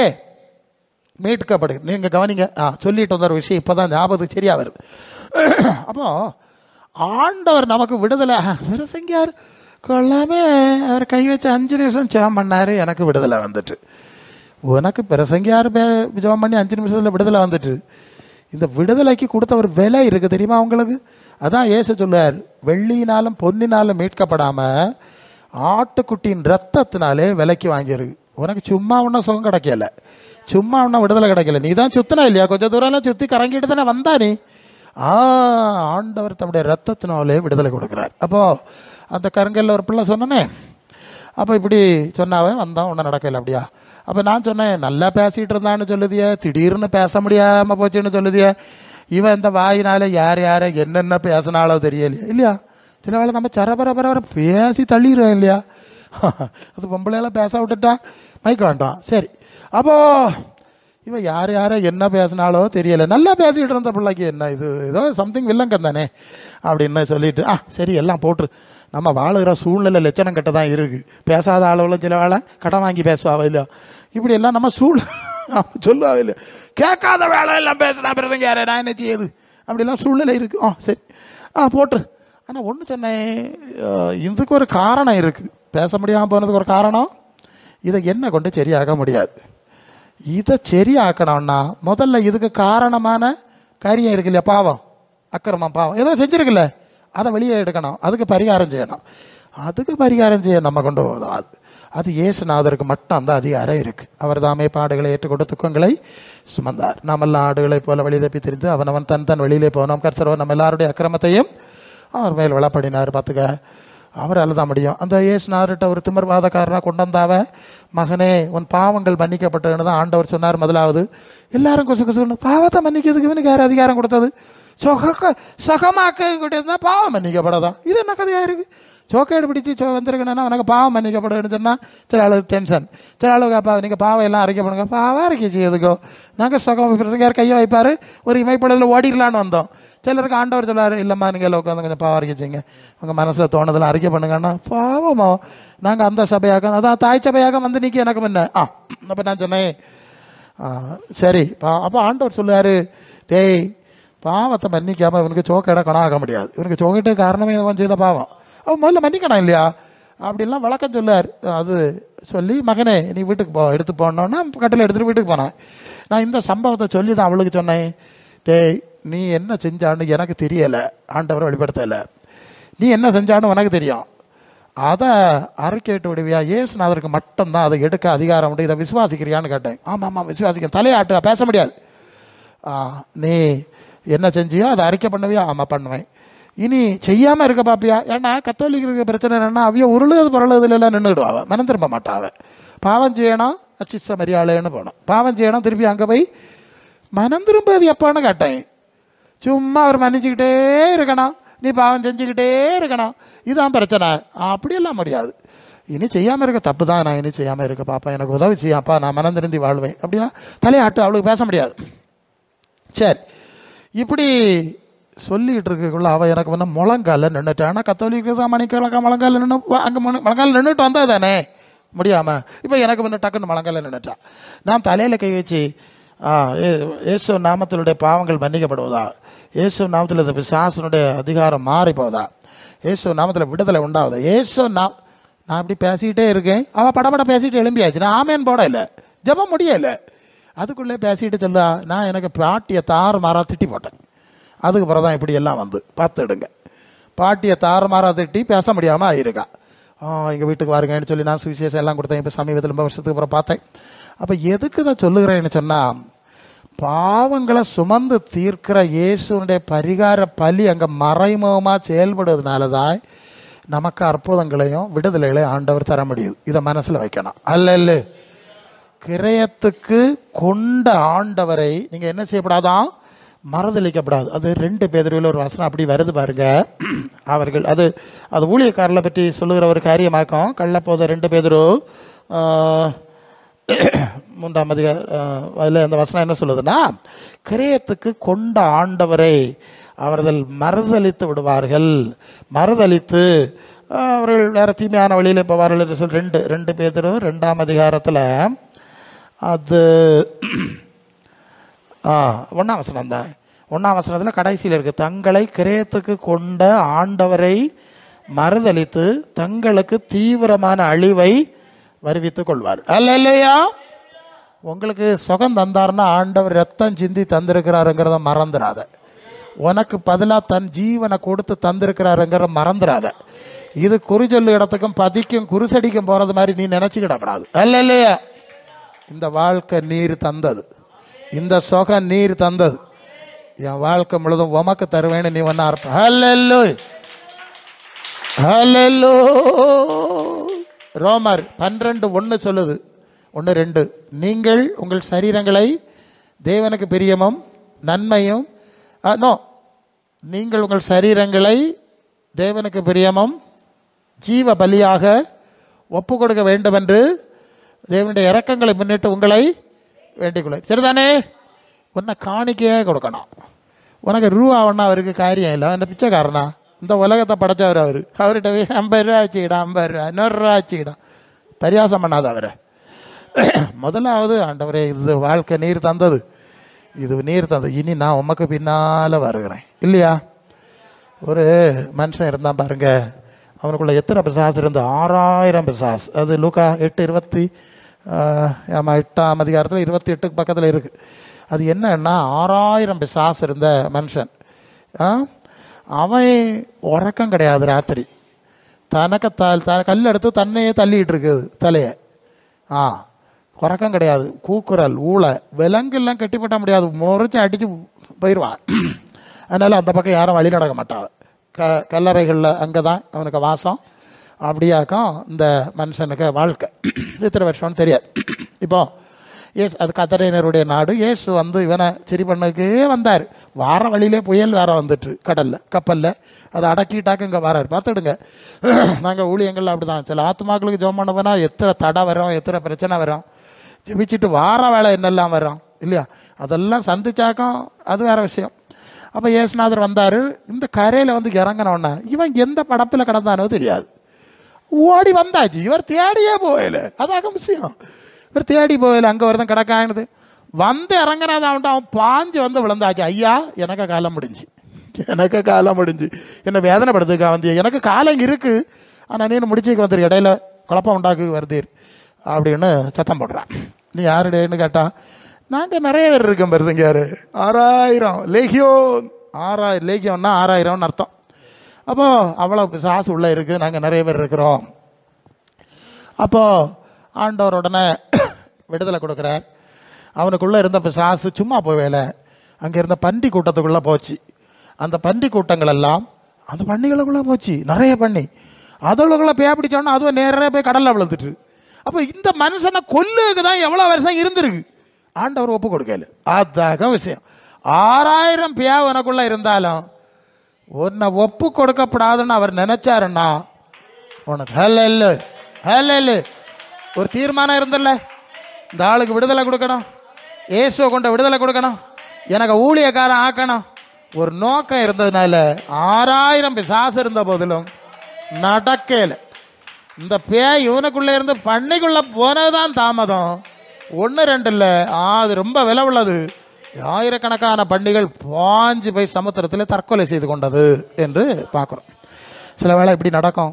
மீட்கப்படு. நீங்க கவனிங்க, சொல்லிட்டு வந்த ஒரு விஷயம் இப்பதான் ஞாபகம் சரியா வருது. அப்போ ஆண்டவர் நமக்கு விடுதலை, பிரசங்கியார் கொள்ளாமே அவர் கை வச்சு 5 நிமிஷம் ஜெபம் பண்ணாரு, எனக்கு விடுதலை வந்துட்டு. உனக்கு பிரசங்கியார் ஜெபம் பண்ணி 5 நிமிஷத்துல விடுதலை வந்துட்டு. இந்த விடுதலைக்கு கொடுத்த ஒரு விலை இருக்கு தெரியுமா உங்களுக்கு? அதான் இயேசு சொல்லுவார், வெள்ளியினாலும் பொன்னினாலும் மீட்கப்படாம ஆட்டுக்குட்டியின் ரத்தத்தினாலே விலைக்கு வாங்கியிருக்கு. உனக்கு சும்மா ஒன்றும் சுகம் கிடைக்கல, சும்மா ஒன்றும் விடுதலை கிடைக்கல. நீ தான் சுத்தினா இல்லையா? கொஞ்சம் தூரம் சுத்தி கறங்கிட்டு தானே வந்தா நீ. ஆண்டவர் தம்முடைய ரத்தத்தினாலே விடுதலை கொடுக்குறார். அப்போ அந்த கருங்கல்ல ஒரு பிள்ளை சொன்னனே, அப்போ இப்படி சொன்னாவே வந்தான், ஒன்றும் நடக்கல. அப்படியா? அப்போ நான் சொன்னேன், நல்லா பேசிகிட்டு இருந்தான்னு சொல்லுதிய, திடீர்னு பேச முடியாமல் போச்சுன்னு சொல்லுதிய. இவன் இந்த வாயினால யார் யாரை என்னென்ன பேசினாலோ தெரியலையா? இல்லையா? சில வேளை நம்ம சரபரபர பேசி தள்ளிடுவோம் இல்லையா? அது பொம்பளையெல்லாம் பேச விட்டுட்டா மைக்க வேண்டாம். சரி, அப்போ இவன் யார் யாரை என்ன பேசினாலோ தெரியலை, நல்லா பேசிக்கிட்டு இருந்த பிள்ளைக்கு என்ன இது, ஏதோ சம்திங் வில்லங்கம் தானே அப்படின்னு சொல்லிட்டு சரி எல்லாம் போட்டு நம்ம வாழுகிற சூழ்நிலை லட்சணம் கட்ட தான் இருக்குது. பேசாத ஆளுகளும் சில வேலை கடன் வாங்கி பேசுவாவ இல்லையா? இப்படி எல்லாம் நம்ம சொல்லுவாவே இல்லையா? கேட்காத வேலை எல்லாம் பேசுனா பிறகு யாரே நான் என்ன செய்யுது, அப்படிலாம் சூழ்நிலை இருக்கு. சரி போட்டு. ஆனால் ஒன்று சொன்னேன், இதுக்கு ஒரு காரணம் இருக்குது, பேச முடியாமல் போனதுக்கு ஒரு காரணம். இதை என்ன கொண்டு சரியாக முடியாது. இதை சரியாக்கணும்னா முதல்ல இதுக்கு காரணமான காரியம் இருக்கு இல்லையா? பாவம், அக்கிரமம், பாவம் ஏதோ செஞ்சிருக்குல்ல, அதை வெளியே எடுக்கணும், அதுக்கு பரிகாரம் செய்யணும். அதுக்கு பரிகாரம் செய்ய நம்ம கொண்டு போதும். அது இயேசுநாதருக்கு மட்டும் அந்த அதிகாரம் இருக்கு. அவர் தாமே பாடுகளை ஏற்றுக்கொண்டு துக்கங்களை சுமந்தார். நாமெல்லாம் ஆடுகளை போல வழி தப்பி தெரிந்து அவனவன் தன் வெளியிலே போனோம். கர்த்தரோ நம்ம எல்லாருடைய அக்கிரமத்தையும் அவர் மேல் வளப்படினார். பார்த்துக்க, அவரால் தான் முடியும். அந்த இயேசுநாதர்கிட்ட ஒரு திமிர்வாதக்காரனாக கொண்டு வந்தாவ, மகனே உன் பாவங்கள் மன்னிக்கப்பட்டதுன்னு தான் ஆண்டவர் சொன்னார். முதலாவது எல்லாரும் கொசு கொசு பாவத்தை மன்னிக்கிறதுக்கு இவனுக்கு யார் அதிகாரம் கொடுத்தது? சுகமாக்க கூட்டியிருந்தா பாவம் மன்னிக்கப்படாதான். இது என்ன கதையாக இருக்கு? சோக்கேடு பிடிச்சி வந்திருக்கணும்னா உனக்கு பாவம் மன்னிக்கப்படுன்னு சொன்னால் சில அளவுக்கு டென்ஷன், சில அளவுக்கு அப்பா நீங்கள் பாவம் எல்லாம் அரைக்க பண்ணுங்க. பாவம் அரைக்க செய்யுதுக்கோ, நாங்கள் சுகம் பிரசங்கார் கையை வைப்பார், ஒரு இமைப்படத்தில் ஓடிடலான்னு வந்தோம். சிலருக்கு ஆண்டவர் சொல்லாரு, இல்லைம்மா நீங்கள் உட்காந்து கொஞ்சம் பாவம் அரைக்க செய்யுங்க, உங்கள் மனசில் தோணுதெல்லாம் அரைக்க பண்ணுங்கன்னா. பாவமோ, நாங்கள் அந்த சபையாக அதான் தாய் சபையாக வந்து நிற்க எனக்கு முன்ன. அப்போ நான் சொன்னேன் சரி. அப்போ ஆண்டவர் சொல்லுவார், டேய் பாவத்தை மன்னிக்காமல் இவனுக்கு சோக்கேட கணாக முடியாது, இவனுக்கு சோக்கேட்டு காரணமே அவன் செய்த பாவம், அவன் முதல்ல மன்னிக்கணும் இல்லையா? அப்படின்லாம் வழக்கம் சொல்லார். அது சொல்லி மகனே நீ வீட்டுக்கு போ, எடுத்து போனோன்னா கட்டில் எடுத்துகிட்டு வீட்டுக்கு போனேன். நான் இந்த சம்பவத்தை சொல்லி தான் அவளுக்கு சொன்னேன், டேய் நீ என்ன செஞ்சான்னு எனக்கு தெரியலை, ஆண்டவரை வெளிப்படுத்தலை, நீ என்ன செஞ்சான்னு உனக்கு தெரியும், அதை அறிக்கையிட்டு விடுவியா? இயேசுநாதருக்கு மட்டும்தான் அதை எடுக்க அதிகாரம் உண்டு, இதை விசுவாசிக்கிறியான்னு கேட்டேன். ஆமாம் ஆமாம் விசுவாசிக்கிறேன். தலையாட்டு பேச முடியாது. நீ என்ன செஞ்சியோ அதை அறிக்கை பண்ணுவியா? ஆமாம் பண்ணுவேன். இனி செய்யாமல் இருக்க பாப்பியா? ஏன்னா கத்தோலிக்க பிரச்சனை என்னென்னா அவைய உருளுது பொருளுதுல எல்லாம் நின்றுடுவாங்க, மனம் திரும்ப மாட்டாவ. பாவம் செய்யணும் அச்சிச்ச மரியாதைன்னு போகணும், பாவம் செய்யணும் திருப்பி அங்கே போய் மனம் திரும்பது எப்போன்னு கேட்டேன். சும்மா அவர் மன்னிச்சுக்கிட்டே இருக்கணும், நீ பாவம் செஞ்சுக்கிட்டே இருக்கணும், இதுதான் பிரச்சனை. அப்படியெல்லாம் முடியாது. இனி செய்யாமல் இருக்க தப்பு தான், நான் இனி செய்யாமல் இருக்க பாப்பா, எனக்கு உதவி செய்யாப்பா, நான் மனம் திருந்தி வாழ்வேன். அப்படியா தலையாட்டு அவளுக்கு பேச முடியாது. சரி, இப்படி சொல்லிக்கிட்டு இருக்கக்குள்ள அவள் எனக்கு வந்து முழங்கால நின்றுட்டேன். ஆனால் கத்தோலிக்கு தான் மணிக்கணக்கா முழங்கால நின்று அங்கே முழங்கால நின்றுட்டு வந்தா தானே முடியாமல். இப்போ எனக்கு வந்து டக்குன்னு முழங்கால நின்றுட்டான். நான் தலையில் கை வச்சு இயேசு நாமத்தினுடைய பாவங்கள் மன்னிக்கப்படுவதா, இயேசு நாமத்தில் இந்த பிசாசனுடைய அதிகாரம் மாறி போவதா, இயேசு நாமத்தில் விடுதலை உண்டாவதா, நான் இப்படி பேசிக்கிட்டே இருக்கேன். அவள் படப்பட பேசிட்டு எழும்பியாச்சு. நான் ஆமேன் போட இல்லை, ஜபம் முடியலை. அதுக்குள்ளே பேசிட்டு சொல்ல நான் எனக்கு பாட்டியை தாறுமாறாக திட்டி போட்டேன். அதுக்கு பிறகு தான் இப்படி எல்லாம் வந்து பார்த்துடுங்க. பாட்டியை தாறுமாறாக திட்டி பேச முடியாமல் ஆயிருக்கா. எங்கள் வீட்டுக்கு வாருங்கன்னு சொல்லி நான் சுவிசேஷம் எல்லாம் கொடுத்தேன். இப்போ சமீபத்தில் ரொம்ப வருஷத்துக்கு அப்புறம் பார்த்தேன். அப்போ எதுக்கு தான் சொல்லுகிறேன்னு சொன்னால், பாவங்களை சுமந்து தீர்க்கிற இயேசுனுடைய பரிகார பலி அங்கே மறைமுகமாக செயல்படுவதனால தான் நமக்கு அற்புதங்களையும் விடுதலைகளையும் ஆண்டவர் தர முடியுது. இதை மனசில் வைக்கணும். அல்ல கிரயத்துக்கு கொண்ட ஆண்டவரை நீங்கள் என்ன செய்யப்படாதான், மறுதளிக்கப்படாது. அது 2 பேதுருவில் ஒரு வசனம் அப்படி வருது பாருங்க. அவர்கள் அது ஊழியக்காரர்களை பற்றி சொல்லுகிற ஒரு காரியமாக்கும். கள்ளப்போத 2 பேதுரு 3ஆம் அதில் அந்த வசனம் என்ன சொல்லுதுன்னா, கிரயத்துக்கு கொண்ட ஆண்டவரை அவர்கள் மறுதளித்து விடுவார்கள். மறுதளித்து அவர்கள் வேற தீமையான வழியில் போவார்கள் என்று சொல்லி 2 பேதுரு 2ஆம் அதிகாரத்தில் அது 1ஆம் வசனம் தான். 1ஆம் வசனத்தில் கடைசியில் இருக்கு, தங்களை கிரயத்துக்கு கொண்ட ஆண்டவரை மறுதளித்து தங்களுக்கு தீவிரமான அழிவை வருவித்துக் கொள்வார். அல்லையா? உங்களுக்கு சுகம் தந்தார்னா ஆண்டவர் ரத்தம் சிந்தி தந்திருக்கிறாருங்கிறத மறந்துடாத. உனக்கு பதிலாக தன் ஜீவனை கொடுத்து தந்திருக்கிறாருங்கிற மறந்துடாத. இது குறிச்சொல்லு இடத்துக்கும் பதிக்கும் குருசடிக்கும் போறது மாதிரி நீ நினைச்சுக்கிடப்படாது. அல்லையா? இந்த வாழ்க்கை நீர் தந்தது, இந்த சுகம் நீர் தந்தது, என் வாழ்க்கை முழுதும் உமக்கு தருவேன்னு நீ ஒன்னா இருப்ப. ரோமர் 12:1 சொல்லுது, 1:2, நீங்கள் உங்கள் சரீரங்களை தேவனுக்கு பிரியமும் நன்மையும் நீங்கள் உங்கள் சரீரங்களை தேவனுக்கு பிரியமும் ஜீவ பலியாக ஒப்பு கொடுக்க வேண்டும் என்று தேவனுடைய இரக்கங்களை முன்னிட்டு உங்களை வேண்டிக்கொள்ள. சரிதானே? உன்னை காணிக்கையே கொடுக்கணும். உனக்கு ரூபாவன்னா அவருக்கு காரியம் இல்லை. அந்த பிச்சைக்காரனா, இந்த உலகத்தை படைச்சவர் அவர்கிட்ட போய் 50 ரூபா வச்சுக்கிடான், 50 ரூபா 100 ரூபா வச்சுக்கிடான். பரியாசம் பண்ணாத அவரை. முதலாவது, ஆண்டவரே இது வாழ்க்கை நீர் தந்தது, இது நீர் தந்தது, இனி நான் உமக்கு பின்னால் வருகிறேன். இல்லையா? ஒரு மனுஷன் இருந்தான் பாருங்க, அவனுக்குள்ள எத்தனை பிசாசு இருந்து 6000 பிசாசு. அது லூக்கா 8:8ஆம் அதிகாரத்தில் 28க்கு பக்கத்தில் இருக்கு. அது என்னன்னா 6000 பிசாசு இருந்த மனுஷன். அவன் உறக்கம் கிடையாது. ராத்திரி தனக்கு கல் எடுத்து தன்னையே தள்ளிட்டு இருக்குது தலையை. உறக்கம் கிடையாது. கூக்குரல், ஊளை, விலங்கெல்லாம் கட்டிப்பட்ட முடியாது, முறைச்சு அடிச்சு போயிடுவான். அதனால அந்த பக்கம் யாரும் வழி நடக்க மாட்டான். கல்லறைகளில் அங்கே தான் அவனுக்கு வாசம். அப்படியாக்கும் இந்த மனுஷனுக்கு வாழ்க்கை. இத்தனை வருஷம்னு தெரியாது. இப்போ அது கத்தரையினருடைய நாடு. இயேசு இவனை சரி பண்ணதுக்கே வந்தார். வார வழியிலே புயல் வேற வந்துட்டு கடலில் கப்பலில் அதை அடக்கிட்டாக்க இங்கே வராரு. பார்த்துடுங்க, நாங்கள் ஊழியங்கள் அப்படி தான். சில ஆத்மாக்களுக்கு ஜெபம் பண்ண போனால் எத்தனை தடை வரும், எத்தனை பிரச்சனை வரும். ஜெபிச்சுட்டு வார வேலை என்னெல்லாம் வரும் இல்லையா, அதெல்லாம் சந்திச்சாக்கும் அது வேற விஷயம். அப்போ இயேசுநாதர் வந்தார். இந்த கரையில் இறங்கினோன்னா இவன் எந்த படப்பில் கிடந்தானோ தெரியாது, ஓடி வந்தாச்சு. இவர் தேடியே போகல, அதாக விஷயம். இவர் தேடி போகல, அங்கே வருதான் கிடக்கானது. இறங்கினாதான் அவன் பாஞ்சு விழுந்தாச்சு. ஐயா எனக்கு காலம் முடிஞ்சு, எனக்கு காலம் முடிஞ்சு, என்ன வேதனைப்படுத்துக்கா வந்தியா, எனக்கு காலம் இருக்கு, ஆனால் நீ முடிச்சுக்கு வந்துரு, இடையில குழப்பம் உண்டாக்கு வருதீர் அப்படின்னு சத்தம் போடுறான். நீ யாருடேன்னு கேட்டா, நாங்கள் நிறைய பேர் இருக்கோம் பெருசுங்க. யாரு 6000 லேகியோன். 6000 லேகியோன்னா 6000 அர்த்தம். அப்போ அவ்வளோ பிசாசு உள்ள இருக்கு, நாங்கள் நிறைய பேர் இருக்கிறோம். அப்போ ஆண்டவர் உடனே விடுதலை கொடுக்குறார். அவனுக்குள்ள இருந்த பிசாசு சும்மா போவேல, அங்கே இருந்த பன்றி கூட்டத்துக்குள்ள போச்சு. அந்த பன்றி கூட்டங்கள் எல்லாம் அந்த பன்னிகளுக்குள்ள போச்சு, நிறைய பண்ணி அதோளுக்குள்ள பேய் பிடிச்சோன்னா அதுவும் நேரே போய் கடலில் விழுந்துட்டு. அப்போ இந்த மனுஷனை கொல்லுக்கு தான் எவ்வளோ வருஷம் இருந்திருக்கு, ஆண்டவர் ஒப்பு கொடுக்கல. அதாக விஷயம். 6000 பேய் உனக்குள்ள இருந்தாலும் உன்னை ஒப்பு கொடுக்கப்படாதுன்னு அவர் நினைச்சாருன்னா உனக்கு ஹல்லேலூயா ஒரு தீர்மானம் இருந்தல்ல, இந்த ஆளுக்கு விடுதலை கொடுக்கணும், இயேசுவை கொண்ட விடுதலை கொடுக்கணும், எனக்கு ஊழியக்காரன் ஆக்கணும், ஒரு நோக்கம் இருந்ததுனால 6000 பிசாசு இருந்த போதிலும் நடக்கல. இந்த பேய் இவனுக்குள்ள இருந்து பண்ணிக்குள்ள போனதுதான் தாமதம். 1-2 இல்லை, அது ரொம்ப விலை உள்ளது. ஆயிரக்கணக்கான பண்டிகள் பாஞ்சு போய் சமுத்திரத்தில் தற்கொலை செய்து கொண்டது என்று பார்க்குறோம். சில வேளை இப்படி நடக்கும்.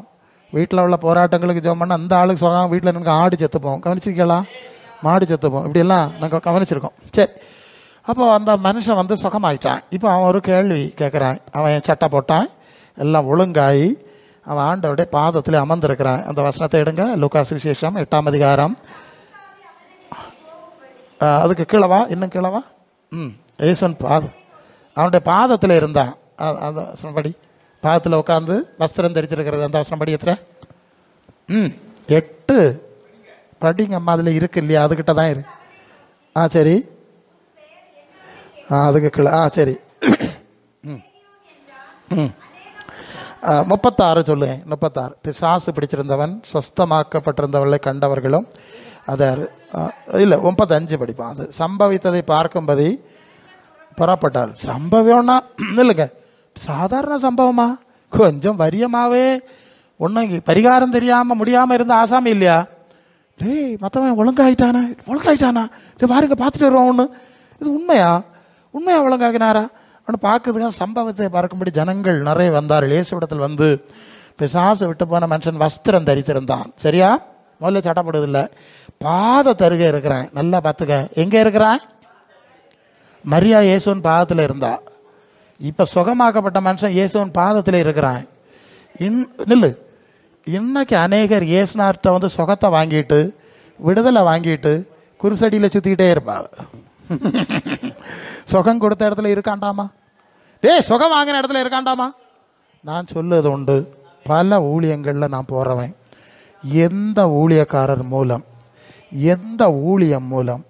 வீட்டில் உள்ள போராட்டங்களுக்கு ஜெபம் பண்ண அந்த ஆளுக்கு சொல்லாமல் வீட்டில் எனக்கு ஆடு செத்துப்போம், கவனிச்சிருக்கலாம், மாடு செத்துப்போம், இப்படியெல்லாம் நாங்கள் கவனிச்சிருக்கோம். சரி, அப்போ அந்த மனுஷன் வந்து சுகமாயிட்டான். இப்போ அவன் ஒரு கேள்வி கேட்குறான். அவன் சட்டை போட்டான், எல்லாம் ஒழுங்காயி அவன் ஆண்டவருடைய பாதத்தில் அமர்ந்திருக்கிறான். அந்த வசனத்தை எடுங்க, லூக்கா சுவிசேஷம் 8ஆம் அதிகாரம். அதுக்கு கீழவா, இன்னும் கீழவா. ஏசுவன் அவனுடைய பாதத்தில் இருந்தான். அந்த வசனம் படி, பாதத்தில் உட்காந்து வஸ்திரம் தரிச்சிருக்கிறது. அந்த வசனம் படி எத்தனை? 8 படிங்க அம்மா. அதில் இருக்கு இல்லையா, அதுக்கிட்ட தான் இருக்கு. சரி, அதுக்கு கீழே. சரி, 36 சொல்லுங்க. 36. பிசாசு பிடிச்சிருந்தவன் சொஸ்தமாக்கப்பட்டிருந்தவர்களை கண்டவர்களும் அதை இல்லை 35 படிப்பான். அது சம்பவித்ததை பார்க்கும்படி புறப்பட்டார். சம்பவம்னா இல்லைங்க, சாதாரண சம்பவமா, கொஞ்சம் வரியமாவே ஒன்றும் பரிகாரம் தெரியாமல் முடியாமல் இருந்த ஆசாமி இல்லையா? டேய் மற்றவன் ஒழுங்காயிட்டானா பாருங்க, பார்த்துட்டு வருவோம். ஒன்று இது உண்மையா ஒழுங்காகினாரா அவனு பார்க்குதுங்க. சம்பவத்தை பார்க்கும்படி ஜனங்கள் நிறைய வந்தார்கள். இயேசுவிடத்தில் வந்து பிசாசு விட்டு போன மனுஷன் வஸ்திரம் தரித்திருந்தான். சரியா? முதல்ல சட்டப்படுதில்லை, பாத தருகே இருக்கிறான். நல்லா பார்த்துக்க, எங்கே இருக்கிறான்? மரியா இயேசுவின் பாதத்தில் இருந்தா. இப்போ சுகமாக்கப்பட்ட மனுஷன் இயேசுவின் பாதத்தில் இருக்கிறான். நில்லு. இன்னைக்கு அநேகர் இயேசுனார்கிட்ட வந்து சுகத்தை வாங்கிட்டு விடுதலை வாங்கிட்டு குருசடியில் சுற்றிக்கிட்டே இருப்பாங்க. சுகம் கொடுத்த இடத்துல இருக்காண்டாமா? சுகம் வாங்கின இடத்துல இருக்காண்டாமா? நான் சொல்லுவது உண்டு, பல ஊழியங்களில் நான் போகிறவன். எந்த ஊழியக்காரர் மூலம், எந்த ஊழியம் மூலம்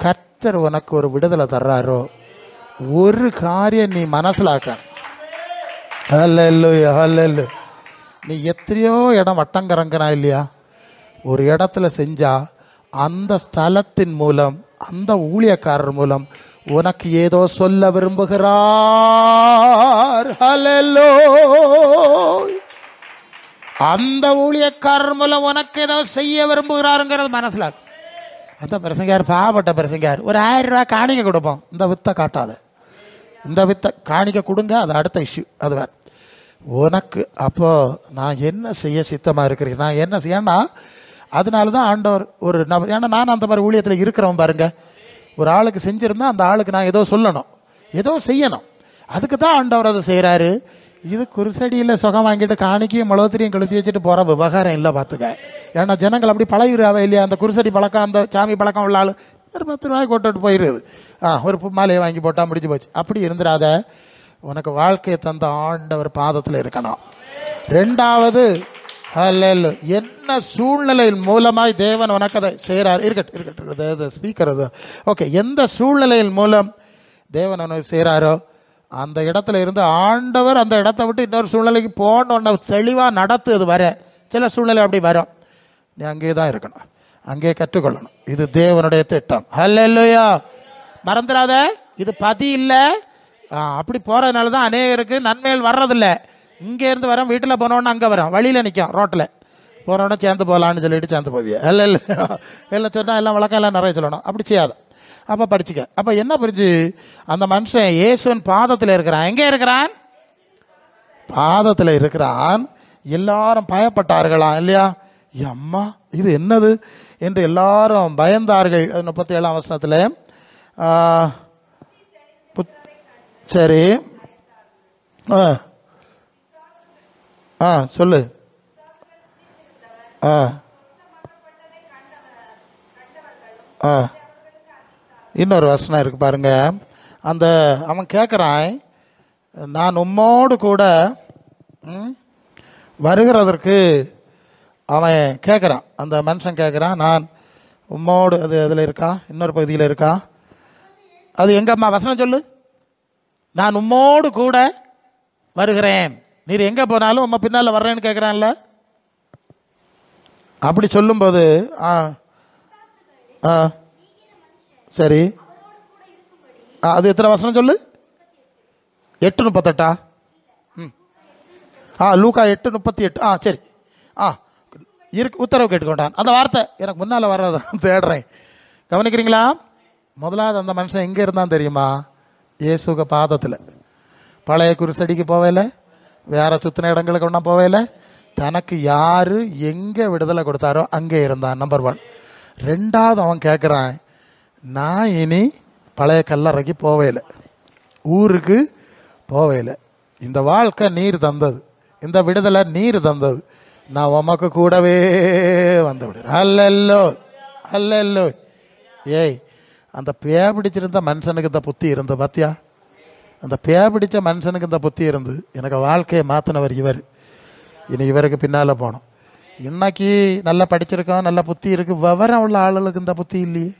கர்த்தர் உனக்கு ஒரு விடுதலை தர்றாரோ ஒரு காரியம் நீ மனசிலாக்க. ஹல்லேலூயா, ஹல்லேலூயா. நீ எத்தனையோ இடம் வட்டங்கரங்கனா இல்லையா? ஒரு இடத்துல செஞ்சா அந்த ஸ்தலத்தின் மூலம், அந்த ஊழியக்காரர் மூலம் உனக்கு ஏதோ சொல்ல விரும்புகிறார். ஹல்லேலூயா. அந்த ஊழியக்காரர் மூலம் உனக்கு ஏதோ செய்ய விரும்புகிறாருங்கிறது மனசிலாக்கு. அந்த பிரசங்கார் பாவப்பட்ட பிரசங்கார், ஒரு 1000 ரூபாய் காணிக்க கொடுப்போம், இந்த வித்தை காட்டாத, இந்த வித்தை காணிக்க கொடுங்க, அது அடுத்த இஷ்யூ, அது வேறு உனக்கு. அப்போ நான் என்ன செய்ய சித்தமாக இருக்கிறேன், நான் என்ன செய்யனா? அதனால தான் ஆண்டவர் ஒரு நபர், ஏன்னா நான் அந்த மாதிரி ஊழியத்தில் இருக்கிறவன் பாருங்க. ஒரு ஆளுக்கு செஞ்சிருந்தா அந்த ஆளுக்கு நான் ஏதோ சொல்லணும், ஏதோ செய்யணும், அதுக்கு தான் ஆண்டவர் அதை செய்கிறாரு. இது குருசடியில் சுகம் வாங்கிட்டு காணிக்கையும் முளவத்திரியும் கழுத்தி வச்சுட்டு போகிற விவகாரம் இல்லை, பார்த்துக்க. ஏன்னா ஜனங்கள் அப்படி பழகிடுறாவே இல்லையா? அந்த குருசடி பழக்கம், அந்த சாமி பழக்கம் உள்ள ஆள் ஒரு 10 ரூபாய் கொட்டுட்டு போயிடுது. ஒரு மாலையை வாங்கி போட்டால் முடிஞ்சு போச்சு. அப்படி இருந்துடாத. உனக்கு வாழ்க்கையை தந்த ஆண்டவர் பாதத்தில் இருக்கணும். 2வது, என்ன சூழ்நிலையின் மூலமாய் தேவன் உனக்கு அதை செய்கிறார்? இருக்கட்டும் ஸ்பீக்கர் அது ஓகே. எந்த சூழ்நிலையின் மூலம் தேவன் உனக்கு செய்கிறாரோ அந்த இடத்துல இருந்து ஆண்டவர் அந்த இடத்த விட்டு இன்னொரு சூழ்நிலைக்கு போன தெளிவாக நடத்து. அது வர சில சூழ்நிலை அப்படி வரும், நீ அங்கே தான் இருக்கணும், அங்கே கற்றுக்கொள்ளணும். இது தேவனுடைய திட்டம். ஹல்லேலூயா. மறந்துடாத, இது பதி இல்லை. அப்படி போகிறதுனால தான் அநேகருக்கு நன்மைகள் வர்றதில்லை. இங்கேருந்து வரோம், வீட்டில் போனோன்னு அங்கே வரோம், வழியில் நிற்கும், ரோட்டில் போனோடனே சேர்ந்து போகலான்னு சொல்லிட்டு சேர்ந்து போவியா? இல்லை எல்லாம் சொன்னால் எல்லாம் வழக்கம் எல்லாம் நிறைய சொல்லணும், அப்படி செய்யாது. அப்போ படிச்சுக்க. அப்போ என்ன புரிஞ்சு, அந்த மனுஷன் இயேசுவின் பாதத்தில் இருக்கிறான். எங்கே இருக்கிறான்? பாதத்தில் இருக்கிறான். எல்லாரும் பயப்பட்டார்களா இல்லையா? அம்மா இது என்னது என்று எல்லாரும் பயந்தார்கள். 37ஆம் வசனத்தில். சரி, சொல்லு. இன்னொரு வசனம் இருக்கு பாருங்க. அந்த அவன் கேட்குறான், நான் உம்மோடு கூட வருகிறதற்கு அவன் கேட்குறான். அந்த மனுஷன் கேட்குறான், நான் உம்மோடு, அது அதில் இருக்கா? இன்னொரு பகுதியில் இருக்கா? அது எங்கம்மா வசனம் சொல்லு. நான் உம்மோடு கூட வருகிறேன், நீர் எங்கே போனாலும் உம்மை பின்னால் வர்றேன்னு கேட்குறான்ல. அப்படி சொல்லும்போது சரி, அது எத்தனை வசனம் சொல்லு? 8:38. லூக்கா 8:38. சரி. இருக்கு, உத்தரவு கேட்டுக்கொண்டான். அந்த வார்த்தை எனக்கு முன்னால் வர்றதான் தேடுறேன். கவனிக்கிறீங்களா? முதலாவது அந்த மனுஷன் எங்கே இருந்தான் தெரியுமா? இயேசுக பாதத்தில். பழைய குருசடிக்கு போவேல, வேற சுத்தின இடங்களுக்கு ஒன்றும் போவேல. தனக்கு யாரு எங்கே விடுதலை கொடுத்தாரோ அங்கே இருந்தான். நம்பர் 1. 2வது அவன் கேட்குறான், நான் இனி பழைய கல்லறைக்கு போவேல, ஊருக்கு போவேல. இந்த வாழ்க்கை நீர் தந்தது, இந்த விடுதலை நீர் தந்தது, நான் உமக்கு கூடவே வந்து விடுறேன். அல்லல்லோ அல்லல்லோ. ஏய், அந்த பே பிடிச்சிருந்த மனுஷனுக்கு இந்த புத்தி இருந்து பார்த்தியா? அந்த பே பிடிச்ச மனுஷனுக்கு இந்த புத்தி இருந்து எனக்கு வாழ்க்கையை மாற்றினவர் இவர். இனி இவருக்கு பின்னால் போகணும். இன்னைக்கு நல்லா படிச்சிருக்கோம், நல்ல புத்தி இருக்கு, விவரம் உள்ள ஆளுகளுக்கு இந்த புத்தி இல்லையே.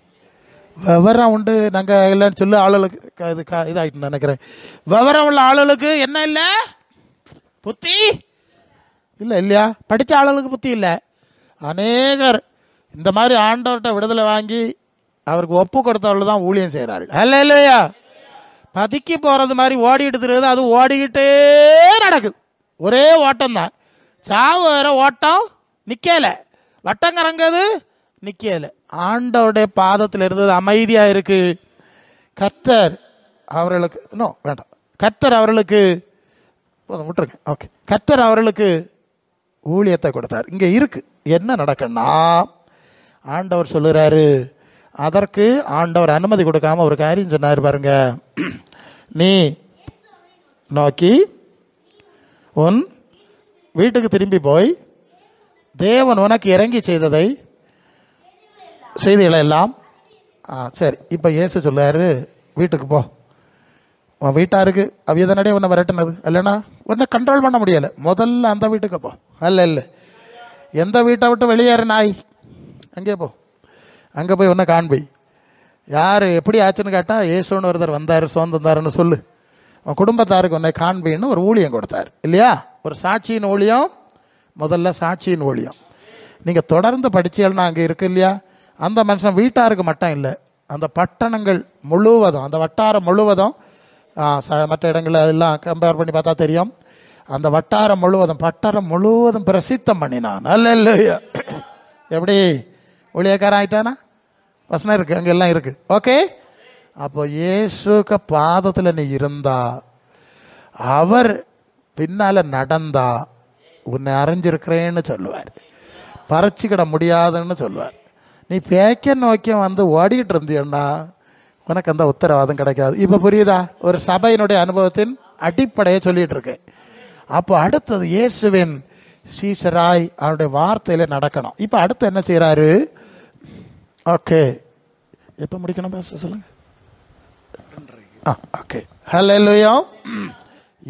விவரம் உண்டு நாங்கள் இல்லைன்னு சொல்லி ஆளுகளுக்கு இது இதாகிட்டு நினைக்கிறேன். விவரம் உள்ள ஆளுகளுக்கு என்ன இல்லை? புத்தி இல்லை. இல்லையா? படித்த ஆளுகளுக்கு புத்தி இல்லை. அநேகர் இந்த மாதிரி ஆண்டவர்கிட்ட விடுதலை வாங்கி அவருக்கு ஒப்பு கொடுத்தவர்கள் தான் ஊழியம் செய்கிறார்கள். அல்ல இல்லையா? பதுக்கி போகிறது மாதிரி ஓடிட்டு இருக்கிறது, அது ஓடிக்கிட்டே நடக்குது. ஒரே ஓட்டம் தான். சாவு வேற ஓட்டம் நிற்கல, வட்டங்கரங்கிறது நிற்கல. ஆண்டவருடைய பாதத்தில் இருந்தது அமைதியாக இருக்கு. கர்த்தர் அவர்களுக்கு வேண்டாம், கர்த்தர் அவர்களுக்கு விட்டுருங்க. ஓகே, கர்த்தர் அவர்களுக்கு ஊழியத்தை கொடுத்தார். இங்கே இருக்கு என்ன நடக்குன்னா, ஆண்டவர் சொல்லுறாரு. அதற்கு ஆண்டவர் அனுமதி கொடுக்காம ஒரு காரியம் சொன்னார் பாருங்க. நீ நோக்கி உன் வீட்டுக்கு திரும்பி போய் தேவன் உனக்கு இறங்கி செய்ததை செய்திகளெல்லாம். சரி, இப்போ இயேசு சொல்லாரு, வீட்டுக்கு போ. உன் வீட்டாருக்கு அவ இதனடைய உன்னை விரட்டினது இல்லைன்னா உன்னை கண்ட்ரோல் பண்ண முடியலை. முதல்ல அந்த வீட்டுக்கு போ. இல்லை, எந்த வீட்டை விட்டு வெளியேறு நாய், அங்கே போ. அங்கே போய் உன்னை காண்பி. யார் எப்படி ஆச்சுன்னு கேட்டால், இயேசுன்னு ஒருத்தர் வந்தார், சோர்ந்தாருன்னு சொல்லு. உன் குடும்பத்தாருக்கு உன்னை காண்பின்னு ஒரு ஊழியம் கொடுத்தார் இல்லையா? ஒரு சாட்சியின் ஊழியம். முதல்ல சாட்சியின் ஊழியம். நீங்கள் தொடர்ந்து படிச்சீங்கன்னா அங்கே இருக்கு இல்லையா? அந்த மனுஷன் வீட்டாருக்கு மட்டும் இல்லை, அந்த பட்டணங்கள் முழுவதும், அந்த வட்டாரம் முழுவதும், மற்ற இடங்கள் அதெல்லாம் கம்பேர் பண்ணி பார்த்தா தெரியும், அந்த வட்டாரம் முழுவதும், பட்டணம் முழுவதும் பிரசித்தம் பண்ணினான். அல்ல எப்படி ஊழியக்காரன் ஆயிட்டானா? வசனம் இருக்கு, அங்கே எல்லாம் இருக்கு. ஓகே, அப்போ இயேசுக்கு பாதத்தில் நீ இருந்தா, அவர் பின்னால நடந்தா உன்னை அறிஞ்சிருக்கிறேன்னு சொல்லுவார், பறிச்சுக்கிட முடியாதுன்னு சொல்லுவார். நீ பேக்க நோக்கி வந்து ஓடிக்கிட்டு இருந்தீன்னா உனக்கு அந்த உத்தரவாதம் கிடைக்காது. இப்போ புரியுதா? ஒரு சபையினுடைய அனுபவத்தின் அடிப்படையை சொல்லிட்டு இருக்கேன். அப்போ அடுத்தது இயேசுவின் சீஷராய் அவருடைய வார்த்தையில நடக்கணும். இப்போ அடுத்து என்ன செய்யறாரு? ஓகே, எப்போ முடிக்கணும் பாஸ்டர் சொல்லுங்க. ஓகே, ஹல்லேலூயா.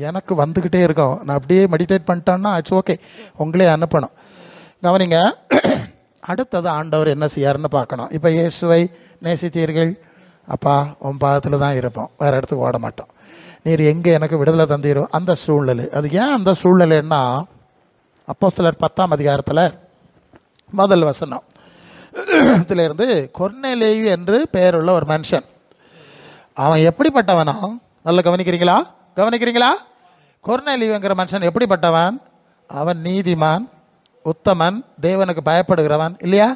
எனக்கு வந்துக்கிட்டே இருக்கும், நான் அப்படியே மெடிடேட் பண்ணிட்டேன்னா இட்ஸ் ஓகே, உங்களே அனுப்பணும். கவனிங்க, அடுத்தது ஆண்டவர் என்ன செய்யாருன்னு பார்க்கணும். இப்போ இயேசுவை நேசித்தீர்கள், அப்பா உன் பாதத்தில் தான் இருப்போம், வேற இடத்துக்கு ஓட மாட்டோம். நீர் எங்கே எனக்கு விடுதலை தந்தீரோ அந்த சூழ்நிலை. அது ஏன் அந்த சூழ்நிலைன்னா, அப்போஸ்தலர் 10ஆம் அதிகாரத்தில் முதல் வசனம் இருந்து, கொர்நேலியு என்று பெயருள்ள ஒரு மனுஷன். அவன் எப்படிப்பட்டவனா? நல்லா கவனிக்கிறீங்களா? கொர்நேலியுங்கிற மனுஷன் எப்படிப்பட்டவன்? அவன் நீதிமான், உத்தமன், தேவனுக்கு பயப்படுகிறவன் இல்லையா?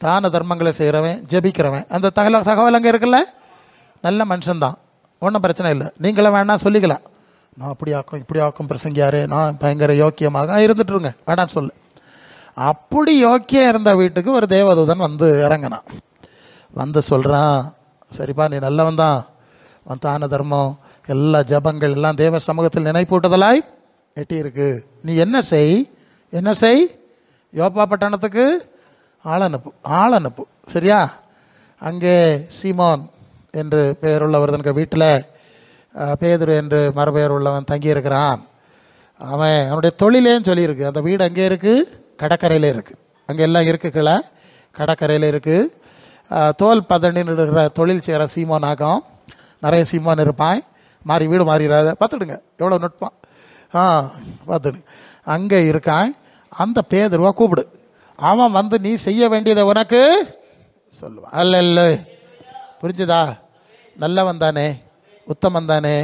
தான தர்மங்களை செய்கிறவன், ஜெபிக்கிறவன். அந்த தகவல் அங்கே இருக்குல்ல, நல்ல மனுஷன்தான், ஒன்றும் பிரச்சனை இல்லை. நீங்களும் வேணா சொல்லிக்கலாம், நான் அப்படி ஆக்கும் இப்படி ஆக்கும் பிரசங்கியாரு, நான் பயங்கர யோக்கியமாக இருந்துட்டுருங்க, வேணான்னு சொல்லு. அப்படி யோக்கியம் இருந்த வீட்டுக்கு ஒரு தேவதூதன் வந்து இறங்கினான். வந்து சொல்கிறான், சரிப்பா நீ நல்லவன் தான், உன் தான தர்மம் எல்லா ஜபங்கள் எல்லாம் தேவ சமூகத்தில் நினைப்பூட்டுதலாய் எட்டி இருக்கு. நீ என்ன செய், யோப்பா பட்டணத்துக்கு ஆள் அனுப்பு சரியா? அங்கே சீமோன் என்று பெயருள்ளவர்தனுக்கு வீட்டில் பேதுரு என்று மறுபெயர் உள்ளவன் தங்கியிருக்கிறான். அவனுடைய தொழிலேன்னு சொல்லியிருக்கு. அந்த வீடு அங்கே இருக்குது, கடற்கரையில் இருக்குது, அங்கே எல்லாம் இருக்குது, கீழே கடற்கரையில் இருக்குது. தோல் பதனின்னு இருக்கிற தொழில் செய்கிற சீமோன் ஆகும். நிறைய சீமோன் இருப்பான், வீடு மாறிடாத, பார்த்துடுங்க எவ்வளோ நுட்பம். பார்த்துடுங்க, அங்கே இருக்கான். அந்த பேதுருவா கூப்பிடு, அவன் வந்து நீ செய்ய வேண்டியதை உனக்கு சொல்லுவான். அல்ல புரிஞ்சுதா? நல்லவன் தானே, உத்தமன் தானே,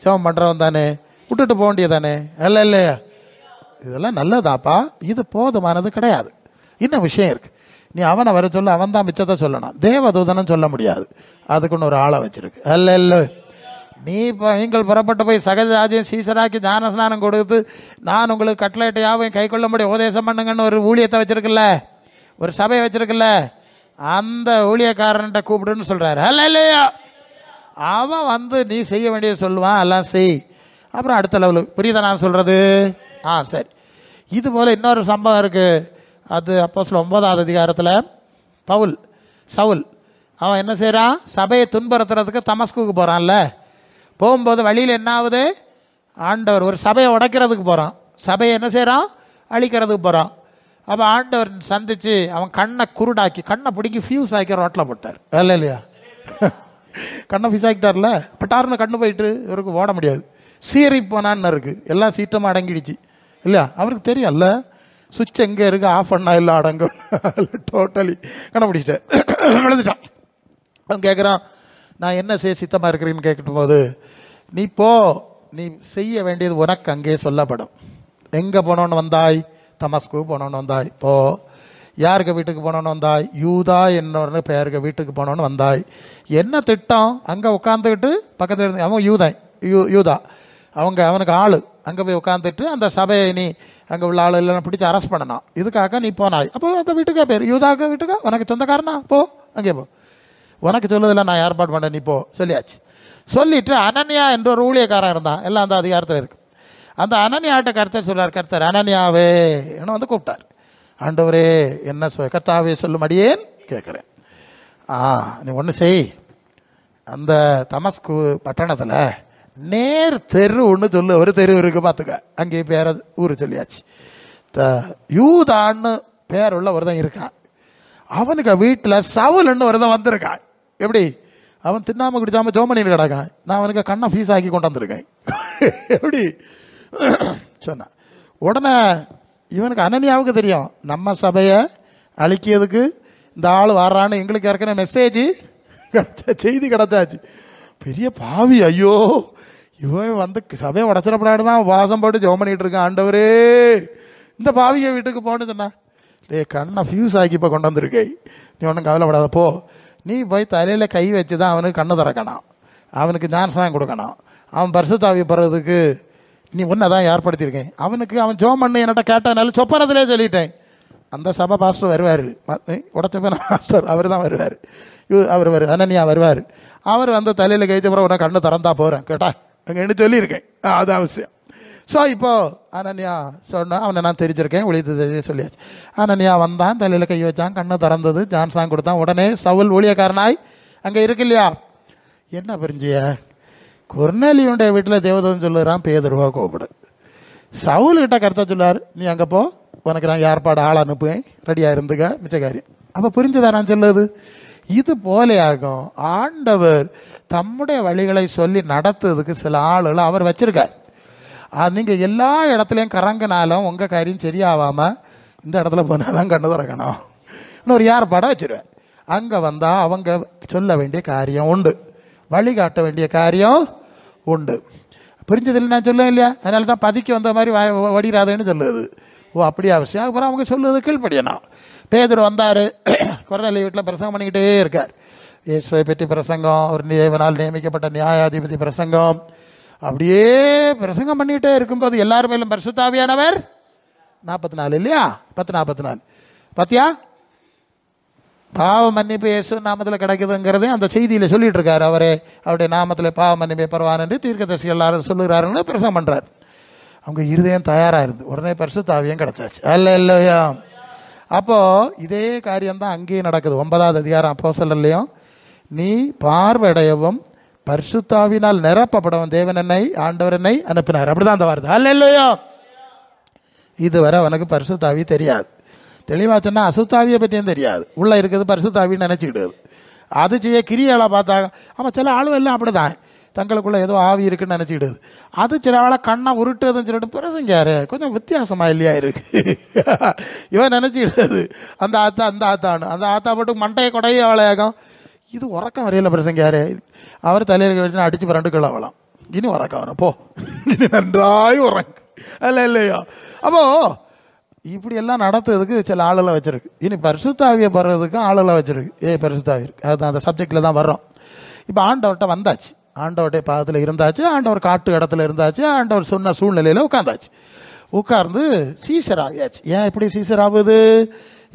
ஜெபம் பண்ணுறவன் தானே, விட்டுட்டு போக வேண்டியதானே? இல்லை இல்லையா? இதெல்லாம் நல்லதாப்பா, இது போதுமானது கிடையாது. இன்னும் விஷயம் இருக்கு. நீ அவனை வர சொல்ல, அவன் தான் மிச்சத்தை சொல்லணும். தேவதூதனும் சொல்ல முடியாது, அதுக்குன்னு ஒரு ஆளை வச்சிருக்கு. அல்ல இல்லை, நீ இப்போ நீங்கள் புறப்பட்டு போய் சகஜாஜியம் சீசராக்கி ஞான ஸ்நானம் கொடுத்து நான் உங்களுக்கு கட்டளைட்டையாவும் கை கொள்ளும்படி உபதேசம் பண்ணுங்கன்னு ஒரு ஊழியத்தை வச்சிருக்குல்ல, ஒரு சபையை வச்சிருக்குல்ல, அந்த ஊழியக்காரன்ட்ட கூப்பிடுன்னு சொல்றாரு. அல்ல இல்லையா? அவன் வந்து நீ செய்ய வேண்டியது சொல்லுவான், எல்லாம் செய். அப்புறம் அடுத்த லெவலுக்கு புரியுதா நான் சொல்றது? சரி. இது போல இன்னொரு சம்பவம் இருக்கு. அது அப்போஸ்தலர் 9ஆம் அதிகாரத்தில் சவுல் அவன் என்ன செய்யறான்? சபையை துன்புறுத்துறதுக்கு தமஸ்குக்கு போறான்ல. போகும்போது வழியில் என்ன ஆகுது? ஆண்டவர் ஒரு சபையை உடைக்கிறதுக்கு போறான், சபையை என்ன செய்யறான்? அழிக்கிறதுக்கு போறான். அப்போ ஆண்டவர் சந்திச்சு அவன் கண்ணை குருடாக்கி, கண்ணை பிடிக்கி ஃபியூஸ் ஆக்கி ரோட்டில் போட்டார். இல்லை இல்லையா? கண்ணை ஃபியூஸ் ஆக்கிட்டார்ல, பட்டாருன்னு கண்ணு போயிட்டு இவருக்கு ஓட முடியாது, சீறி போனான்னு இருக்கு, எல்லாம் சீட்டமாக அடங்கிடுச்சு இல்லையா? அவருக்கு தெரியும்ல சுவிட்ச் எங்கே இருக்கு, ஆஃப் பண்ணா இல்லை அடங்கும். டோட்டலி கண்டுபிடிச்சிட்டேன், விழுந்துட்டான். அவன் கேட்குறான், நான் என்ன செய்ய சித்தமாக இருக்கிறேன்னு கேட்கும் போது, நீ போ, நீ செய்ய வேண்டியது உனக்கு அங்கே சொல்லப்படும். எங்கே போனோன்னு வந்தாய்? தமஸ்கு போனோன்னு வந்தாய், போ. யாருக்கு வீட்டுக்கு போனோன்னு வந்தாய்? யூதா என்னோட பேருக்கு வீட்டுக்கு போனோன்னு வந்தாய். என்ன திட்டம்? அங்கே உட்காந்துக்கிட்டு பக்கத்தில் அவன் யூதா அவனுக்கு ஆள் அங்கே போய் உட்காந்துட்டு அந்த சபையை நீ அங்கே உள்ள ஆள் இல்லைன்னு பிடிச்சி அரெஸ்ட் பண்ணணும். இதுக்காக நீ போனாய். அப்போ அந்த வீட்டுக்கா பேர் யூதாக்க வீட்டுக்கா, உனக்கு சொந்தக்காரனா, போ அங்கே போ. உனக்கு சொல்லுதில்ல, நான் ஏற்பாடு பண்ண, நீ போ சொல்லியாச்சு. சொல்லிட்டு அனனியா என்ற ஒரு ஊழியக்காரன் இருந்தான், எல்லாம் அந்த அதிகாரத்தில் இருக்கு. அந்த அனனியாட்ட கர்த்தர் சொல்றார், கர்த்தர் அனனியாவே என்ன வந்து கூப்பிட்டார். ஆண்டவரே என்ன கர்த்தாவே சொல்லும்படியேன்னு கேட்குறேன். நீ ஒன்று செய், அந்த தமஸ்கு பட்டணத்தில் நேர் தெரு ஒன்று சொல்லு, ஒரு தெரு இருக்கு பார்த்துக்க, அங்கே பேர ஊர் சொல்லியாச்சு. யூதான்னு பேர் உள்ள ஒருத்தன் இருக்கான், அவனுக்கு வீட்டில் சவுல்னு ஒருத்தன் வந்திருக்கான். எப்படி? அவன் தின்னாம குடிச்சாம ஜோமனியில் கிடக்கான், நான் அவனுக்கு கண்ணை ஃபீஸ் ஆக்கி கொண்டு வந்திருக்கேன். எப்படி சொன்னான். உடனே இவனுக்கு அனனியாவுக்கு தெரியும், நம்ம சபையை அழிக்கிறதுக்கு இந்த ஆள் வர்றான்னு எங்களுக்கு ஏற்கனவே மெசேஜ் செய்தி கிடச்சாச்சு. பெரிய பாவி, ஐயோ இவன் வந்து சபையை உடச்சிடப்படாது தான் வாசம் போட்டு ஜெபம் பண்ணிட்டு இருக்கான். ஆண்டவரே இந்த பாவியை வீட்டுக்கு போனதுண்ணா, டே கண்ணை ஃபியூஸ் ஆக்கி இப்போ கொண்டு வந்திருக்கே, நீ ஒன்றும் கவலைப்படாத, போ. நீ போய் தலையில் கை வச்சு தான் அவனுக்கு கண்ணு திறக்கணும், அவனுக்கு ஞானஸ்நானம் கொடுக்கணும், அவன் பரிசுத்தாவி போகிறதுக்கு நீ ஒன்றை தான் ஏற்படுத்தியிருக்கேன். அவனுக்கு அவன் ஜெபம் பண்ணி என்கிட்ட கேட்டனால சொப்பனத்திலே சொல்லிட்டேன். அந்த சபை பாஸ்டர் வருவார், உடச்சப்ப பாஸ்டர் அவர் தான் வருவார், அவர் அனனியா வருவார். அவர் வந்து தலையில் கழிச்ச பிறகு உடனே கண்ணு திறந்தா போகிறேன் கேட்டா அங்கே சொல்லியிருக்கேன், அது அவசியம். ஸோ இப்போ அனனியா சொன்னால் அவனை நான் தெரிஞ்சிருக்கேன், ஒழித்து சொல்லியாச்சு. அனனியா வந்தான், தலையில் கை வச்சான், கண்ணை திறந்தது, ஜான்சாங் கொடுத்தான். உடனே சவுல் ஊழியக்காரனாய் அங்கே இருக்கு இல்லையா? என்ன புரிஞ்சிய? கொர்நேலியுடைய வீட்டில் தேவதூதன் சொல்லுறான், பேதுருவா கூப்பிடு. சவுல்கிட்ட கருத்தா சொல்லார், நீ அங்கே போ, உனக்கு நான் ஏற்பாடு ஆள் அனுப்புவேன், ரெடியாக இருந்துக்க, மிச்ச காரியம். அப்போ புரிஞ்சுதான் நான் சொல்லுது? இது போலேயாகும் ஆண்டவர் தம்முடைய வழிகளை சொல்லி நடத்துறதுக்கு சில ஆளுகளை அவர் வச்சிருக்கார். நீங்கள் எல்லா இடத்துலையும் கறங்கினாலும் உங்கள் காரியம் சரியாகாமல் இந்த இடத்துல போனால் தான் கண்ணு திறக்கணும், இன்னொரு ஏற்பாடை வச்சிருவேன். அங்கே வந்தால் அவங்க சொல்ல வேண்டிய காரியம் உண்டு, வழிகாட்ட வேண்டிய காரியம் உண்டு. புரிஞ்சதில்லை நான் சொல்லுவேன் இல்லையா? அதனால தான் பதுக்கி வந்த மாதிரி வடிராதுன்னு சொல்லுது. ஓ அப்படி அவசியம். அப்புறம் அவங்க சொல்லுவது கீழ்ப்படியணும். பேதுரு வந்தார், கொர்நேலிய வீட்டில் பிரசங்கம் பண்ணிக்கிட்டே இருக்கார். இயேசுவை பற்றி பிரசங்கம், ஒரு தேவனால் நியமிக்கப்பட்ட நியாயாதிபதி பிரசங்கம், அப்படியே பிரசங்கம் பண்ணிக்கிட்டே இருக்கும்போது எல்லாரும் மேலும் பரிசுத்த ஆவியானவர் 44 இல்லையா? 10:44 பாத்தியா? பாவ மன்னிப்பு இயேசு நாமத்தில் கிடைக்குதுங்கிறது அந்த செய்தியில் சொல்லிட்டு இருக்காரு. அவருடைய நாமத்தில் பாவ மன்னிப்பை பெறுவான் என்று தீர்க்கதரிசிகள் எல்லாரும் சொல்லுகிறாருன்னு பிரசங்கம் பண்றாரு. அவங்க இருதயம் தயாரா இருந்து உடனே பரிசுத்த ஆவியும் கிடைச்சாச்சு. அல்ல இல்லையா? அப்போ இதே காரியம்தான் அங்கேயும் நடக்குது. 9ஆவது அதிகாரம் அப்போஸ்தலர்லயும், நீ பார்வையடையவும் பரிசுத்தாவினால் நிரப்பப்படவும் தேவன் என்னை ஆண்டவர் என்னை அனுப்பினார், அப்படிதான் அந்த வார்த்தை. அல்ல இல்லையா? இதுவரை அவனுக்கு பரிசுத்தாவி தெரியாது. தெளிவாச்சுன்னா அசுத்தாவியை பற்றியும் தெரியாது. உள்ள இருக்குது பரிசுத்தாவின்னு நினைச்சுக்கிட்டு அது செய்ய கிரியாளா பார்த்தாங்க. ஆமாம், சில ஆளும் எல்லாம் அப்படிதான், தங்களுக்குள்ள ஏதோ ஆவி இருக்குன்னு நினைச்சுக்கிடுது. அது சில ஆளை கண்ணை உருட்டுதுன்னு சொல்லிட்டு பிரசங்காரு கொஞ்சம் வித்தியாசமா இல்லையா இருக்கு. இவன் நினைச்சுக்கிடுது அந்த ஆத்தான்னு, அந்த ஆத்தா மட்டும் மண்டையை கொடையே அவளையாகும். இது உறக்கம் வரையில பிரசங்காரு, அவர் தலையில வச்சு அடிச்சு 2 கிலோ அவளாம். இனி உறக்க போ, இனி நன்றாய் உறங்கு, அல்ல இல்லையா? அப்போ இப்படி எல்லாம் நடத்துறதுக்கு சில ஆளுகளை வச்சிருக்கு. இனி பரிசுத்தாவியை பெறதுக்கும் ஆளுகளை வச்சிருக்கு. பரிசுத்தாவி இருக்கு, அது அந்த சப்ஜெக்ட்ல தான் வர்றோம். இப்போ ஆண்டவர்கிட்ட வந்தாச்சு, ஆண்டவருடைய பாதத்தில் இருந்தாச்சு, ஆண்டவர் காட்டு இடத்துல இருந்தாச்சு, ஆண்டவர் சொன்ன சூழ்நிலையில உட்காந்தாச்சு. உட்கார்ந்து சீசர் ஆகியாச்சு. ஏன் இப்படி சீசர் ஆகுது?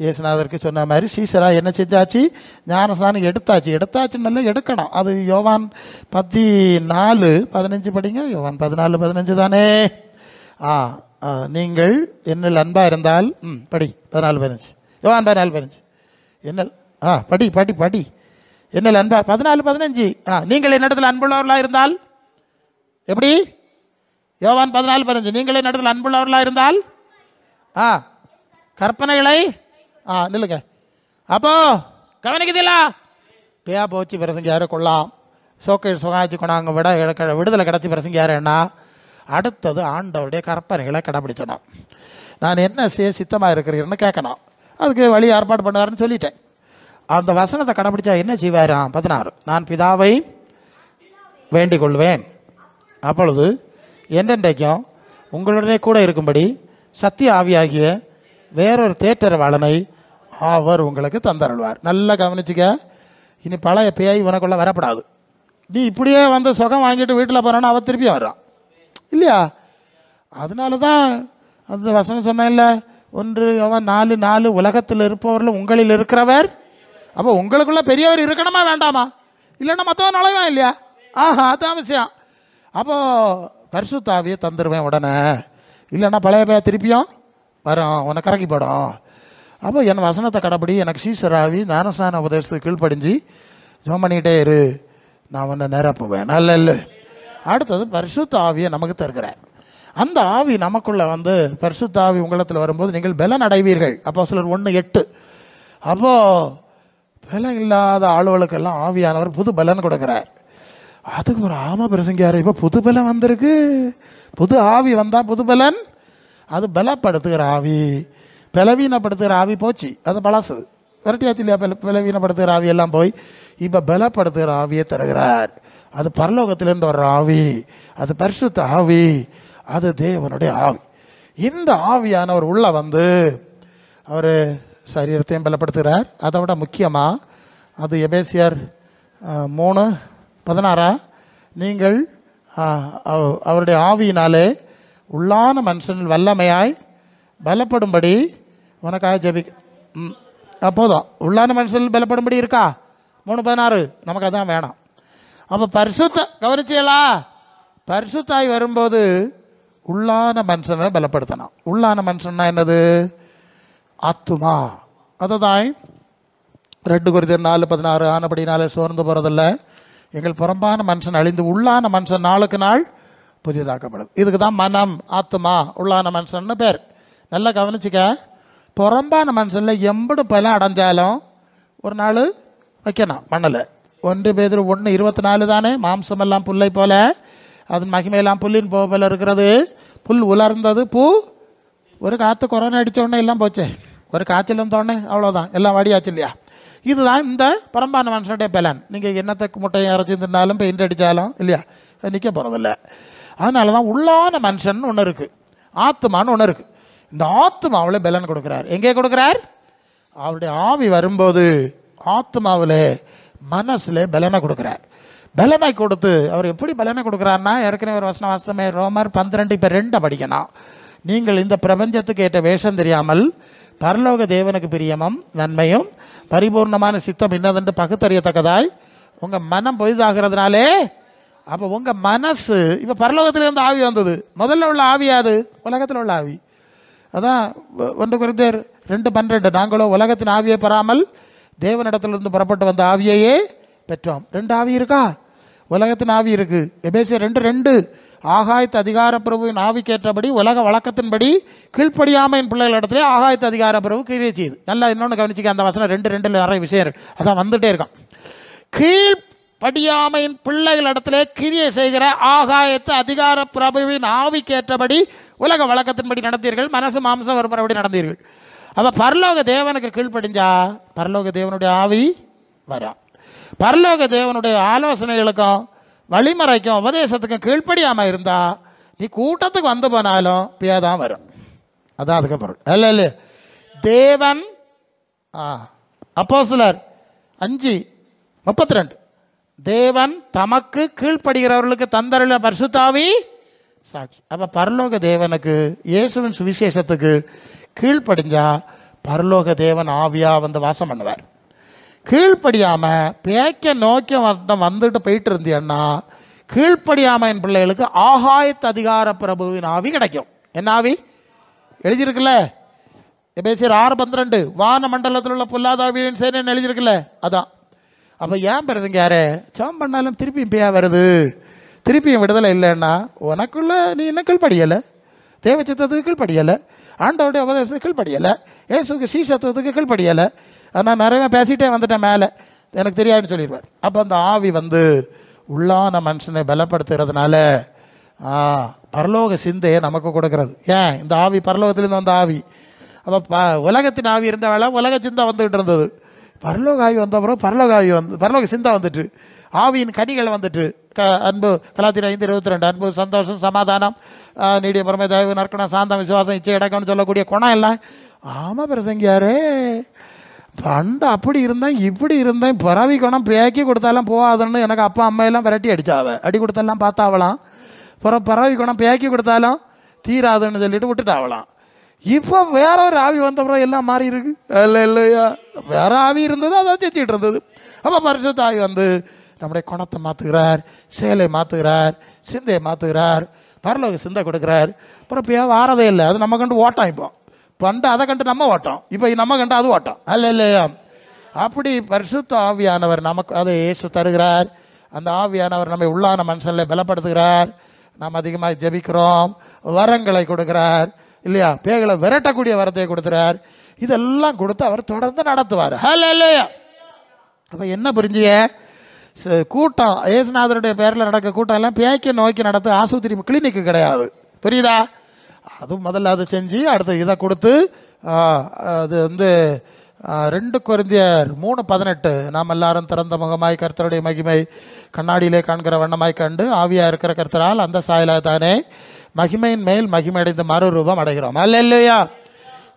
இயேசுநாதருக்கு சொன்ன மாதிரி சீசரா என்ன செஞ்சாச்சு? ஞானஸ்நானம் எடுத்தாச்சுன்னு எடுக்கணும். அது யோவான் 14:15 படிங்க. யோவான் 14:15 தானே? நீங்கள் என்னில் அன்பா இருந்தால் படி 14:15. யோவான் 14:15 என்ன? படி படி படி. என்னில் அன்பா 14:15. நீங்கள் என்னிடத்தில் அன்புள்ளவர்களா இருந்தால் எப்படி? யோவான் 14:15. நீங்கள் என்னிடத்தில் அன்புள்ளவர்களா இருந்தால் கற்பனைகளை நில்லுங்க. அப்போ கவனிக்குதில்லா? பேயா போச்சு பிரசங்க யாரை கொள்ளலாம், சுகாய்ச்சி கொண்டாங்க விடுதலை கிடச்சி பிரசங்க யாரு என்ன? அடுத்தது ஆண்டவருடைய கற்பனைகளை கடைபிடிச்சணும். நான் என்ன செய்ய சித்தமாக இருக்கிறீன்னு கேட்கணும். அதுக்கு வழி ஏற்பாடு பண்ணுவாருன்னு சொல்லிட்டேன். அந்த வசனத்தை கடைபிடிச்சா என்ன செய்வாராம்? 16. நான் பிதாவை வேண்டிக் கொள்வேன், அப்பொழுது என்றென்றைக்கும் உங்களுடனே கூட இருக்கும்படி சத்திய ஆவியாகிய வேறொரு தேற்றரவாளனை அவர் உங்களுக்கு தந்தருள்வார். நல்லா கவனிச்சுக்க. இனி பழைய பேய் உனக்குள்ள வரப்படாது. நீ இப்படியே வந்து சுகம் வாங்கிட்டு வீட்டில் போறான்னு அவ திருப்பி வர்றான் இல்லையா? அதனால தான் அந்த வசனம் சொன்னேன்ல, 1 யோவான் 4:4 உலகத்தில் இருப்பவர்கள் உங்களில் இருக்கிறவர். அப்போ உங்களுக்குள்ள பெரியவர் இருக்கணுமா வேண்டாமா? இல்லைன்னா மற்றவன் நுழைவான் இல்லையா? அதான் விஷயம். அப்போ பரிசுத்த ஆவியை தந்துடுவேன் உடனே, இல்லைன்னா பழைய பேய திருப்பியும் வரும், உனக்கு கறக்கி போடும். அப்போ என் வசனத்தை கடைப்பிடி, எனக்கு சீசராவி ஞானஸ்நான உபதேசத்துக்கு கீழ்ப்படிஞ்சு ஜெபம் பண்ணிக்கிட்டே இரு, நான் உன்னை நிரப்புவேன். நல்ல இல்லை. அடுத்தது பரிசுத்த ஆவியை நமக்கு தருகிறார். அந்த ஆவி நமக்குள்ள வந்து பரிசுத்த ஆவி உங்களத்தில் வரும்போது நீங்கள் பலன் அடைவீர்கள். அப்போஸ்தலர் 1:8. அப்போ பலம் இல்லாத ஆளுகளுக்கெல்லாம் ஆவியானவர் புது பலன் கொடுக்கிறார். அதுக்கு ஒரு ஆம பிரசங்கியார், இப்போ புது பலம் வந்திருக்கு. புது ஆவி வந்தா புது பலன். அது பலப்படுத்துகிற ஆவி. பலவீனப்படுத்துகிற ஆவி போச்சு, அது பழசு விரட்டியாச்சு இல்லையா? பலவீனப்படுத்துகிற ஆவி எல்லாம் போய் இப்போ பலப்படுத்துகிற ஆவியை தருகிறார். அது பரலோகத்திலிருந்து வர்ற ஆவி, அது பரிசுத்த ஆவி, அது தேவனுடைய ஆவி. இந்த ஆவியானவர் உள்ள வந்து அவர் சரீரத்தையும் பலப்படுத்துகிறார். அதை விட முக்கியமாக அது எபேசியர் 3:16 நீங்கள் அவருடைய ஆவியினாலே உள்ளான மனுஷன் வல்லமையாய் பலப்படும்படி உனக்காக ஜெபி. அப்போதான் உள்ளான மனுஷன் பலப்படும்படி இருக்கா? 3:16 நமக்கு அதான் வேணும். அப்போ பரிசுத்த கவனிச்சியலா? பரிசுத்தாய் வரும்போது உள்ளான மனுஷனை பலப்படுத்தணும். உள்ளான மனுஷன்னா என்னது? ஆத்துமா. அதுதான் 2 கொரிந்தியர் 4:16 ஆனபடினாலே சோர்ந்து போறதில்ல, எங்கள் புறம்பான மனுஷன் அழிந்து உள்ளான மனுஷன் நாளுக்கு நாள் புதியதாக்கப்படுது. இதுக்கு தான் மனம், ஆத்துமா, உள்ளான மனுஷன்னு பேர். நல்லா கவனிச்சுக்க. புறம்பான மனுஷன்ல எம்படு பலம் அடைஞ்சாலும் ஒரு நாள் வைக்கணும் மண்ணில். 1 பேதுரு 1:24 தானே? மாம்சமெல்லாம் புல்லை போல, அதன் மகிமையெல்லாம் புல்லின் போல இருக்கிறது. புல் உலர்ந்தது, பூ ஒரு காற்று கொரோனா அடித்த உடனே எல்லாம் போச்சே, ஒரு காய்ச்சல் வந்தோடனே அவ்வளோதான், எல்லாம் வாடியாச்சு இல்லையா? இதுதான் இந்த புறம்பான மனுஷனுடைய பலன். நீங்கள் என்னத்துக்கு முட்டையை இறச்சி தின்னாலும் பெயிண்ட் அடித்தாலும் இல்லையா, நிற்க போகிறதில்ல. அதனால தான் உள்ளான மனுஷன் ஒன்று இருக்குது, ஆத்துமான்னு ஒன்று இருக்குது. இந்த ஆத்துமாவில் பலன் கொடுக்குறார். எங்கே கொடுக்குறார்? அவருடைய ஆவி வரும்போது ஆத்துமாவில் மனசில் பலனை கொடுக்குறார். பலனை கொடுத்து அவர் எப்படி பலனை கொடுக்குறாருன்னா, ஏற்கனவே ஒரு வசன வாஸ்தமே ரோமர் 12 இப்போ 2 படிக்கணும். நீங்கள் இந்த பிரபஞ்சத்துக்கு ஏற்ற வேஷம் தெரியாமல் பரலோக தேவனுக்கு பிரியமும் நன்மையும் பரிபூர்ணமான சித்தம் இன்னதென்று பகுத்தறியத்தக்கதாய் உங்கள் மனம் பொய்தாகிறதுனாலே. அப்போ உங்கள் மனசு இப்போ பரலோகத்திலிருந்து ஆவி வந்தது. முதல்ல உள்ள ஆவியாது உலகத்தில் உள்ள ஆவி. அதான் 1 கொரிந்தியர் 2:12 நாங்களோ உலகத்தின் ஆவியை பெறாமல் தேவனிடத்திலிருந்து புறப்பட்டு வந்த ஆவியையே பெற்றோம். 2 ஆவி இருக்கா? உலகத்தின் ஆவி இருக்கு. எபேசியர் 2:2 ஆகாயத்து அதிகார பிரபுவின் ஆவிக்கேற்றபடி உலக வழக்கத்தின்படி கீழ்ப்படியாமையின் பிள்ளைகள் இடத்துல ஆகாயத்து அதிகார பிரபு கிரியை செய்யுது. நல்லா இன்னொன்று கவனிச்சிக்க, அந்த வசனம் 2:2 நிறைய விஷயம் இருக்கு, அதான் வந்துட்டே இருக்கான். கீழ்ப்படியாமையின் பிள்ளைகள் இடத்துல கிரியை செய்கிற ஆகாயத்து அதிகார பிரபுவின் ஆவிக்கேற்றபடி உலக வழக்கத்தின்படி நடந்தீர்கள், மனசு மாம்சம் வரும்படி நடந்தீர்கள். அப்போ பரலோக தேவனுக்கு கீழ்ப்படிஞ்சா பரலோக தேவனுடைய ஆவி வரும். பரலோக தேவனுடைய ஆலோசனைகளுக்கும் வழிமுறைக்கும் உபதேசத்துக்கும் கீழ்ப்படியாமல் இருந்தா நீ கூட்டத்துக்கு வந்து போனாலும் பேதான் வரும். அதான் அதுக்கு பொருள். அல்ல இல்லையே தேவன் அப்போஸ்தலர் 5:32 தேவன் தமக்கு கீழ்ப்படுகிறவர்களுக்கு தந்தருள பரிசுத்தாவி சாட்சி. அப்ப பரலோக தேவனுக்கு இயேசுவின் சுவிசேஷத்துக்கு கீழ்ப்படிஞ்சா பரலோக தேவன் ஆவியா வந்து வாசம் பண்ணுவார். கீழ்ப்படியாம பேக்க நோக்கி வந்துட்டு போயிட்டு இருந்தீன்னா கீழ்ப்படியாம என் பிள்ளைகளுக்கு ஆகாயத்து அதிகார பிரபுவின் ஆவி கிடைக்கும். என்ன ஆவி எழுதியிருக்குல்ல? எபேசியர் 6:12 வான மண்டலத்தில் உள்ள பொல்லாதாவியின் சேனை எழுதியிருக்குல்ல, அதான். அப்போ ஏன் பெறுதுங்க யாரு சாம் பண்ணாலும் திருப்பியும் பேயா வருது, திருப்பியும் விடுதலை இல்லைன்னா உனக்குள்ள நீ என்ன கீழ்படியலை, தேவச்சித்தத்துக்கு கீழ்படியலை, ஆண்டவருடைய உபதேசத்துக்கு கீழ்படியலை, ஏசுக்கு சீசத்துவத்துக்கு கீழ்படியலை. ஆனால் நிறைய பேசிட்டே வந்துட்டேன் மேலே எனக்கு தெரியாதுன்னு சொல்லிடுவார். அப்போ அந்த ஆவி வந்து உள்ளான மனுஷனை பலப்படுத்துறதுனால பரலோக சிந்தையை நமக்கு கொடுக்கறது. ஏன் இந்த ஆவி பரலோகத்திலேருந்து வந்த ஆவி. அப்போ உலகத்தின் ஆவி இருந்த வேலை உலக சிந்தை வந்துகிட்டு இருந்தது. பரலோக ஆவி வந்த அப்புறம் பரலோக ஆவி வந்து பரலோக சிந்தை வந்துட்டு ஆவியின் கனிகள் வந்துட்டு அன்பு கலாத்திர 5:22 அன்பு, சந்தோஷம், சமாதானம், நீடிய பொறுமை, தயவு, நற்குணம், சாந்தம், விசுவாசம், இச்சை அடக்கம்னு சொல்லக்கூடிய குணம் எல்லாம். ஆமாம் பிரசங்கியாரே, பண்டு அப்படி இருந்தேன் இப்படி இருந்தேன், பிறவி குணம் பேக்கி கொடுத்தாலும் போகாதுன்னு எனக்கு அப்பா அம்மா எல்லாம் விரட்டி அடிச்சாவ, அடி கொடுத்தெல்லாம் பார்த்தாவலாம். பிறவி குணம் பேக்கி கொடுத்தாலும் தீராதுன்னு சொல்லிட்டு விட்டுட்டாவலாம். இப்போ வேற ஒரு ஆவி வந்தப்புறம் எல்லாம் மாறி இருக்கு. இல்லை இல்லையா, வேற ஆவி இருந்தது அதான் செஞ்சுட்டு இருந்தது. அப்போ பரிசுத்த ஆவி வந்து நம்முடைய குணத்தை மாற்றுகிறார், செயலை மாற்றுகிறார், சிந்தையை மாற்றுகிறார், பரலோக சிந்தை கொடுக்குறார். அப்புறம் இப்போ வாரதே இல்லை, அது நம்ம கண்டு ஓட்டம். இப்போ பண்டு அதை கண்டு நம்ம ஓட்டம், இப்போ நம்ம கண்டு அது ஓட்டம். அல்ல இல்லையா? அப்படி பரிசுத்த ஆவியானவர் நமக்கு அதை இயேசு தருகிறார். அந்த ஆவியானவர் நம்மை உள்ளான மனுஷனில் பலப்படுத்துகிறார். நாம் அதிகமாக ஜெபிக்கிறோம், வரங்களை கொடுக்கிறார் இல்லையா, பேய்களை விரட்டக்கூடிய வரத்தை கொடுக்கிறார். இதெல்லாம் கொடுத்து அவர் தொடர்ந்து நடத்துவார். அல்ல இல்லையா? அப்போ என்ன புரிஞ்சிய கூட்டம் ஏசுநாதருடைய பேரில் நடக்க கூட்டம் எல்லாம் பேய்க்க நோக்கி நடத்து ஆஸ்பத்திரி கிளினிக்கு கிடையாது. புரியுதா? அது முதல்ல அதை செஞ்சு அடுத்து இதை கொடுத்து அது வந்து 2 கொரிந்தியர் 3:18 நாம் எல்லாரும் திறந்த முகமாய் கர்த்தருடைய மகிமை கண்ணாடியிலே காண்கிற வண்ணமாய் கண்டு ஆவியா இருக்கிற கர்த்தரால் அந்த சாயலாக தானே மகிமையின் மேல் மகிமை அடைந்து மறுரூபம் அடைகிறோம். அல்லேலூயா.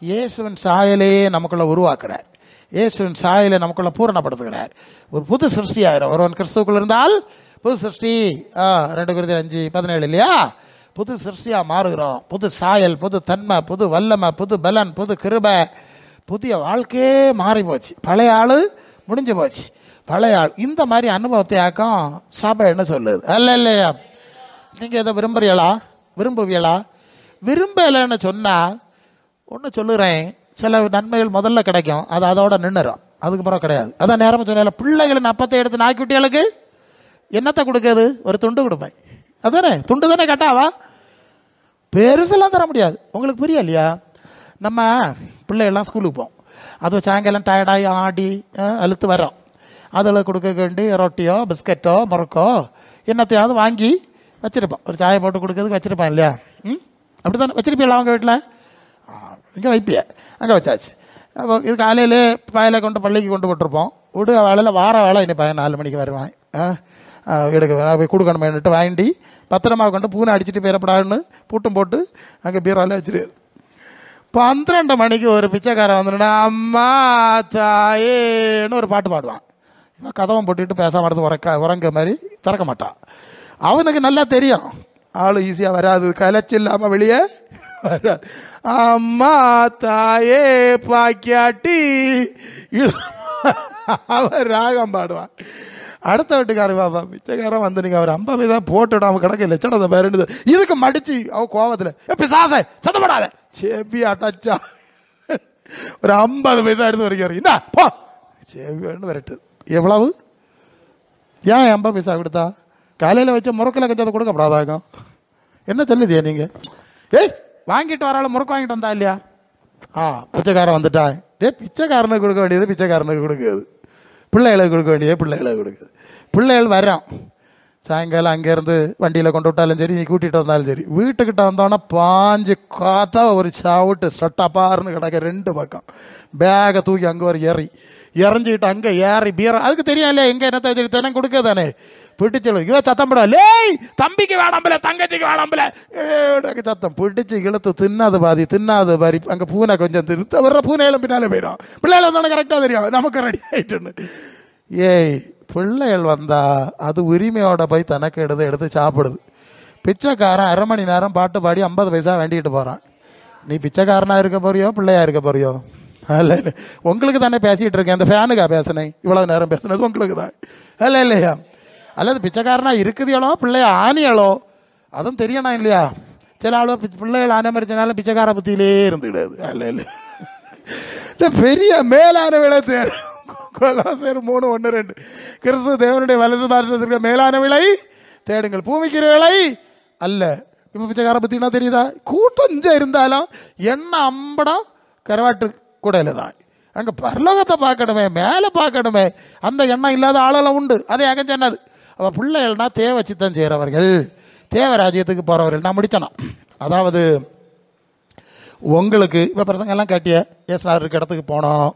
இயேசுவின் சாயலையே நமக்குள்ள உருவாக்குறார், இயேசுவின் சாயலை நமக்குள்ள பூரணப்படுத்துகிறார். ஒரு புது சிருஷ்டி ஆயிரும். ஒருவன் கிறிஸ்துவுக்குள் இருந்தால் புது சிருஷ்டி. 2 கொரிந்தியர் 5:17 இல்லையா? புது சிருஷ்டியா மாறுகிறோம். புது சாயல், புது தன்மை, புது வல்லமை, புது பலன், புது கிருபை, புதிய வாழ்க்கையே மாறி போச்சு. பழைய ஆள் முடிஞ்சு போச்சு, பழைய ஆள். இந்த மாதிரி அனுபவத்தை ஆக்கம் சபைன்னு சொல்லுது. அல்ல இல்லையா? நீங்கள் இதை விரும்புவீங்களா? விரும்பலைன்னு சொன்னால் ஒன்று சொல்லுறேன், சில நன்மைகள் முதல்ல கிடைக்கும், அது அதோட நின்றுடும், அதுக்கப்புறம் கிடையாது. அதான் நேரமாக சொன்ன பிள்ளைகளின் அப்பத்தை எடுத்து நாய்க்குட்டிகளுக்கு என்னத்தை கொடுக்குது? ஒரு துண்டு கொடுப்பேன். அதானே துண்டு தானே கட்டாவா, பெருசெல்லாம் தர முடியாது. உங்களுக்கு புரியலையா? நம்ம பிள்ளைகள்லாம் ஸ்கூலுக்கு போவோம், அது சாயங்காலம் டயர்டாகி ஆடி அழுத்து வரோம். அதில் கொடுக்க வேண்டி ரொட்டியோ பிஸ்கட்டோ முறுக்கோ என்னத்தையாவது வாங்கி வச்சுருப்போம். ஒரு சாயை போட்டு கொடுக்கறதுக்கு வச்சுருப்பேன் இல்லையா? அப்படி தானே வச்சுருப்பீங்களா அவங்க வீட்டில்? இங்கே வைப்பிய, அங்கே வச்சாச்சு. அப்போ இது காலையிலே பாயில் கொண்டு பள்ளிக்கு கொண்டு போட்டிருப்போம். விடுக வேலையில் வார வேலை இனி பையன் 4 மணிக்கு வருவான், எடுக்க போய் கொடுக்கணுமேன்னுட்டு வாங்கி பத்திரமா கொண்டு பூனை அடிச்சுட்டு போயிடப்படாதுன்னு பூட்டும் போட்டு அங்கே பீரோவில் வச்சுரு. 12 மணிக்கு ஒரு பிச்சைக்காரன் வந்துடுனா அம்மா தாயேன்னு ஒரு பாட்டு பாடுவான். இவன் கதவம் போட்டுட்டு பேசாம இருந்து உறங்க மாதிரி திறக்க மாட்டான். அவனுக்கு நல்லா தெரியும் ஆளு ஈஸியாக வராது, கலைச்சி இல்லாமல் வெளியே வராது. அம்மா தாயே பாக்கியாட்டி அவன் ராகம் பாடுவான். அடுத்த வீட்டுக்காரர் பாப்பா பிச்சைக்காரன் வந்து நீங்கள் அவர் 50 பைசா போட்டுவிடும், அவன் கிடக்க லட்சணத்தை பேருண்டு இதுக்கு மடிச்சு அவன் கோவத்தில் பிசாசை சட்டப்படாத சேப்பி அட்டாச்சா ஒரு 50 பைசா எடுத்து வரைக்கும் என்ன போ சேவின்னு விரட்டு. எவ்வளவு? ஏன் 50 பைசா கொடுத்தா? காலையில் வச்ச முறுக்கில் கொஞ்சம் கொடுக்கப்படாதாக்கும். என்ன சொல்லுதியா நீங்கள்? ஏய் வாங்கிட்டு வராள் முறுக்கு வாங்கிட்டு வந்தா இல்லையா? பிச்சைக்காரன் வந்துட்டா. பிச்சைக்காரனுக்கு கொடுக்க வேண்டியது பிச்சைக்காரனுக்கு கொடுக்குது, பிள்ளைகளுக்கு கொடுக்க வேண்டியது பிள்ளைகளுக்கு கொடுக்குது. பிள்ளைகள் வரோம் சாயங்காலம் அங்கேருந்து வண்டியில் கொண்டு விட்டாலும் சரி, நீ கூட்டிகிட்டு வந்தாலும் சரி, வீட்டுக்கிட்ட வந்தோன்னா பாஞ்சு காத்தா ஒரு சாவிட்டு ஸ்டட்டாப்பாருன்னு கிடக்க 2 பக்கம் பேகை தூக்கி அங்கே ஒரு எறிஞ்சிக்கிட்டு அங்கே ஏறி பீரம், அதுக்கு தெரியும் இல்லையா எங்கே என்னத்தை வச்சுட்டு தானே கொடுக்க தானே பிடிச்சு இவன் சத்தம் போடுவா, லேய் தம்பிக்கு வேடாம்பல தங்கச்சிக்கு வேடாம்பல சத்தம் பிடிச்சு இழுத்து தின்னாது பாதி தின்னாது பாதி. அங்கே பூனை கொஞ்சம் திருத்த வர்ற பூனைகளும் பின்னாலே போயிடும். பிள்ளைகள் வந்தோடனே கரெக்டாக தெரியும் நமக்கு ரெடி ஆகிட்டுன்னு. ஏய் பிள்ளைகள் வந்தா அது உரிமையோட போய் தனக்கு எடுத்து சாப்பிடுது. பிச்சைக்காரன் 1/2 மணி நேரம் பாட்டு பாடி 50 பைசா வேண்டிக்கிட்டு போகிறான். நீ பிச்சைக்காரனாக இருக்க போறியோ பிள்ளையா இருக்க போறியோ? இல்லை இல்லை, உங்களுக்கு தானே பேசிகிட்டு இருக்கேன். அந்த ஃபேனுக்கா பேசினேன் இவ்வளவு நேரம் பேசுனது உங்களுக்கு தான். இல்லை இல்லையா? அல்லது பிச்சைக்காரனா இருக்குதியளோ பிள்ளைய ஆனியளோ அதுவும் தெரியணும் இல்லையா? சில ஆளோ பிள்ளைகள் ஆன மறிச்சனாலும் பிச்சைக்கார புத்தியிலே இருந்துக்கிடாது. இல்லை இல்லை, பெரிய மேலான விலை தேடும். கொலோசியர் 3:1-2 கிறிஸ்து தேவனுடைய வலது பாரசத்திற்கு மேலான விலை தேடுங்கள், பூமிக்கிற விலை அல்ல. இப்போ பிச்சைக்கார பத்தினா தெரியுதா? கூட்டம் இருந்தாலும் எண்ணெய் அம்படம் கரவாட்டு கூடையில தான். அங்கே பரலோகத்தை பார்க்கணுமே, மேலே பார்க்கணுமே, அந்த எண்ணம் இல்லாத ஆளெல்லாம் உண்டு. அதே அங்கே சொன்னது. அப்போ பிள்ளைகள்னா தேவை சித்தம் செய்கிறவர்கள், தேவராஜ்யத்துக்கு போகிறவர்கள். நான் முடிச்சனா, அதாவது உங்களுக்கு இப்போ பசங்கெல்லாம் காட்டிய ஏசுனார் இருக்க இடத்துக்கு போனோம்,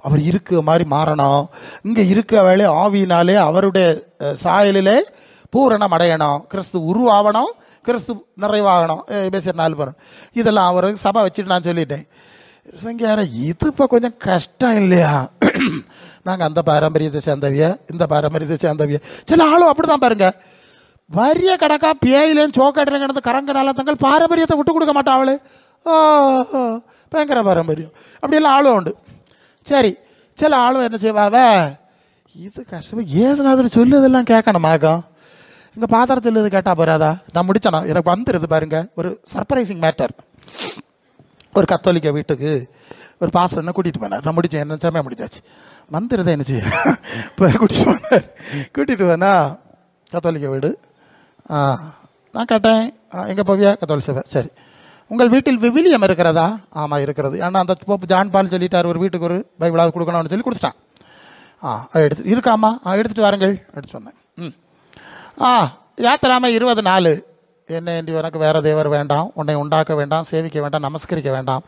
அவர் இருக்க மாதிரி மாறணும், இங்கே இருக்க வேலை ஆவியினாலே அவருடைய சாயலிலே பூரணம் அடையணும், கிறிஸ்து உருவாகணும், கிறிஸ்து நிறைவாகணும். பேசுகிற 4 பேரும் இதெல்லாம் அவருக்கு சபை வச்சுட்டு நான் சொல்லிட்டேன். சங்கியார இது இப்போ கொஞ்சம் கஷ்டம் இல்லையா? நாங்கள் அந்த பாரம்பரியத்தை சேர்ந்தவிய, இந்த பாரம்பரியத்தை சேர்ந்தவிய. சில ஆளும் அப்படி தான் பாருங்க, வரிய கணக்கா பேயிலேன்னு சோக்காட்டில் கிடந்து கரங்கனால தங்கள் பாரம்பரியத்தை விட்டு கொடுக்க மாட்டான் அவளு. பயங்கர பாரம்பரியம் அப்படியெல்லாம் ஆளும் உண்டு. சரி, சில ஆளும் என்ன செய்வாவ, இது கஷ்டம் ஏசுனாதிரி சொல்லுதெல்லாம் கேட்கணுமாக்கம், இங்கே பாத்திரம் சொல்லுது கேட்டால் போறாதா? நான் முடிச்சேனா, எனக்கு வந்துடுது பாருங்க ஒரு சர்ப்ரைசிங் மேட்டர். ஒரு கத்தோலிக்க வீட்டுக்கு ஒரு பாஸ்டர்னை கூட்டிகிட்டு போனார். நான் முடித்தேன், என்ன சமயம் முடிச்சாச்சு, வந்துடுதா என்ன செய்ய இப்போ கூட்டிகிட்டு போனார். கூட்டிகிட்டு போனா கத்தோலிக்க வீடு. நான் கேட்டேன், எங்கே போவியா? கத்தோலிக்க சபை. சரி, உங்கள் வீட்டில் விவிலியம் இருக்கிறதா? ஆமாம் இருக்கிறது. ஏன்னா அந்த போப்பு ஜான் பால் சொல்லிட்டார் ஒரு வீட்டுக்கு ஒரு பைபிளாவது கொடுக்கணும்னு சொல்லி கொடுத்துட்டான். எடுத்து இருக்காமா? எடுத்துகிட்டு வாருங்கள் எடுத்து சொன்னேன். யாத்திராம 20:4 என்ன என்று உனக்கு வேறு தேவர் வேண்டாம், உன்னை உண்டாக்க வேண்டாம், சேவிக்க வேண்டாம், நமஸ்கரிக்க வேண்டாம்.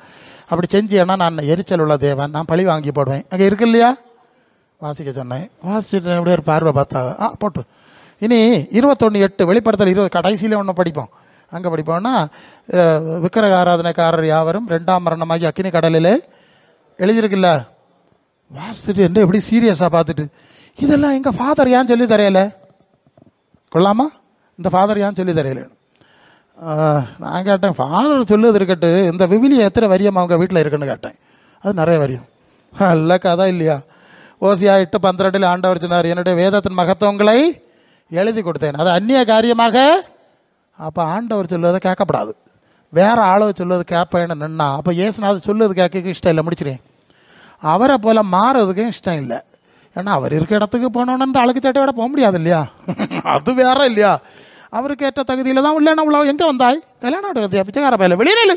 அப்படி செஞ்சேன்னா நான் எரிச்சல் உள்ள தேவன், நான் பழி வாங்கி போடுவேன். அங்கே இருக்கு இல்லையா? வாசிக்க சொன்னேன். வாசிச்சுட்டு அப்படியே ஒரு பார்வை பார்த்தா போட்டு. இனி 21:8 வெளிப்படுத்தல் 20 கடைசியிலே ஒன்று படிப்போம். அங்கே படிப்போம்னா விக்கிரக ஆராதனைக்காரர் யாவரும் 2ஆம் மரணமாகி அக்கினி கடலிலே எழுதியிருக்குல்ல. வாசிச்சுட்டு என்ன எப்படி சீரியஸாக பார்த்துட்டு, இதெல்லாம் எங்கள் ஃபாதர் ஏன் சொல்லி தரையல கொள்ளாமா? இந்த ஃபாதர் ஏன் சொல்லி தரையில? நான் கேட்டேன், ஃபாதர் சொல்லுது இருக்கட்டு, இந்த விவிலியம் எத்தனை வரியம் அவங்க வீட்டில் இருக்குன்னு கேட்டேன். அது நிறைய வரியம். அல்ல கதை இல்லையா? ஓசியா 8:12 ஆண்டவர் சொன்னார், என்னுடைய வேதத்தின் மகத்துவங்களை எழுதி கொடுத்தேன், அது அந்நிய காரியமாக. அப்போ ஆண்டவர் சொல்லுவதை கேட்கப்படாது, வேற ஆளோ சொல்லுவது கேட்பேன்னு நின்னா, அப்போ ஏசுனாது சொல்லுவது கேட்க இஷ்டம் இல்லை, முடிச்சிருக்கேன். அவரை போல மாறுறதுக்கும் இஷ்டம் இல்லை. ஏன்னா அவர் இருக்க இடத்துக்கு போனோன்னு அழுக்கு சட்டையோட போக முடியாது இல்லையா? அது வேற இல்லையா? அவருக்கு ஏற்ற தகுதியில் தான் உள்ளேன்னா உள்ள எங்கே வந்தாய்? கல்யாணம் கத்தியா பிச்சைக்கார பையில வெளியே இல்லை.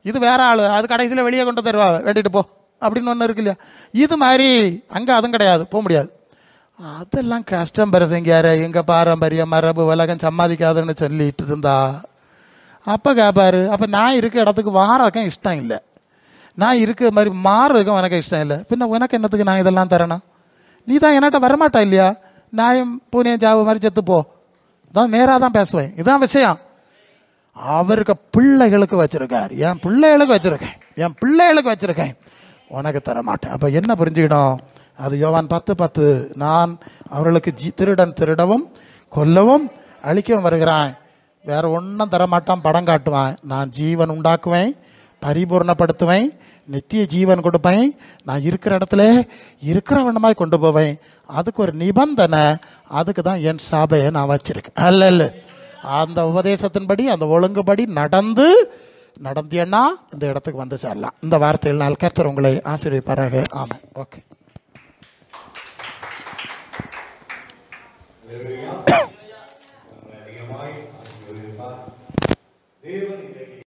இது வேற ஆள், அது கடைசியில் வெளியே கொண்டு தருவா, வேண்டிட்டு போ அப்படின்னு ஒன்று இருக்கு இல்லையா? இது மாதிரி அங்கே அதுவும் கிடையாது, போக முடியாது. அதெல்லாம் கஷ்டம் பெருசங்கியார. எங்கள் பாரம்பரியம் மரபு உலகம் சம்பாதிக்காதுன்னு சொல்லிட்டு இருந்தா அப்போ கேட்பாரு, அப்போ நான் இருக்க இடத்துக்கு வாரதுக்கும் இஷ்டம் இல்லை, நான் இருக்க மாதிரி மாறுறதுக்கும் எனக்கு இஷ்டம் இல்லை, பின்ன உனக்கு என்னத்துக்கு நான் இதெல்லாம் தரணும்? நீ தான் என்கிட்ட வரமாட்டா இல்லையா? நாயும் பூனையும் ஜாவு மாதிரி செத்துப்போ தான், நேராக தான் பேசுவேன். இதுதான் விஷயம். அவருக்கு பிள்ளைகளுக்கு வச்சிருக்கார், என் பிள்ளைகளுக்கு வச்சிருக்கேன், என் பிள்ளைகளுக்கு வச்சிருக்கேன், உனக்கு தர மாட்டேன். அப்போ என்ன புரிஞ்சுக்கணும்? அது யோவான் 10:10, நான் அவர்களுக்கு திருடன் திருடவும் கொல்லவும் அழிக்கவும் வருகிறான், வேற ஒன்றும் தரமாட்டான், படம் காட்டுவான். நான் ஜீவன் உண்டாக்குவேன், பரிபூர்ணப்படுத்துவேன், நித்திய ஜீவன் கொடுப்பேன், நான் இருக்கிற இடத்துல இருக்கிறவனமாய் கொண்டு போவேன். அதுக்கு ஒரு நிபந்தனை, அதுக்கு தான் என் சபையை நான் வச்சிருக்கேன். அல்ல அந்த உபதேசத்தின்படி அந்த ஒழுங்குபடி நடந்தியன்னா இந்த இடத்துக்கு வந்து சேரலாம். இந்த வார்த்தைகள் நாள் கர்த்தர் உங்களை ஆசீர்வதிப்பாராக. ஆமாம், ஓகே.